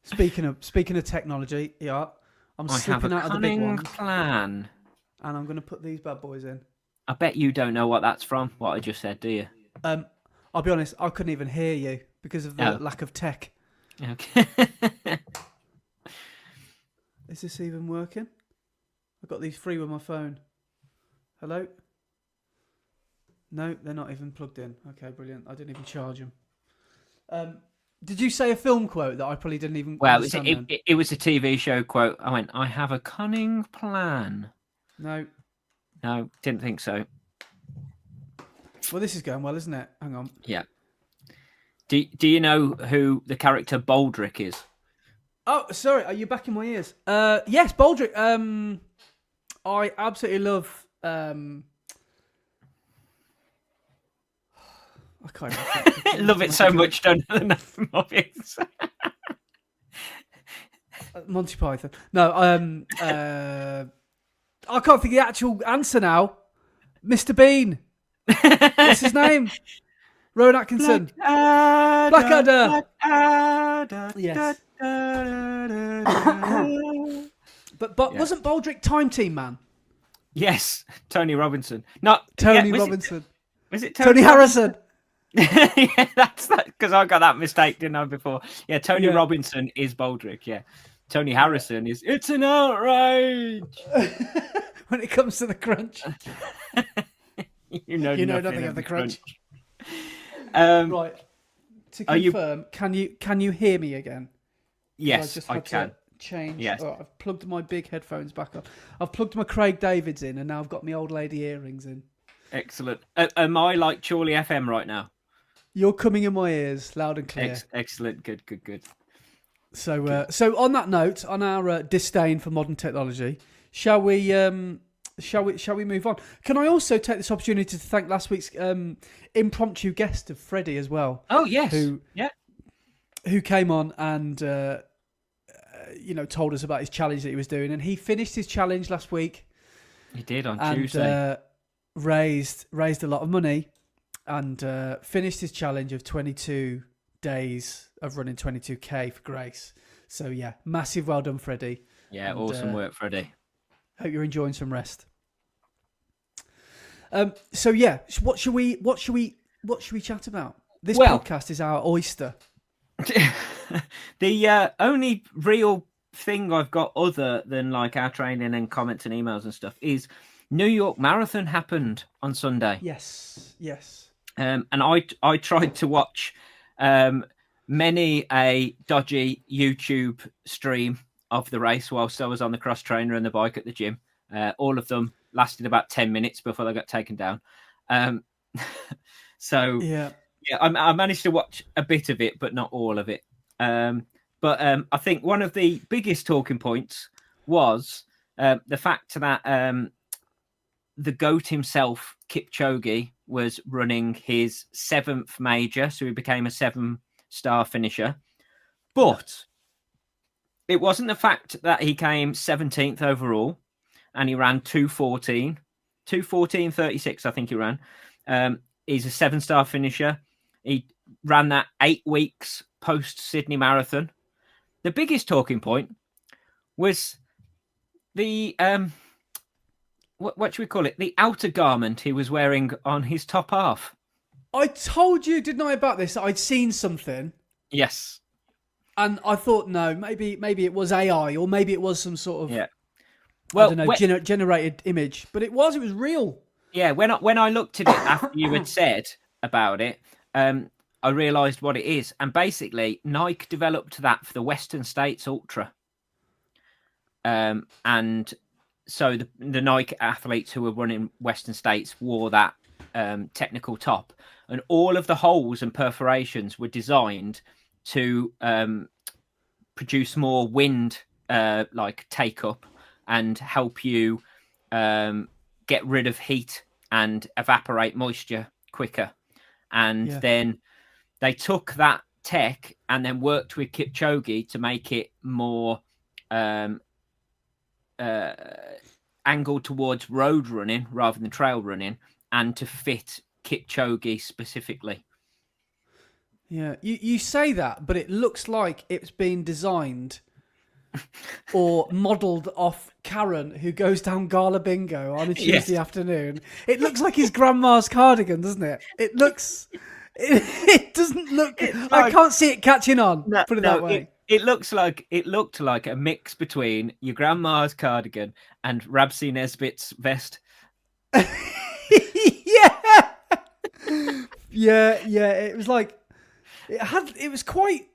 [SPEAKER 2] Speaking of technology, I'm slipping out of the big one.
[SPEAKER 4] Plan.
[SPEAKER 2] And I'm going to put these bad boys in.
[SPEAKER 4] I bet you don't know what that's from. What I just said, do you?
[SPEAKER 2] I'll be honest. I couldn't even hear you because of the lack of tech.
[SPEAKER 4] Okay.
[SPEAKER 2] Is this even working? I've got these free with my phone. Hello? No, they're not even plugged in. Okay, brilliant. I didn't even charge them. Did you say a film quote that I probably didn't even understand?
[SPEAKER 4] Well, it was a TV show quote. I went, I have a cunning plan.
[SPEAKER 2] No,
[SPEAKER 4] didn't think so.
[SPEAKER 2] Well, this is going well, isn't it? Hang on.
[SPEAKER 4] Yeah. Do you know who the character Baldric is?
[SPEAKER 2] Oh, sorry. Are you back in my ears? Yes, Baldric. I absolutely love. I can't
[SPEAKER 4] love it so much. Don't know the name of it.
[SPEAKER 2] Monty Python. No, I can't think of the actual answer now. Mr. Bean. What's his name? Rowan Atkinson. Blackadder. Yes. But wasn't Baldric Time Team Man?
[SPEAKER 4] Yes, Tony Robinson. Not
[SPEAKER 2] Tony Robinson.
[SPEAKER 4] Was it
[SPEAKER 2] Tony Harrison?
[SPEAKER 4] Yeah, that's that because I got that mistake, didn't I? Before, Tony Robinson is Baldric. Yeah, Tony Harrison is. It's an outrage
[SPEAKER 2] when it comes to the crunch.
[SPEAKER 4] you know nothing
[SPEAKER 2] of the crunch.
[SPEAKER 4] Right.
[SPEAKER 2] To confirm, can you hear me again?
[SPEAKER 4] Yes, I can.
[SPEAKER 2] Change.
[SPEAKER 4] Yes.
[SPEAKER 2] Oh, I've plugged my big headphones back up. I've plugged my Craig Davids in, and now I've got my old lady earrings in.
[SPEAKER 4] Excellent. Am I like Chorley FM right now?
[SPEAKER 2] You're coming in my ears, loud and clear.
[SPEAKER 4] Excellent. Good.
[SPEAKER 2] So, so on that note, on our disdain for modern technology, shall we move on? Can I also take this opportunity to thank last week's impromptu guest of Freddie as well?
[SPEAKER 4] Oh yes,
[SPEAKER 2] who came on and told us about his challenge that he was doing, and he finished his challenge last week.
[SPEAKER 4] He did on Tuesday.
[SPEAKER 2] Raised a lot of money and finished his challenge of 22 days of running 22k for Grace. So yeah, massive well done, Freddie.
[SPEAKER 4] Yeah, and, awesome work, Freddie.
[SPEAKER 2] Hope you're enjoying some rest. So yeah, what should we chat about? This
[SPEAKER 4] Well-
[SPEAKER 2] podcast is our oyster.
[SPEAKER 4] The only real thing I've got other than like our training and comments and emails and stuff is New York Marathon happened on Sunday.
[SPEAKER 2] Yes.
[SPEAKER 4] And I tried to watch many a dodgy YouTube stream of the race whilst I was on the cross trainer and the bike at the gym. All of them lasted about 10 minutes before they got taken down. So
[SPEAKER 2] Yeah.
[SPEAKER 4] I managed to watch a bit of it, but not all of it. But I think one of the biggest talking points was the fact that the GOAT himself, Kipchoge, was running his 7th major, so he became a 7-star finisher. But it wasn't the fact that he came 17th overall and he ran 2:14:36, I think he ran. He's a 7-star finisher. He ran that 8 weeks post Sydney Marathon. The biggest talking point was the what should we call it? The outer garment he was wearing on his top half.
[SPEAKER 2] I told you, didn't I, about this? I'd seen something,
[SPEAKER 4] Yes.
[SPEAKER 2] and I thought, no, maybe it was AI, or maybe it was some sort of
[SPEAKER 4] Well,
[SPEAKER 2] I don't know, generated image, but it was real.
[SPEAKER 4] Yeah, when I looked at it after you had said about it, I realised what it is. And basically, Nike developed that for the Western States Ultra. And so the Nike athletes who were running Western States wore that technical top. And all of the holes and perforations were designed to produce more wind like take up and help you get rid of heat and evaporate moisture quicker. And then they took that tech and then worked with Kipchoge to make it more angled towards road running rather than trail running, and to fit Kipchoge specifically.
[SPEAKER 2] Yeah, you say that, but it looks like it's been designed or modelled off Karen, who goes down Gala Bingo on a Tuesday afternoon. It looks like his grandma's cardigan, doesn't it? It looks... It doesn't look... Like, I can't see it catching on, put it that way.
[SPEAKER 4] It looked like a mix between your grandma's cardigan and Rabsy Nesbitt's vest.
[SPEAKER 2] Yeah. It was like... It was quite...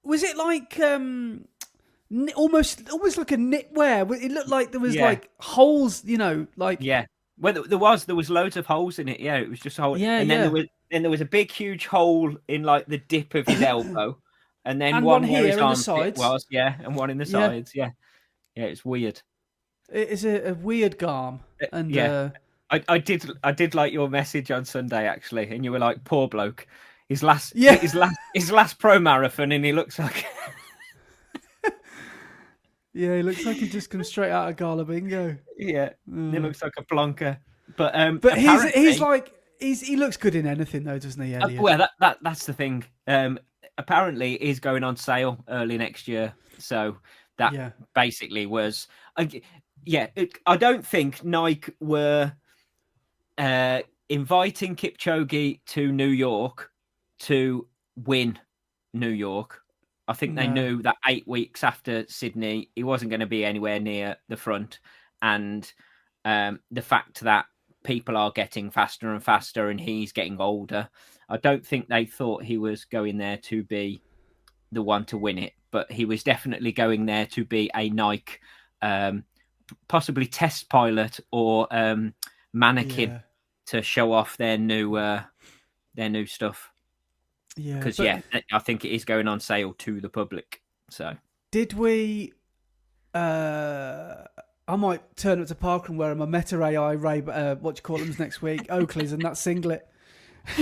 [SPEAKER 2] was it like almost like a knitwear? It looked like there was like holes, like
[SPEAKER 4] Well, there was loads of holes in it. Yeah, it was just a hole.
[SPEAKER 2] Yeah,
[SPEAKER 4] then there was a big, huge hole in like the dip of his elbow, and then
[SPEAKER 2] and
[SPEAKER 4] one
[SPEAKER 2] one
[SPEAKER 4] where
[SPEAKER 2] here
[SPEAKER 4] his
[SPEAKER 2] in the
[SPEAKER 4] armpit
[SPEAKER 2] sides.
[SPEAKER 4] was, and one in the sides. Yeah, it's weird.
[SPEAKER 2] It is a weird garm, and
[SPEAKER 4] I did like your message on Sunday actually, and you were like, "Poor bloke, his last pro marathon, and he looks like."
[SPEAKER 2] Yeah, he looks like he just come straight out of Gala Bingo.
[SPEAKER 4] Yeah, he looks like a plonker. But
[SPEAKER 2] he looks good in anything though, doesn't he, Elliot?
[SPEAKER 4] Well, that's the thing. Apparently, it is going on sale early next year. So that basically was, I don't think Nike were inviting Kipchoge to New York to win New York. I think they knew that 8 weeks after Sydney, he wasn't going to be anywhere near the front. And the fact that people are getting faster and faster and he's getting older, I don't think they thought he was going there to be the one to win it. But he was definitely going there to be a Nike, possibly test pilot or mannequin to show off their new stuff. Yeah, because I think it is going on sale to the public. So
[SPEAKER 2] did we? I might turn up to Parkrun wearing my Meta AI next week, Oakleys and that singlet.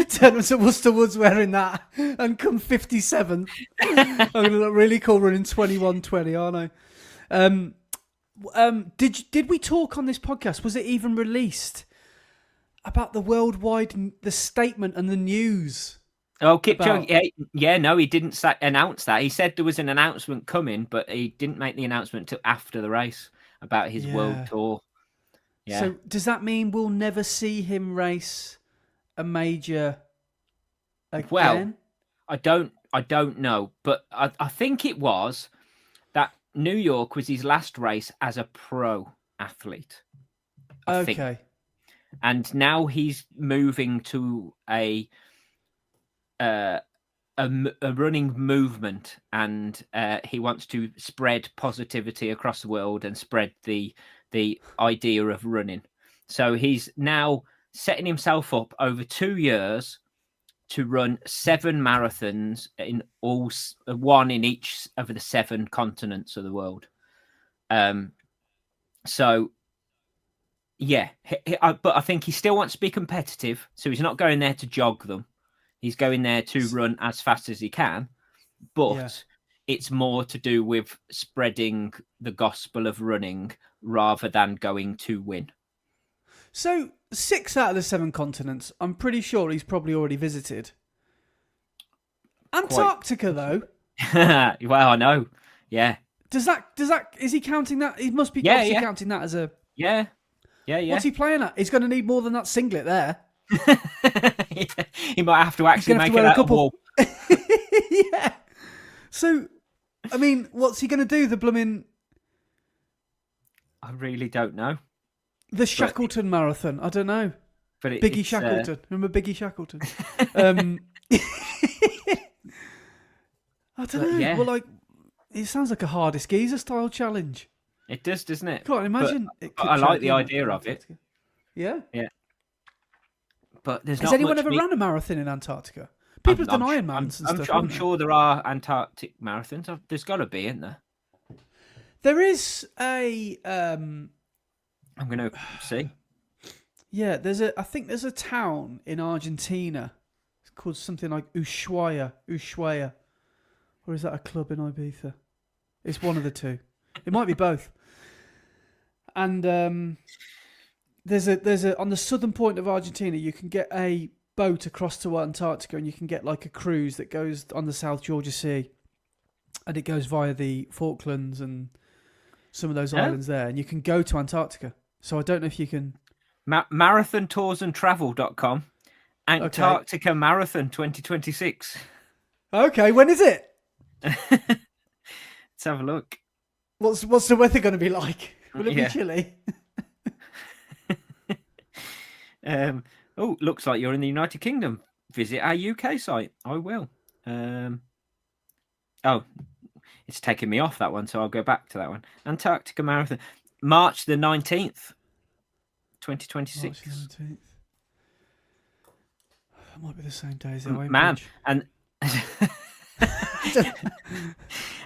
[SPEAKER 2] Turn up to Worcester Woods wearing that and come 57th. I'm gonna look really cool running 21:20, aren't I? Did we talk on this podcast? Was it even released about the statement and the news?
[SPEAKER 4] Oh, Kipchoge, he didn't announce that. He said there was an announcement coming, but he didn't make the announcement until after the race about his world tour. Yeah.
[SPEAKER 2] So does that mean we'll never see him race a major again?
[SPEAKER 4] Well, I don't know, but I think it was that New York was his last race as a pro athlete. I think.
[SPEAKER 2] Okay.
[SPEAKER 4] And now he's moving to a running movement, and he wants to spread positivity across the world and spread the idea of running. So he's now setting himself up over 2 years to run 7 marathons in one in each of the 7 continents of the world. So yeah, but I think he still wants to be competitive, so he's not going there to jog them. He's going there to run as fast as he can, but it's more to do with spreading the gospel of running rather than going to win.
[SPEAKER 2] So 6 out of the 7 continents, I'm pretty sure he's probably already visited. Antarctica, though.
[SPEAKER 4] Well, I know. Yeah.
[SPEAKER 2] Is he counting that? He must be counting that as a...
[SPEAKER 4] Yeah.
[SPEAKER 2] What's he playing at? He's going to need more than that singlet there.
[SPEAKER 4] He might have to actually make it out of wool.
[SPEAKER 2] Yeah. So, I mean, what's he going to do? The blooming...
[SPEAKER 4] I really don't know.
[SPEAKER 2] The Shackleton Marathon. I don't know.
[SPEAKER 4] But
[SPEAKER 2] Biggie Shackleton. Remember Biggie Shackleton? I don't know.
[SPEAKER 4] Yeah.
[SPEAKER 2] Well, like, it sounds like a hardest geezer style challenge.
[SPEAKER 4] It does, doesn't it?
[SPEAKER 2] Can't imagine.
[SPEAKER 4] But I like the idea of it.
[SPEAKER 2] Yeah.
[SPEAKER 4] Yeah. But there's
[SPEAKER 2] Has
[SPEAKER 4] not
[SPEAKER 2] anyone
[SPEAKER 4] much
[SPEAKER 2] ever ran a marathon in Antarctica? People have done Ironmans and stuff.
[SPEAKER 4] I'm sure there are Antarctic marathons. There's got to be, isn't there?
[SPEAKER 2] There is a.
[SPEAKER 4] I'm going to see.
[SPEAKER 2] Yeah, I think there's a town in Argentina. It's called something like Ushuaia, or is that a club in Ibiza? It's one of the two. It might be both. And there's a on the southern point of Argentina, you can get a boat across to Antarctica, and you can get like a cruise that goes on the South Georgia Sea, and it goes via the Falklands and some of those islands there, and you can go to Antarctica. So I don't know if you can.
[SPEAKER 4] Marathontoursandtravel.com, Antarctica Marathon 2026.
[SPEAKER 2] Okay, when is it?
[SPEAKER 4] Let's have a look.
[SPEAKER 2] What's the weather going to be like? Will it be chilly?
[SPEAKER 4] Looks like you're in the United Kingdom. Visit our UK site. I will. It's taking me off that one, so I'll go back to that one. Antarctica Marathon, March the 19th, 2026.
[SPEAKER 2] March the 19th. That might be the same day as it.
[SPEAKER 4] Man, and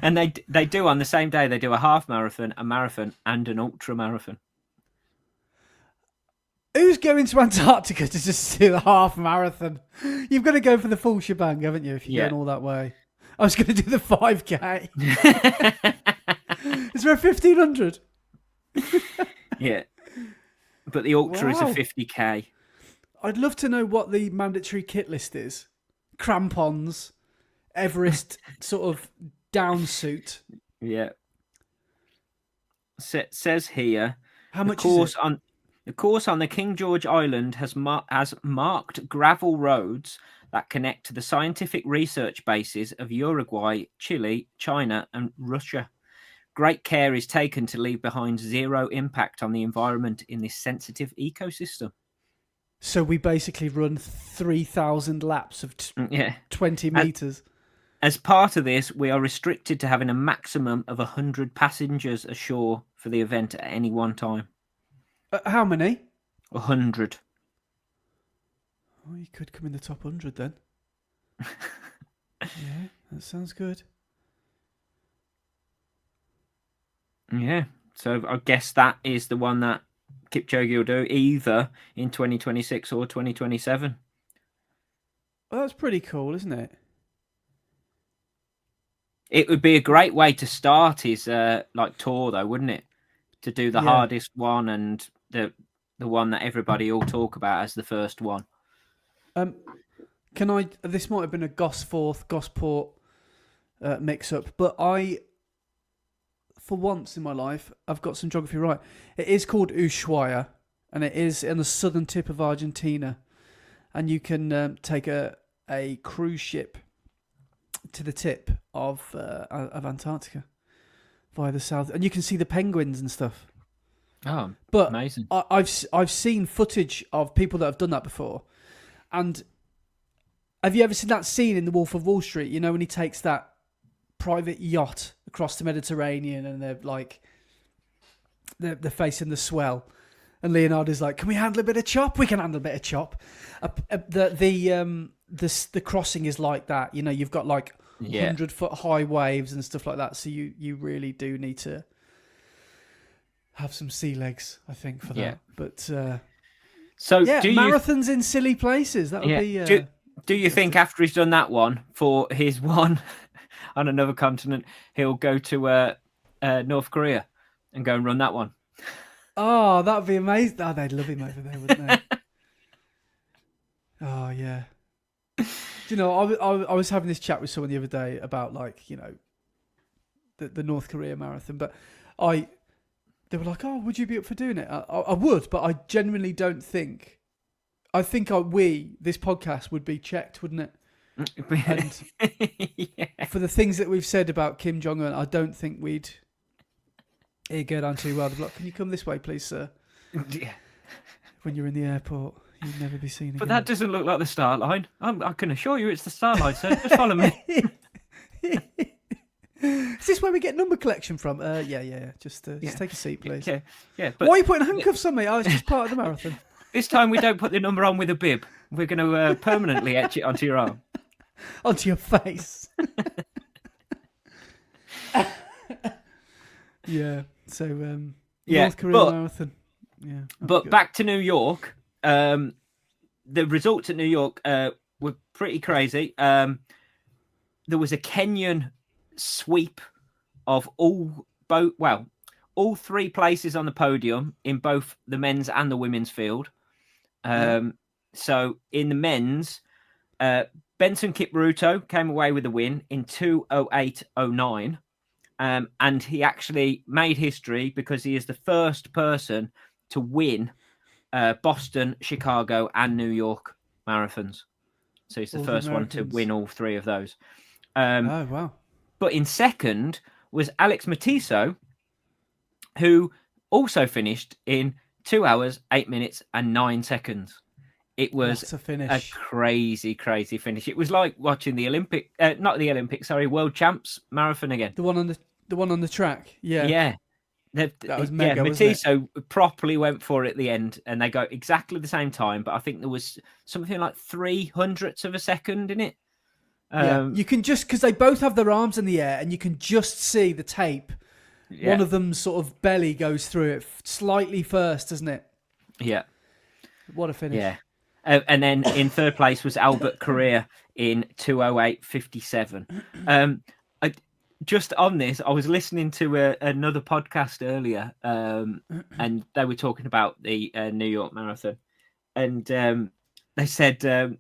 [SPEAKER 4] and they do on the same day. They do a half marathon, a marathon, and an ultra marathon.
[SPEAKER 2] Who's going to Antarctica to just do the half marathon? You've got to go for the full shebang, haven't you? If you're going all that way. I was going to do the 5K. Is there a 1500?
[SPEAKER 4] Yeah, but the ultra is a 50K.
[SPEAKER 2] I'd love to know what the mandatory kit list is. Crampons, Everest sort of down suit.
[SPEAKER 4] Yeah. Says here,
[SPEAKER 2] how much is it?
[SPEAKER 4] The course on the King George Island has marked gravel roads that connect to the scientific research bases of Uruguay, Chile, China, and Russia. Great care is taken to leave behind zero impact on the environment in this sensitive ecosystem. So
[SPEAKER 2] we basically run 3,000 laps of 20 metres.
[SPEAKER 4] As part of this, we are restricted to having a maximum of 100 passengers ashore for the event at any one time.
[SPEAKER 2] How many?
[SPEAKER 4] 100.
[SPEAKER 2] Oh, you could come in the top 100 then. Yeah, that sounds good.
[SPEAKER 4] Yeah, so I guess that is the one that Kipchoge will do either in 2026 or 2027.
[SPEAKER 2] Well, that's pretty cool, isn't it?
[SPEAKER 4] It would be a great way to start his tour, though, wouldn't it? To do the hardest one and the one that everybody will talk about as the first one.
[SPEAKER 2] This might have been a Gosport mix-up, but for once in my life, I've got some geography right. It is called Ushuaia, and it is in the southern tip of Argentina, and you can take a cruise ship to the tip of Antarctica via the south, and you can see the penguins and stuff.
[SPEAKER 4] Oh,
[SPEAKER 2] but
[SPEAKER 4] amazing!
[SPEAKER 2] I've seen footage of people that have done that before, and have you ever seen that scene in The Wolf of Wall Street? You know, when he takes that private yacht across the Mediterranean, and they're like they're facing the swell, and Leonardo's like, "Can we handle a bit of chop? We can handle a bit of chop." The crossing is like that. You know, you've got like 100-foot high waves and stuff like that. So you really do need to have some sea legs, I think, for that.
[SPEAKER 4] Yeah.
[SPEAKER 2] But
[SPEAKER 4] so
[SPEAKER 2] marathons in silly places. That would be.
[SPEAKER 4] Do you think after he's done that one for his one on another continent, he'll go to North Korea and go and run that one?
[SPEAKER 2] Oh, that would be amazing. Oh, they'd love him over there, wouldn't they? Oh, yeah. You know, I was having this chat with someone the other day about, like, you know, the North Korea marathon, but they were like, "Oh, would you be up for doing it?" I would, but I genuinely don't think. I think this podcast would be checked, wouldn't it? And for the things that we've said about Kim Jong-un, I don't think we'd go down too well. They'd be like, "Can you come this way, please, sir?"
[SPEAKER 4] Yeah.
[SPEAKER 2] When you're in the airport, you'd never be seen again.
[SPEAKER 4] But that doesn't look like the start line. I can assure you it's the start line, sir. Just follow me.
[SPEAKER 2] Is this where we get number collection from? Yeah. Just take a seat, please.
[SPEAKER 4] Yeah. But
[SPEAKER 2] why are you putting handcuffs on me? Oh, it's just part of the marathon.
[SPEAKER 4] This time we don't put the number on with a bib. We're going to permanently etch it onto your arm.
[SPEAKER 2] Onto your face. Yeah. So, North Korea marathon. Yeah.
[SPEAKER 4] But back to New York. The results at New York were pretty crazy. There was a Kenyan sweep of all three places on the podium in both the men's and the women's field. So in the men's, Benson Kipruto came away with a win in 2:08:09. And he actually made history because he is the first person to win Boston, Chicago, and New York marathons. So he's the first one to win all three of those.
[SPEAKER 2] Oh, wow.
[SPEAKER 4] But in second was Alex Matiso, who also finished in 2 hours, 8 minutes, and 9 seconds. It was a crazy, crazy finish. It was like watching the World Champs marathon again.
[SPEAKER 2] The one on the track. Yeah.
[SPEAKER 4] Yeah.
[SPEAKER 2] That was mega,
[SPEAKER 4] Matiso properly went for it at the end, and they go exactly the same time. But I think there was something like 0.03 of a second in it.
[SPEAKER 2] You can just, because they both have their arms in the air, and you can just see the tape. Yeah. One of them's sort of belly goes through it slightly first, doesn't it?
[SPEAKER 4] Yeah.
[SPEAKER 2] What a finish.
[SPEAKER 4] Yeah. And then in third place was Albert Correa in 2:08:57. Just on this, I was listening to another podcast earlier, and they were talking about the New York Marathon, and they said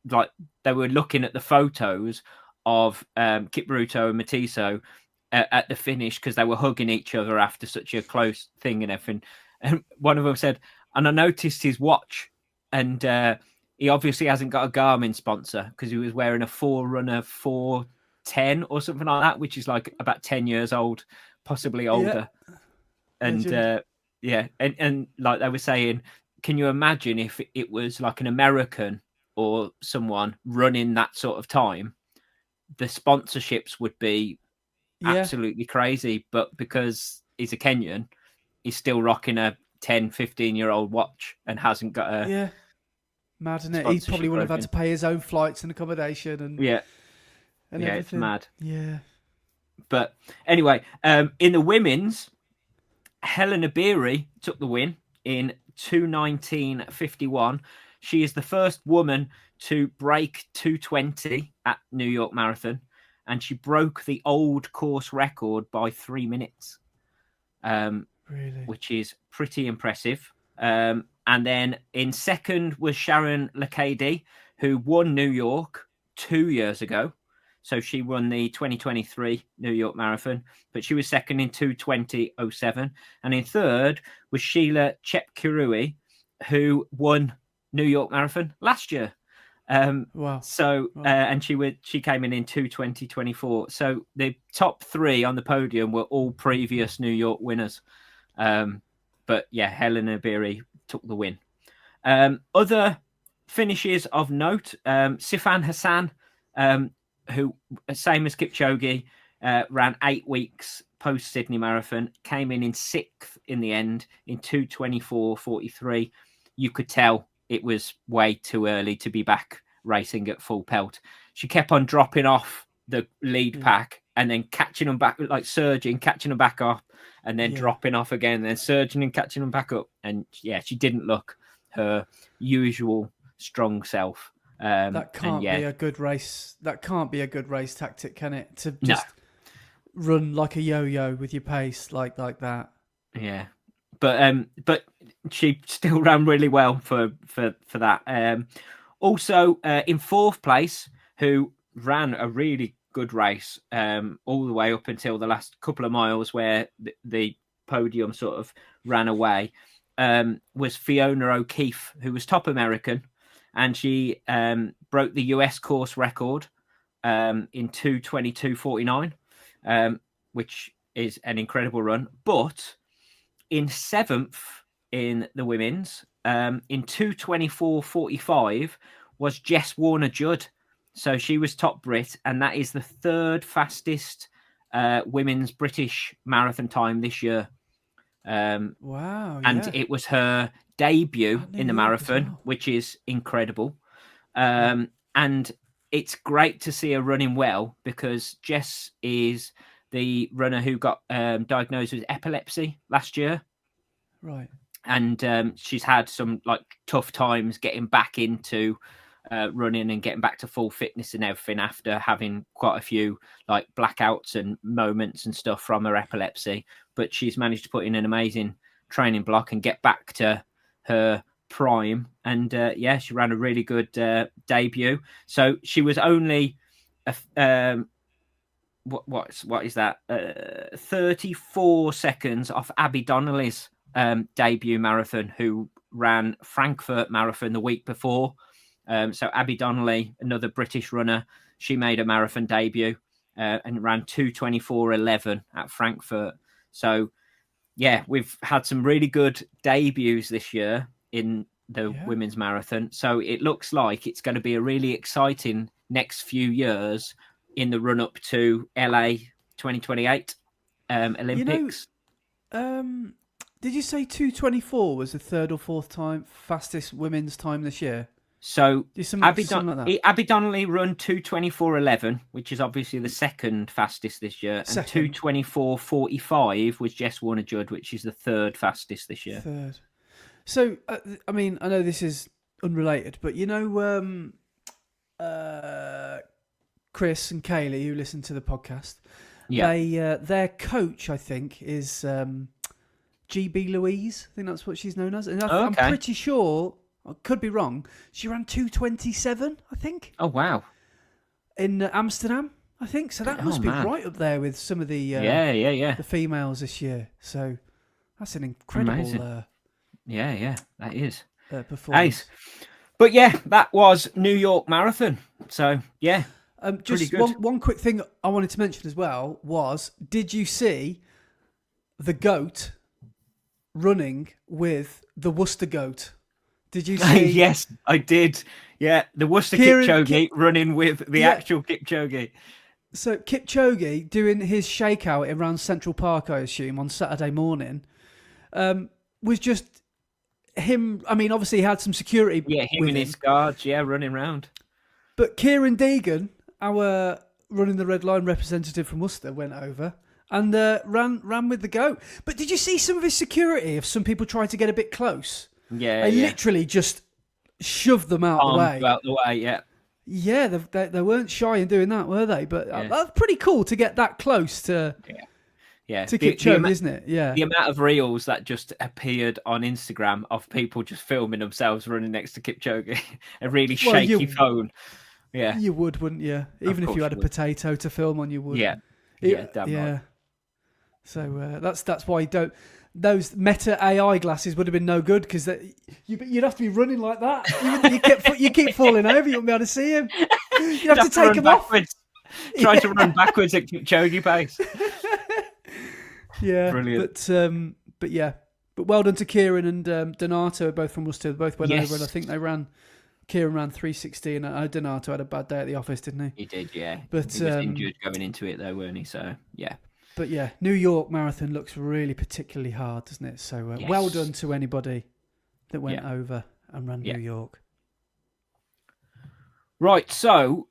[SPEAKER 4] like they were looking at the photos of Kipruto and Matiso at the finish because they were hugging each other after such a close thing and everything. And one of them said, "And I noticed his watch, and he obviously hasn't got a Garmin sponsor because he was wearing a Forerunner 410 or something like that, which is like about 10 years old, possibly older." Yeah. And like they were saying, can you imagine if it was like an American or someone running that sort of time, the sponsorships would be absolutely crazy. But because he's a Kenyan, he's still rocking a 10, 15-year-old watch and hasn't got a...
[SPEAKER 2] Yeah. Mad, isn't it? He probably would have had to pay his own flights and accommodation and everything.
[SPEAKER 4] It's mad.
[SPEAKER 2] Yeah.
[SPEAKER 4] But anyway, in the women's, Helena Beery took the win in 2:19:51. She is the first woman to break 2:20 at New York Marathon, and she broke the old course record by 3 minutes,
[SPEAKER 2] really?
[SPEAKER 4] Which is pretty impressive. And then in second was Sharon Lakady, who won New York 2 years ago. So she won the 2023 New York Marathon, but she was second in 2:20:07. And in third was Sheila Chepkirui, who won New York Marathon last year.
[SPEAKER 2] Wow.
[SPEAKER 4] So, and she came in 2:20:24. So the top three on the podium were all previous New York winners. But yeah, Helena Beery took the win. Other finishes of note, Sifan Hassan, who, same as Kipchoge, ran 8 weeks post Sydney Marathon, came in 6th in the end in 2:24:43. You could tell it was way too early to be back racing at full pelt. She kept on dropping off the lead pack and then catching them back, like surging, catching them back up, and then dropping off again, then surging and catching them back up. And yeah, she didn't look her usual strong self.
[SPEAKER 2] That can't be a good race. That can't be a good race tactic, can it? To just run like a yo-yo with your pace like that.
[SPEAKER 4] Yeah, but she still ran really well for that. Also, in 4th place, who ran a really good race all the way up until the last couple of miles where the podium sort of ran away, was Fiona O'Keefe, who was top American, and she broke the US course record in 2:22:49, which is an incredible run. But in 7th in the women's, in 2:24:45, was Jess Warner-Judd. So she was top Brit, and that is the 3rd fastest women's British marathon time this year.
[SPEAKER 2] Wow.
[SPEAKER 4] And it was her debut in the marathon, which is incredible. And it's great to see her running well, because Jess is the runner who got diagnosed with epilepsy last year.
[SPEAKER 2] Right.
[SPEAKER 4] And she's had some like tough times getting back into running and getting back to full fitness and everything after having quite a few like blackouts and moments and stuff from her epilepsy. But she's managed to put in an amazing training block and get back to her prime. And she ran a really good debut. So she was only what is that? 34 seconds off Abby Donnelly's debut marathon, who ran Frankfurt Marathon the week before. So Abby Donnelly, another British runner, she made a marathon debut and ran 2:24:11 at Frankfurt. So yeah, we've had some really good debuts this year in the women's marathon. So it looks like it's going to be a really exciting next few years in the run up to LA 2028 Olympics.
[SPEAKER 2] Did you say 2:24 was the 3rd or 4th time fastest women's time this year?
[SPEAKER 4] So
[SPEAKER 2] Abby
[SPEAKER 4] Donnelly run 2:24:11, which is obviously the 2nd fastest this year, and 2:24:45 was Jess Warner-Judd, which is the 3rd fastest this year.
[SPEAKER 2] 3rd. So I mean, I know this is unrelated, but you know, Chris and Kaylee, who listen to the podcast, their coach, I think, is GB Louise. I think that's what she's known as, and I'm pretty sure. I could be wrong. She ran 2:27, I think.
[SPEAKER 4] Oh, wow.
[SPEAKER 2] In Amsterdam, I think. So that must be right up there with some of the the females this year. So that's an incredible
[SPEAKER 4] that is
[SPEAKER 2] performance.
[SPEAKER 4] But yeah, that was New York Marathon. So yeah,
[SPEAKER 2] just one quick thing I wanted to mention as well was, did you see the goat running with the Worcester goat? Did you see?
[SPEAKER 4] Yes, I did. Yeah, the Worcester Kipchoge running with the actual Kipchoge.
[SPEAKER 2] So Kipchoge doing his shakeout around Central Park, I assume, on Saturday morning, was just him. I mean, obviously he had some security.
[SPEAKER 4] Yeah, him and his guards, running around.
[SPEAKER 2] But Kieran Deegan, our running the red line representative from Worcester, went over and ran with the goat. But did you see some of his security? If some people tried to get a bit close. I literally just shoved them out the way.
[SPEAKER 4] Out the way, yeah.
[SPEAKER 2] Yeah, they weren't shy in doing that, were they? But that's pretty cool to get that close to Kipchoge, isn't it? Yeah.
[SPEAKER 4] The amount of reels that just appeared on Instagram of people just filming themselves running next to Kipchoge, a really shaky phone. Yeah,
[SPEAKER 2] you would, wouldn't you? Even if you had a potato to film on, you would.
[SPEAKER 4] Yeah, damn right.
[SPEAKER 2] So that's why you don't. Those Meta AI glasses would have been no good because you'd have to be running like that. You keep falling over. You wouldn't be able to see him. You'd have to take them
[SPEAKER 4] backwards.
[SPEAKER 2] off.
[SPEAKER 4] Try to run backwards at Kipchoge pace.
[SPEAKER 2] Yeah,
[SPEAKER 4] brilliant.
[SPEAKER 2] But yeah, but well done to Kieran and Donato, both from Worcester. Both went over, and I think they ran. Kieran ran 3:16, and Donato had a bad day at the office, didn't he?
[SPEAKER 4] He did, yeah.
[SPEAKER 2] But
[SPEAKER 4] he was injured going into it, though, weren't he? So yeah.
[SPEAKER 2] But yeah, New York Marathon looks really particularly hard, doesn't it? So well done to anybody that went over and ran New York.
[SPEAKER 4] Right, so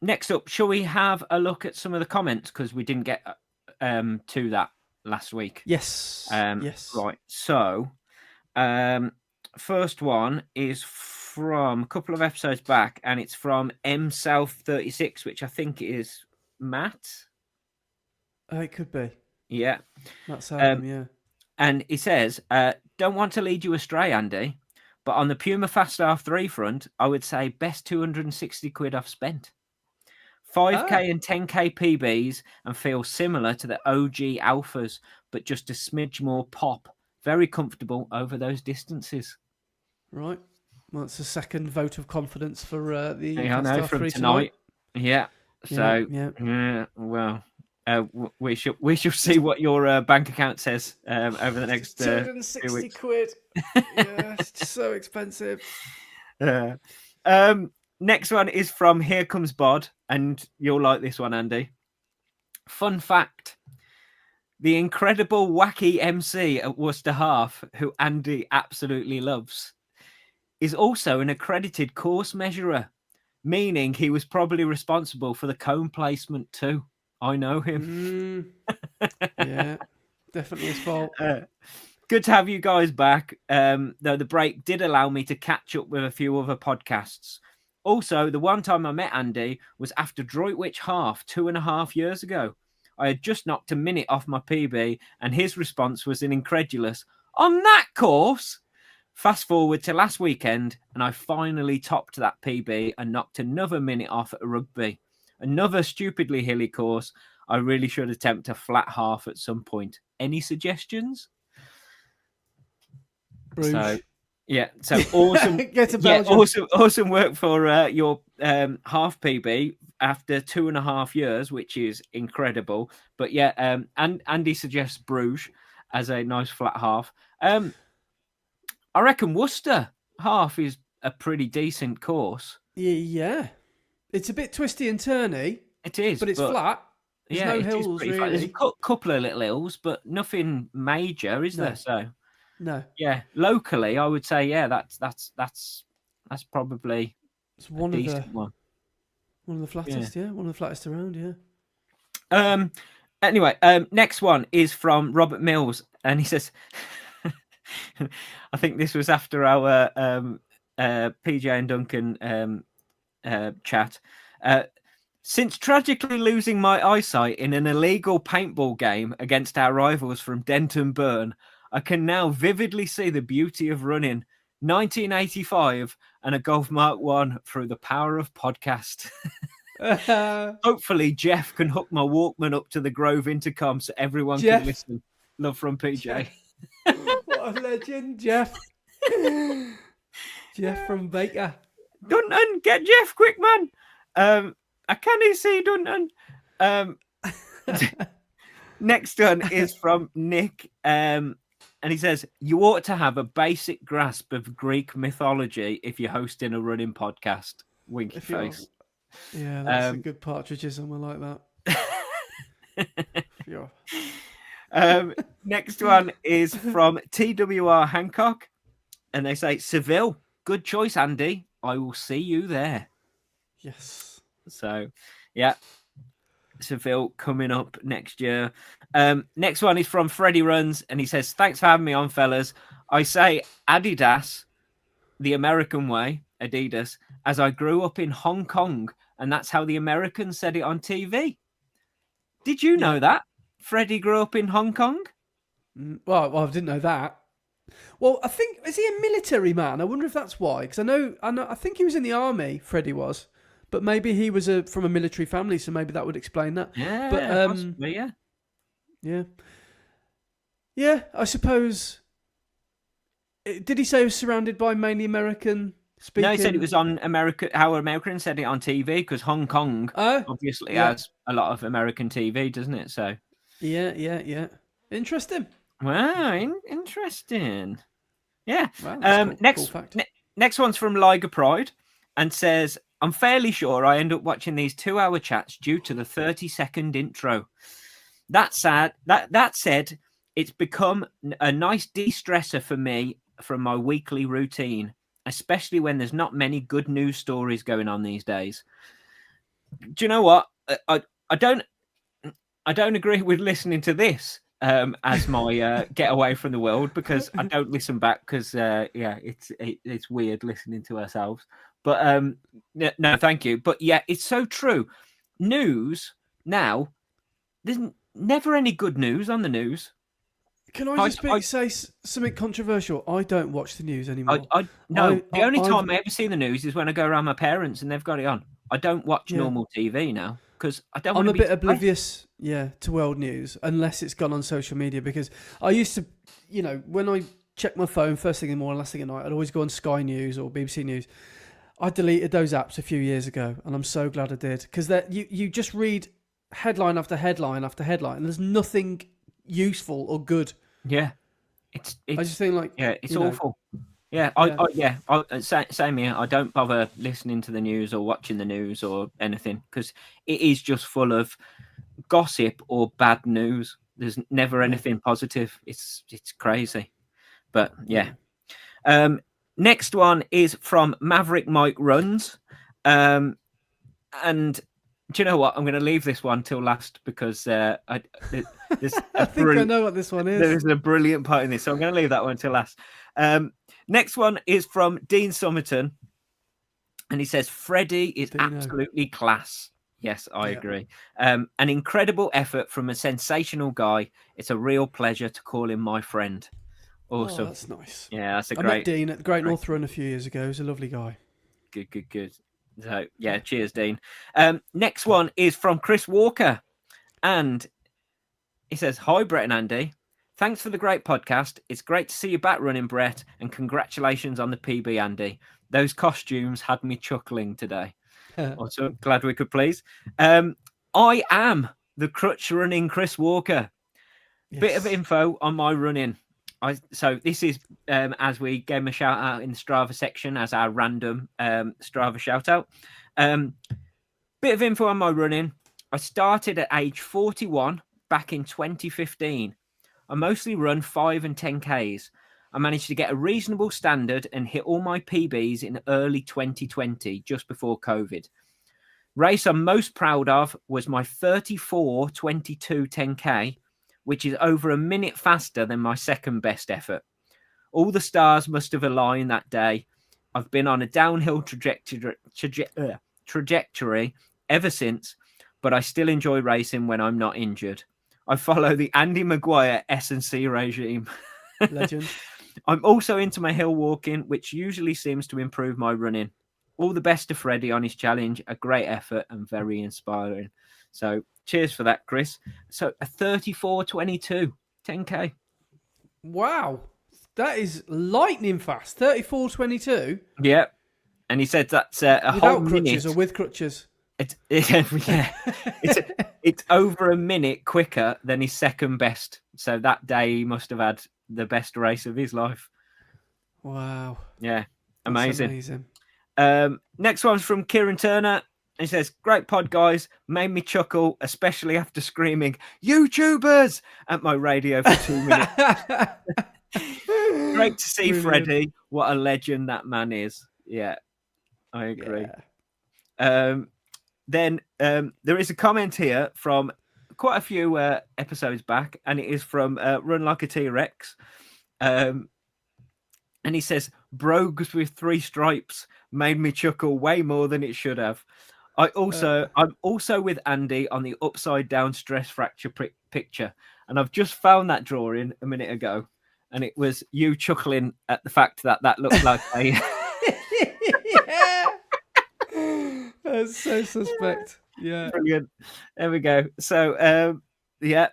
[SPEAKER 4] next up, shall we have a look at some of the comments? Because we didn't get to that last week.
[SPEAKER 2] Yes.
[SPEAKER 4] Yes. Right, so first one is from a couple of episodes back, and it's from MSouth36, which I think is Matt.
[SPEAKER 2] It could be.
[SPEAKER 4] Yeah.
[SPEAKER 2] That's yeah.
[SPEAKER 4] And he says, don't want to lead you astray, Andy, but on the Puma Fast R3 front, I would say best 260 quid I've spent. 5K and 10K PBs and feel similar to the OG Alphas, but just a smidge more pop. Very comfortable over those distances.
[SPEAKER 2] Right. Well, it's a second vote of confidence for the
[SPEAKER 4] I know, from tonight. Yeah. So, yeah well... we shall see what your bank account says over the next
[SPEAKER 2] 260
[SPEAKER 4] 2 weeks.
[SPEAKER 2] quid. Yeah, it's so expensive.
[SPEAKER 4] Next one is from Here Comes Bod, and you'll like this one, Andy. Fun fact: the incredible wacky MC at Worcester Half, who Andy absolutely loves, is also an accredited course measurer, meaning he was probably responsible for the cone placement too. I know him.
[SPEAKER 2] Yeah, definitely his fault.
[SPEAKER 4] Good to have you guys back. Though the break did allow me to catch up with a few other podcasts. Also, the one time I met Andy was after Droitwich Half 2.5 years ago. I had just knocked a minute off my PB, and his response was an incredulous, "On that course?" Fast forward to last weekend, and I finally topped that PB and knocked another minute off at Rugby. Another stupidly hilly course. I really should attempt a flat half at some point. Any suggestions?
[SPEAKER 2] Bruges.
[SPEAKER 4] So awesome.
[SPEAKER 2] Get to Belgium.
[SPEAKER 4] Awesome work for your half PB after 2.5 years, which is incredible. But yeah, and Andy suggests Bruges as a nice flat half. I reckon Worcester half is a pretty decent course.
[SPEAKER 2] Yeah. It's a bit twisty and turny.
[SPEAKER 4] It is,
[SPEAKER 2] but it's flat. There's no hills really.
[SPEAKER 4] There's a couple of little hills, but nothing major, is there? So
[SPEAKER 2] no.
[SPEAKER 4] Yeah, locally, I would say that's probably
[SPEAKER 2] it's one
[SPEAKER 4] a
[SPEAKER 2] of
[SPEAKER 4] decent one.
[SPEAKER 2] One of the flattest, yeah. One of the flattest around,
[SPEAKER 4] yeah. Anyway, next one is from Robert Mills, and he says, I think this was after our PJ and Duncan chat. Since tragically losing my eyesight in an illegal paintball game against our rivals from Denton Burn, I can now vividly see the beauty of running 1985 and a Golf Mark 1 through the power of podcast. Hopefully Jeff can hook my Walkman up to the Grove intercom so everyone can listen. Love from PJ.
[SPEAKER 2] What a legend, Jeff. Jeff from Baker.
[SPEAKER 4] Dunton, get Jeff quick, man. I can't see Dunton. Next one is from Nick, and he says, you ought to have a basic grasp of Greek mythology if you're hosting a running podcast. Winky face.
[SPEAKER 2] Yeah, that's a good partridgeism. I like
[SPEAKER 4] that. Next one is from TWR Hancock, and they say, Seville, good choice, Andy. I will see you there.
[SPEAKER 2] Yes.
[SPEAKER 4] So, yeah. Seville coming up next year. Next one is from Freddie Runs, and he says, thanks for having me on, fellas. I say Adidas, the American way, Adidas, as I grew up in Hong Kong, and that's how the Americans said it on TV. Did you know that? Freddie grew up in Hong Kong?
[SPEAKER 2] Well, I didn't know that. Well, I think, is he a military man? I wonder if that's why. Because I think he was in the army, Freddie was. But maybe he was from a military family, so maybe that would explain that.
[SPEAKER 4] Yeah,
[SPEAKER 2] but,
[SPEAKER 4] possibly, yeah.
[SPEAKER 2] Yeah. Yeah, I suppose. Did he say he was surrounded by mainly American speaking?
[SPEAKER 4] No, he said it was on America. How Americans said it on TV, because Hong Kong obviously has a lot of American TV, doesn't it? So
[SPEAKER 2] yeah. Interesting.
[SPEAKER 4] wow, interesting. Yeah.
[SPEAKER 2] Wow, that's cool fact.
[SPEAKER 4] Next one's from Liger Pride and says, I'm fairly sure I end up watching these 2-hour chats due to the 30-second intro. That said, it's become a nice de-stressor for me from my weekly routine, especially when there's not many good news stories going on these days. Do you know what? I don't agree with listening to this as my get away from the world, because I don't listen back, because it's weird listening to ourselves. But no, thank you. But yeah, it's so true. News now, there's never any good news on the news.
[SPEAKER 2] Can I just say something controversial? I don't watch the news anymore.
[SPEAKER 4] The only time I ever see the news is when I go around my parents and they've got it on. I don't watch normal TV now, because I don't. I'm a bit
[SPEAKER 2] oblivious, to world news, unless it's gone on social media. Because I used to, when I check my phone first thing in the morning, last thing at night, I'd always go on Sky News or BBC News. I deleted those apps a few years ago, and I'm so glad I did, because you just read headline after headline after headline, and there's nothing useful or good.
[SPEAKER 4] Yeah, it's
[SPEAKER 2] I just think
[SPEAKER 4] it's awful. Yeah, same here. I don't bother listening to the news or watching the news or anything, because it is just full of gossip or bad news. There's never anything positive. It's crazy. But yeah. Next one is from Maverick Mike Runs. And do you know what? I'm going to leave this one till last, because I think
[SPEAKER 2] I know what this one is.
[SPEAKER 4] There's a brilliant part in this, so I'm going to leave that one till last. Next one is from Dean Somerton, and he says, Freddie is absolutely class. Yes, I agree. An incredible effort from a sensational guy. It's a real pleasure to call him my friend. Awesome.
[SPEAKER 2] Oh, that's nice.
[SPEAKER 4] Yeah, that's
[SPEAKER 2] I met Dean at the Great North Run a few years ago. He's a lovely guy.
[SPEAKER 4] Good. So, yeah, cheers, Dean. Next one is from Chris Walker, and he says, Hi, Brett and Andy. Thanks for the great podcast. It's great to see you back running, Brett, and congratulations on the PB, Andy. Those costumes had me chuckling today. Also, glad we could please. I am the crutch running Chris Walker. Yes. Bit of info on my running. So this is as we gave him a shout out in the Strava section as our random Strava shout out. Bit of info on my running. I started at age 41 back in 2015. I mostly run 5 and 10Ks. I managed to get a reasonable standard and hit all my PBs in early 2020, just before COVID. Race I'm most proud of was my 34:22 10K, which is over a minute faster than my second best effort. All the stars must have aligned that day. I've been on a downhill trajectory ever since, but I still enjoy racing when I'm not injured. I follow the Andy Maguire S&C regime.
[SPEAKER 2] Legend.
[SPEAKER 4] I'm also into my hill walking, which usually seems to improve my running. All the best to Freddie on his challenge. A great effort and very inspiring. So cheers for that, Chris. So a 34:22 10K.
[SPEAKER 2] Wow. That is lightning fast. 34:22.
[SPEAKER 4] Yeah. And he said that's a
[SPEAKER 2] without
[SPEAKER 4] whole
[SPEAKER 2] crutches
[SPEAKER 4] minute.
[SPEAKER 2] Or with crutches?
[SPEAKER 4] It's over a minute quicker than his second best. So that day he must have had the best race of his life.
[SPEAKER 2] Wow.
[SPEAKER 4] Yeah. Amazing.
[SPEAKER 2] That's amazing.
[SPEAKER 4] Next one's from Kieran Turner. He says, great pod, guys. Made me chuckle, especially after screaming, YouTubers, at my radio for 2 minutes. Great to see Freddie. What a legend that man is. Yeah, I agree. Yeah. Then there is a comment here from quite a few episodes back, and it is from Run Like a T-Rex. And he says, Brogues with 3 stripes made me chuckle way more than it should have. I'm also with Andy on the upside down stress fracture picture, and I've just found that drawing a minute ago, and it was you chuckling at the fact that looked like a.
[SPEAKER 2] That's so suspect. Yeah,
[SPEAKER 4] brilliant. There we go. So yeah,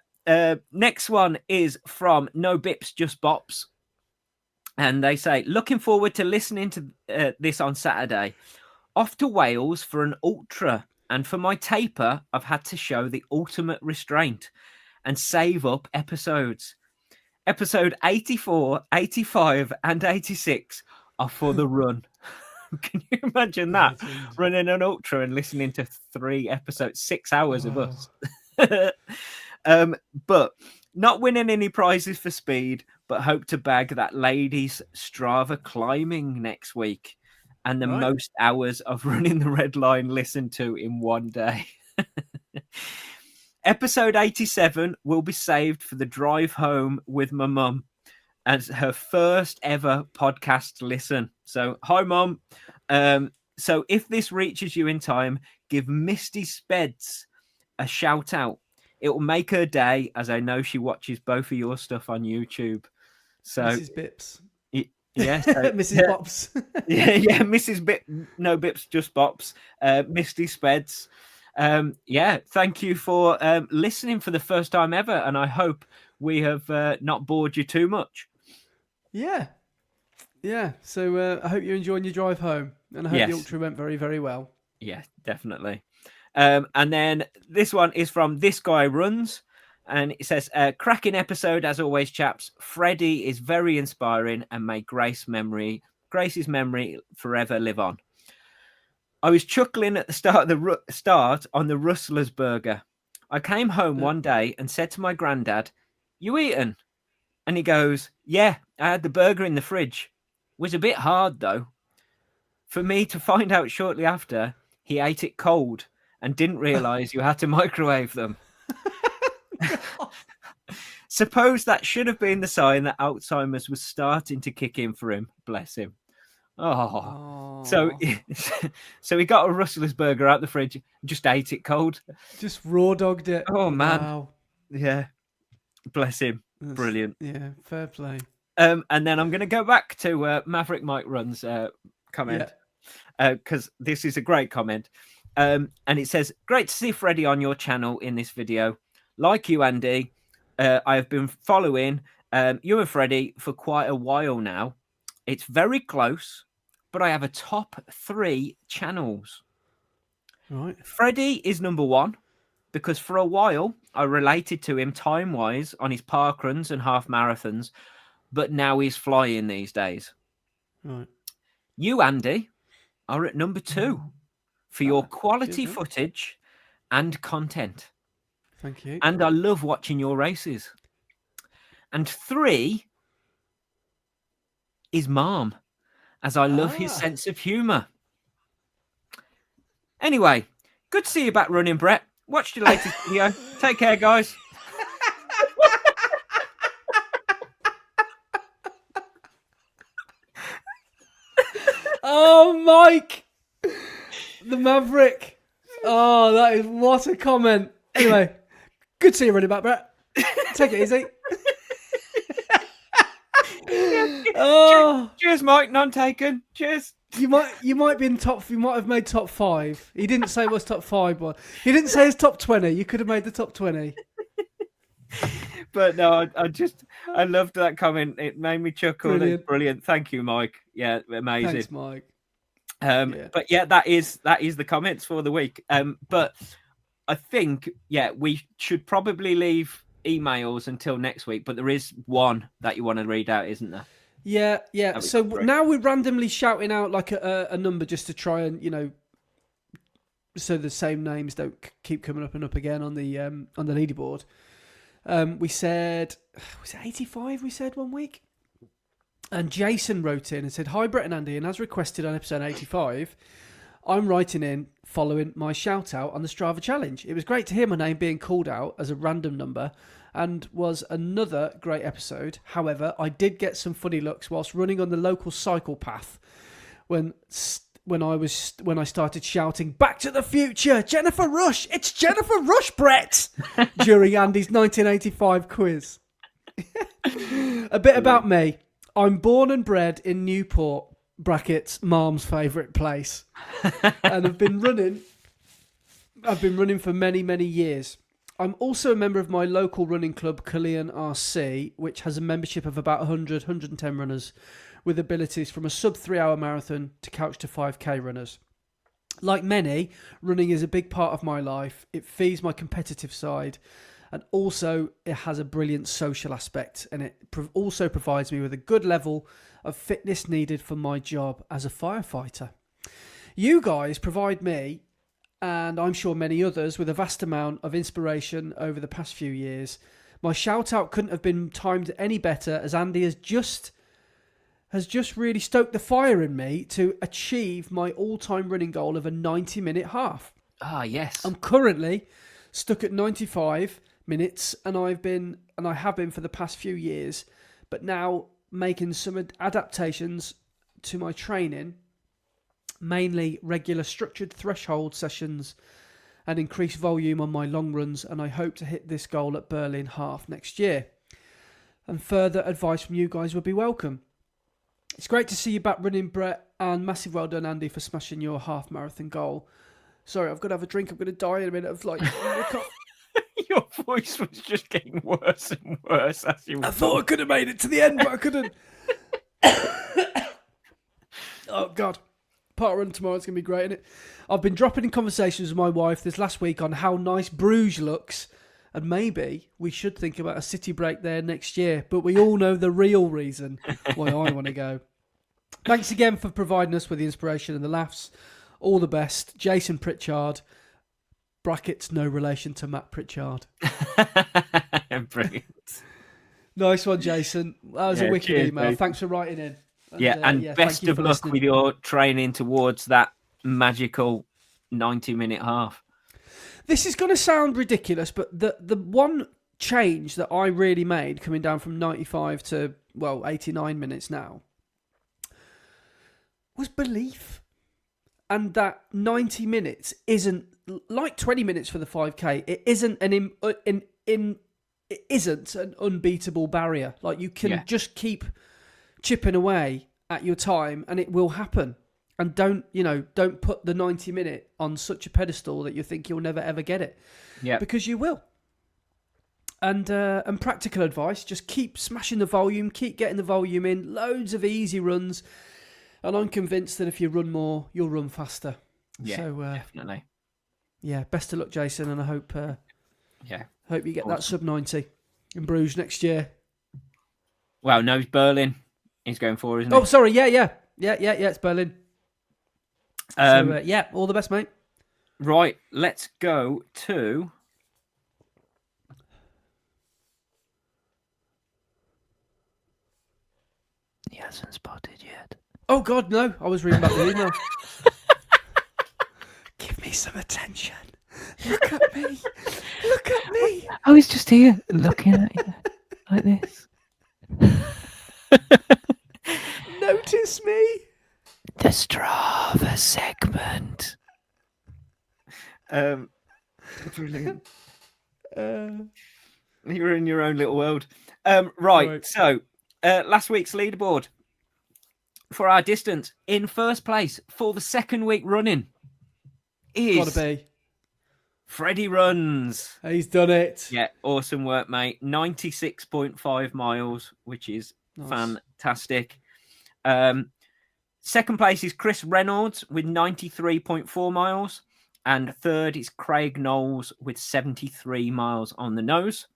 [SPEAKER 4] Next one is from No Bips, Just Bops. And they say, looking forward to listening to this on Saturday. Off to Wales for an ultra. And for my taper, I've had to show the ultimate restraint and save up episodes. Episode 84, 85, and 86 are for the run. Can you imagine that? Running an ultra and listening to 3 episodes, 6 hours of us. But not winning any prizes for speed, but hope to bag that ladies' Strava climbing next week. And the most hours of running the red line listened to in one day. Episode 87 will be saved for the drive home with my mum as her first ever podcast listen. So, hi, Mum. So if this reaches you in time, give Misty Speds a shout out. It will make her day, as I know she watches both of your stuff on YouTube. So
[SPEAKER 2] Mrs. Bips.
[SPEAKER 4] Yeah, so,
[SPEAKER 2] Mrs. Bops.
[SPEAKER 4] yeah, Mrs. No Bips, Just Bops. Misty Speds. Thank you for listening for the first time ever, and I hope we have not bored you too much.
[SPEAKER 2] Yeah. So I hope you're enjoying your drive home, and I hope the ultra went very, very well.
[SPEAKER 4] Yeah, definitely. And then this one is from This Guy Runs, and it says, cracking episode as always, chaps. Freddie is very inspiring, and may Grace's memory forever live on. I was chuckling at the start on the Rustler's burger. I came home one day and said to my granddad, "You eaten?" And he goes, "Yeah, I had the burger in the fridge. Was a bit hard though." For me to find out shortly after, he ate it cold and didn't realise you had to microwave them. Suppose that should have been the sign that Alzheimer's was starting to kick in for him. Bless him. Oh. So he got a Rustler's burger out the fridge, just ate it cold.
[SPEAKER 2] Just raw dogged it.
[SPEAKER 4] Oh, man.
[SPEAKER 2] Wow.
[SPEAKER 4] Yeah. Bless him. Brilliant.
[SPEAKER 2] Yeah, fair play.
[SPEAKER 4] And then I'm going to go back to Maverick Mike Run's comment, because this is a great comment. And it says, great to see Freddie on your channel in this video. Like you, Andy, I have been following you and Freddie for quite a while now. It's very close, but I have a top 3 channels.
[SPEAKER 2] Right.
[SPEAKER 4] Freddie is number 1 because for a while I related to him time-wise on his parkruns and half marathons, but now he's flying these days.
[SPEAKER 2] Right.
[SPEAKER 4] You, Andy, are at number 2 for your quality footage and content.
[SPEAKER 2] Thank you.
[SPEAKER 4] And I love watching your races. And 3 is Mom, as I love his sense of humour. Anyway, good to see you back running, Brett. Watched your latest video. Take care, guys.
[SPEAKER 2] Oh, Mike, the Maverick. Oh, that is what a comment. Anyway, good to see you running back, Brett. Take it easy.
[SPEAKER 4] Cheers, Mike. None taken. Cheers.
[SPEAKER 2] You might be in top. You might have made top 5. He didn't say it was top 5, but he didn't say his top 20. You could have made the top 20.
[SPEAKER 4] But no, I loved that comment. It made me chuckle. Brilliant. Thank you, Mike. Yeah, amazing.
[SPEAKER 2] Thanks, Mike.
[SPEAKER 4] But yeah, that is the comments for the week. But I think we should probably leave emails until next week. But there is one that you want to read out, isn't there?
[SPEAKER 2] Yeah. So now we're randomly shouting out like a number just to try and so the same names don't keep coming up and up again on the leaderboard. We said, was it 85 we said one week? And Jason wrote in and said, "Hi Brett and Andy, and as requested on episode 85, I'm writing in following my shout out on the Strava challenge. It was great to hear my name being called out as a random number and was another great episode. However, I did get some funny looks whilst running on the local cycle path when I started shouting, 'Back to the Future, Jennifer Rush, it's Jennifer Rush, Brett,' during Andy's 1985 quiz. A bit about me. I'm born and bred in Newport, brackets, Mom's favourite place. And I've been running for many, many years. I'm also a member of my local running club, Cullion RC, which has a membership of about 110 runners with abilities from a sub 3 hour marathon to couch to 5k runners. Like many, running is a big part of my life. It feeds my competitive side, and also it has a brilliant social aspect, and it also provides me with a good level of fitness needed for my job as a firefighter. You guys provide me, and I'm sure many others, with a vast amount of inspiration over the past few years. My shout out couldn't have been timed any better, as Andy has just really stoked the fire in me to achieve my all-time running goal of a 90-minute half.
[SPEAKER 4] Ah, yes.
[SPEAKER 2] I'm currently stuck at 95 minutes, and I have been for the past few years, but now making some adaptations to my training, mainly regular structured threshold sessions and increased volume on my long runs, and I hope to hit this goal at Berlin half next year. And further advice from you guys would be welcome. It's great to see you back running, Brett, and massive well done, Andy, for smashing your half marathon goal. Sorry, I've got to have a drink. I'm going to die in a minute.
[SPEAKER 4] Your voice was just getting worse and worse as you were.
[SPEAKER 2] I thought I could have made it to the end, but I couldn't. Oh, God. Parkrun tomorrow, it's going to be great, isn't it? I've been dropping in conversations with my wife this last week on how nice Bruges looks, and maybe we should think about a city break there next year, but we all know the real reason why I want to go. Thanks again for providing us with the inspiration and the laughs. All the best. Jason Pritchard, brackets, no relation to Matt Pritchard.
[SPEAKER 4] Brilliant.
[SPEAKER 2] Nice one, Jason. That was a wicked email.
[SPEAKER 4] Mate.
[SPEAKER 2] Thanks for writing in.
[SPEAKER 4] And best of luck
[SPEAKER 2] listening.
[SPEAKER 4] with your training towards that magical 90-minute half.
[SPEAKER 2] This is going to sound ridiculous, but the one change that I really made coming down from 95 to, 89 minutes now was belief. And that 90 minutes isn't like 20 minutes for the 5K. It isn't it isn't an unbeatable barrier. Like, you can just keep chipping away at your time and it will happen. And don't put the 90 minute on such a pedestal that you think you'll never ever get it. Yeah. Because you will. And practical advice, just keep smashing the volume, keep getting the volume in, loads of easy runs. And I'm convinced that if you run more, you'll run faster.
[SPEAKER 4] Yeah, so, definitely.
[SPEAKER 2] Yeah, best of luck, Jason, and I hope you get that sub 90 in Bruges next year.
[SPEAKER 4] Well, no, it's Berlin he's going for, isn't it?
[SPEAKER 2] Oh, sorry, yeah, it's Berlin. All the best, mate.
[SPEAKER 4] Right, let's go to... He hasn't spotted yet.
[SPEAKER 2] Oh, God, no. I was reading back the email. Give me some attention. Look at me. Look at me.
[SPEAKER 4] I was just here looking at you like this.
[SPEAKER 2] Notice me.
[SPEAKER 4] The Strava segment. Brilliant. You're in your own little world. Right. So, last week's leaderboard for our distance, in first place for the second week running is
[SPEAKER 2] gotta be
[SPEAKER 4] Freddie Runs.
[SPEAKER 2] He's done it.
[SPEAKER 4] Yeah, awesome work, mate. 96.5 miles, which is fantastic. Second place is Chris Reynolds with 93.4 miles. And third is Craig Knowles with 73 miles on the nose.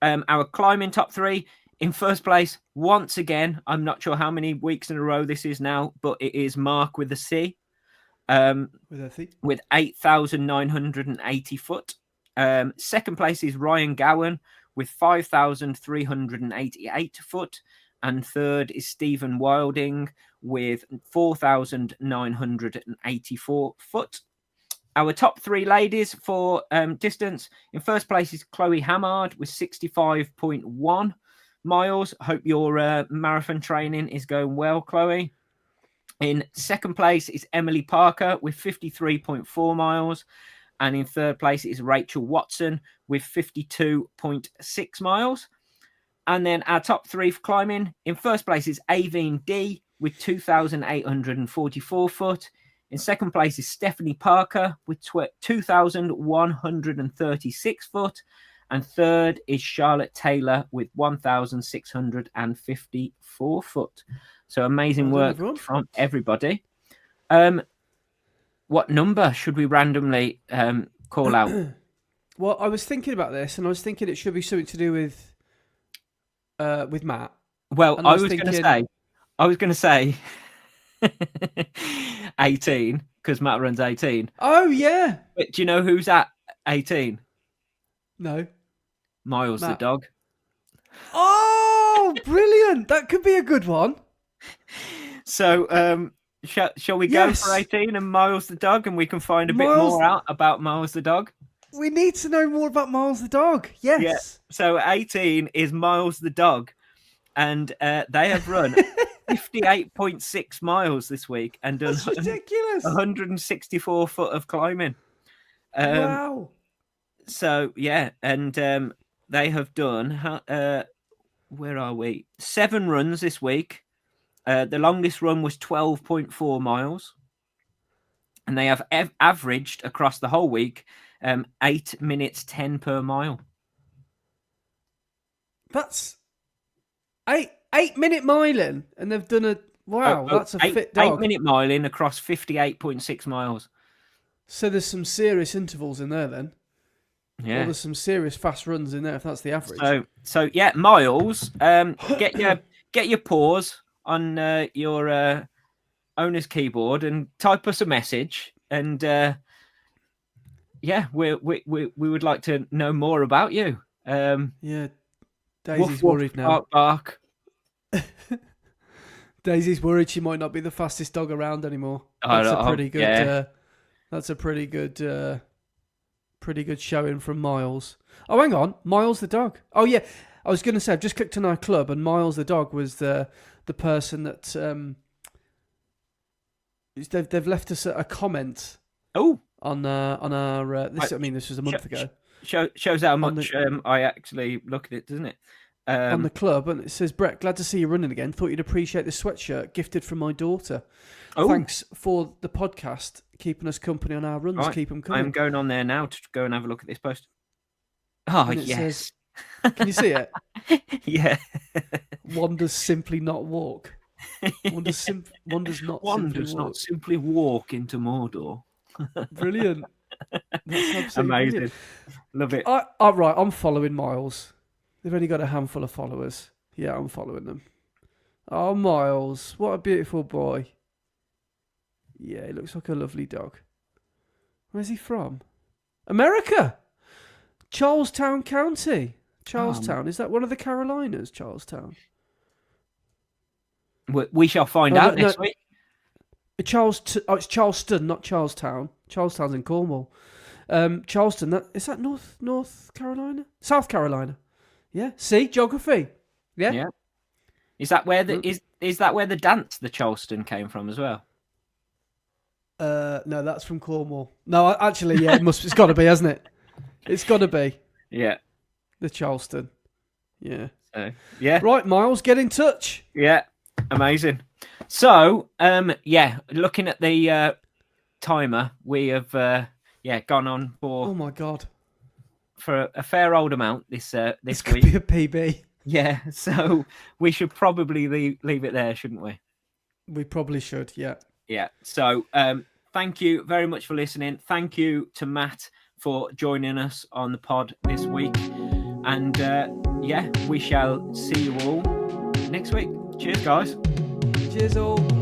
[SPEAKER 4] Our climbing top three, in first place, once again, I'm not sure how many weeks in a row this is now, but it is Mark with a C. With 8,980 foot. Second place is Ryan Gowan with 5,388 foot. And third is Stephen Wilding with 4,984 foot. Our top three ladies for distance. In first place is Chloe Hammard with 65.1 miles. Hope your marathon training is going well, Chloe. In second place is Emily Parker with 53.4 miles. And in third place is Rachel Watson with 52.6 miles. And then our top three for climbing. In first place is Aveen D with 2,844 foot. In second place is Stephanie Parker with 2,136 foot. And third is Charlotte Taylor with 1,654 foot. So amazing work from everybody. What number should we randomly call out?
[SPEAKER 2] Well, I was thinking about this, and I was thinking it should be something to do with Matt.
[SPEAKER 4] Well, I was going to say 18 because Matt runs 18.
[SPEAKER 2] Oh yeah.
[SPEAKER 4] But do you know who's at 18?
[SPEAKER 2] No.
[SPEAKER 4] Miles the dog.
[SPEAKER 2] Oh, brilliant! That could be a good one.
[SPEAKER 4] So, shall we go for 18 and Miles the dog, and we can find a bit more out about Miles the dog?
[SPEAKER 2] We need to know more about Miles the dog. Yes.
[SPEAKER 4] Yeah. So 18 is Miles the dog, and they have run 58.6 miles this week and done
[SPEAKER 2] That's ridiculous.
[SPEAKER 4] 164 foot of climbing.
[SPEAKER 2] Wow.
[SPEAKER 4] So yeah, and they have done. Where are we? 7 runs this week. The longest run was 12.4 miles, and they have averaged across the whole week 8 minutes 10 per mile.
[SPEAKER 2] That's 8-minute miling, and they've done a that's a fit dog.
[SPEAKER 4] 8-minute miling across 58.6 miles.
[SPEAKER 2] So there's some serious intervals in there then.
[SPEAKER 4] Yeah,
[SPEAKER 2] well, there's some serious fast runs in there if that's the average.
[SPEAKER 4] So yeah, Miles, get your paws on your owner's keyboard and type us a message, and yeah, we would like to know more about you.
[SPEAKER 2] Yeah, Daisy's
[SPEAKER 4] woof,
[SPEAKER 2] worried now.
[SPEAKER 4] Bark.
[SPEAKER 2] Daisy's worried she might not be the fastest dog around anymore. That's a pretty good showing from Miles. Oh, hang on, Miles the dog. Oh yeah, I was going to say I've just clicked on our club, and Miles the dog was the person that they've left us a comment.
[SPEAKER 4] Oh,
[SPEAKER 2] on our this. I mean, this was a month ago.
[SPEAKER 4] Shows how much I actually look at it, doesn't it?
[SPEAKER 2] On the club, and it says, Brett, glad to see you running again. Thought you'd appreciate the sweatshirt gifted from my daughter. Oh. Thanks for the podcast, keeping us company on our runs. Right. Keep them coming.
[SPEAKER 4] I'm going on there now to go and have a look at this post. Oh, yes.
[SPEAKER 2] Says, can you see it?
[SPEAKER 4] Yeah.
[SPEAKER 2] One does simply not walk. One does not
[SPEAKER 4] simply walk into Mordor.
[SPEAKER 2] Brilliant.
[SPEAKER 4] Amazing.
[SPEAKER 2] Brilliant.
[SPEAKER 4] Love it.
[SPEAKER 2] Right, I'm following Miles. They've only got a handful of followers. Yeah, I'm following them. Oh, Miles. What a beautiful boy. Yeah, he looks like a lovely dog. Where's he from? America! Charlestown County. Charlestown. Is that one of the Carolinas, Charlestown?
[SPEAKER 4] We shall find out next week.
[SPEAKER 2] It's Charleston, not Charlestown. Charlestown's in Cornwall. Charleston, is that North Carolina? South Carolina. Yeah. See, geography. Yeah.
[SPEAKER 4] Yeah. Is that where is that where the dance, the Charleston, came from as well?
[SPEAKER 2] No, that's from Cornwall. No, actually, yeah, it's got to be, hasn't it? It's got to be.
[SPEAKER 4] Yeah.
[SPEAKER 2] The Charleston. Yeah.
[SPEAKER 4] Yeah.
[SPEAKER 2] Right, Miles, get in touch.
[SPEAKER 4] Yeah. Amazing. So, looking at the timer, we have gone on for.
[SPEAKER 2] Oh my God.
[SPEAKER 4] For a fair old amount this
[SPEAKER 2] this
[SPEAKER 4] week.
[SPEAKER 2] Could be a PB.
[SPEAKER 4] Yeah, so we should probably leave it there, shouldn't we?
[SPEAKER 2] We probably should, yeah.
[SPEAKER 4] Yeah. So thank you very much for listening. Thank you to Matt for joining us on the pod this week. And we shall see you all next week. Cheers, guys.
[SPEAKER 2] Cheers all.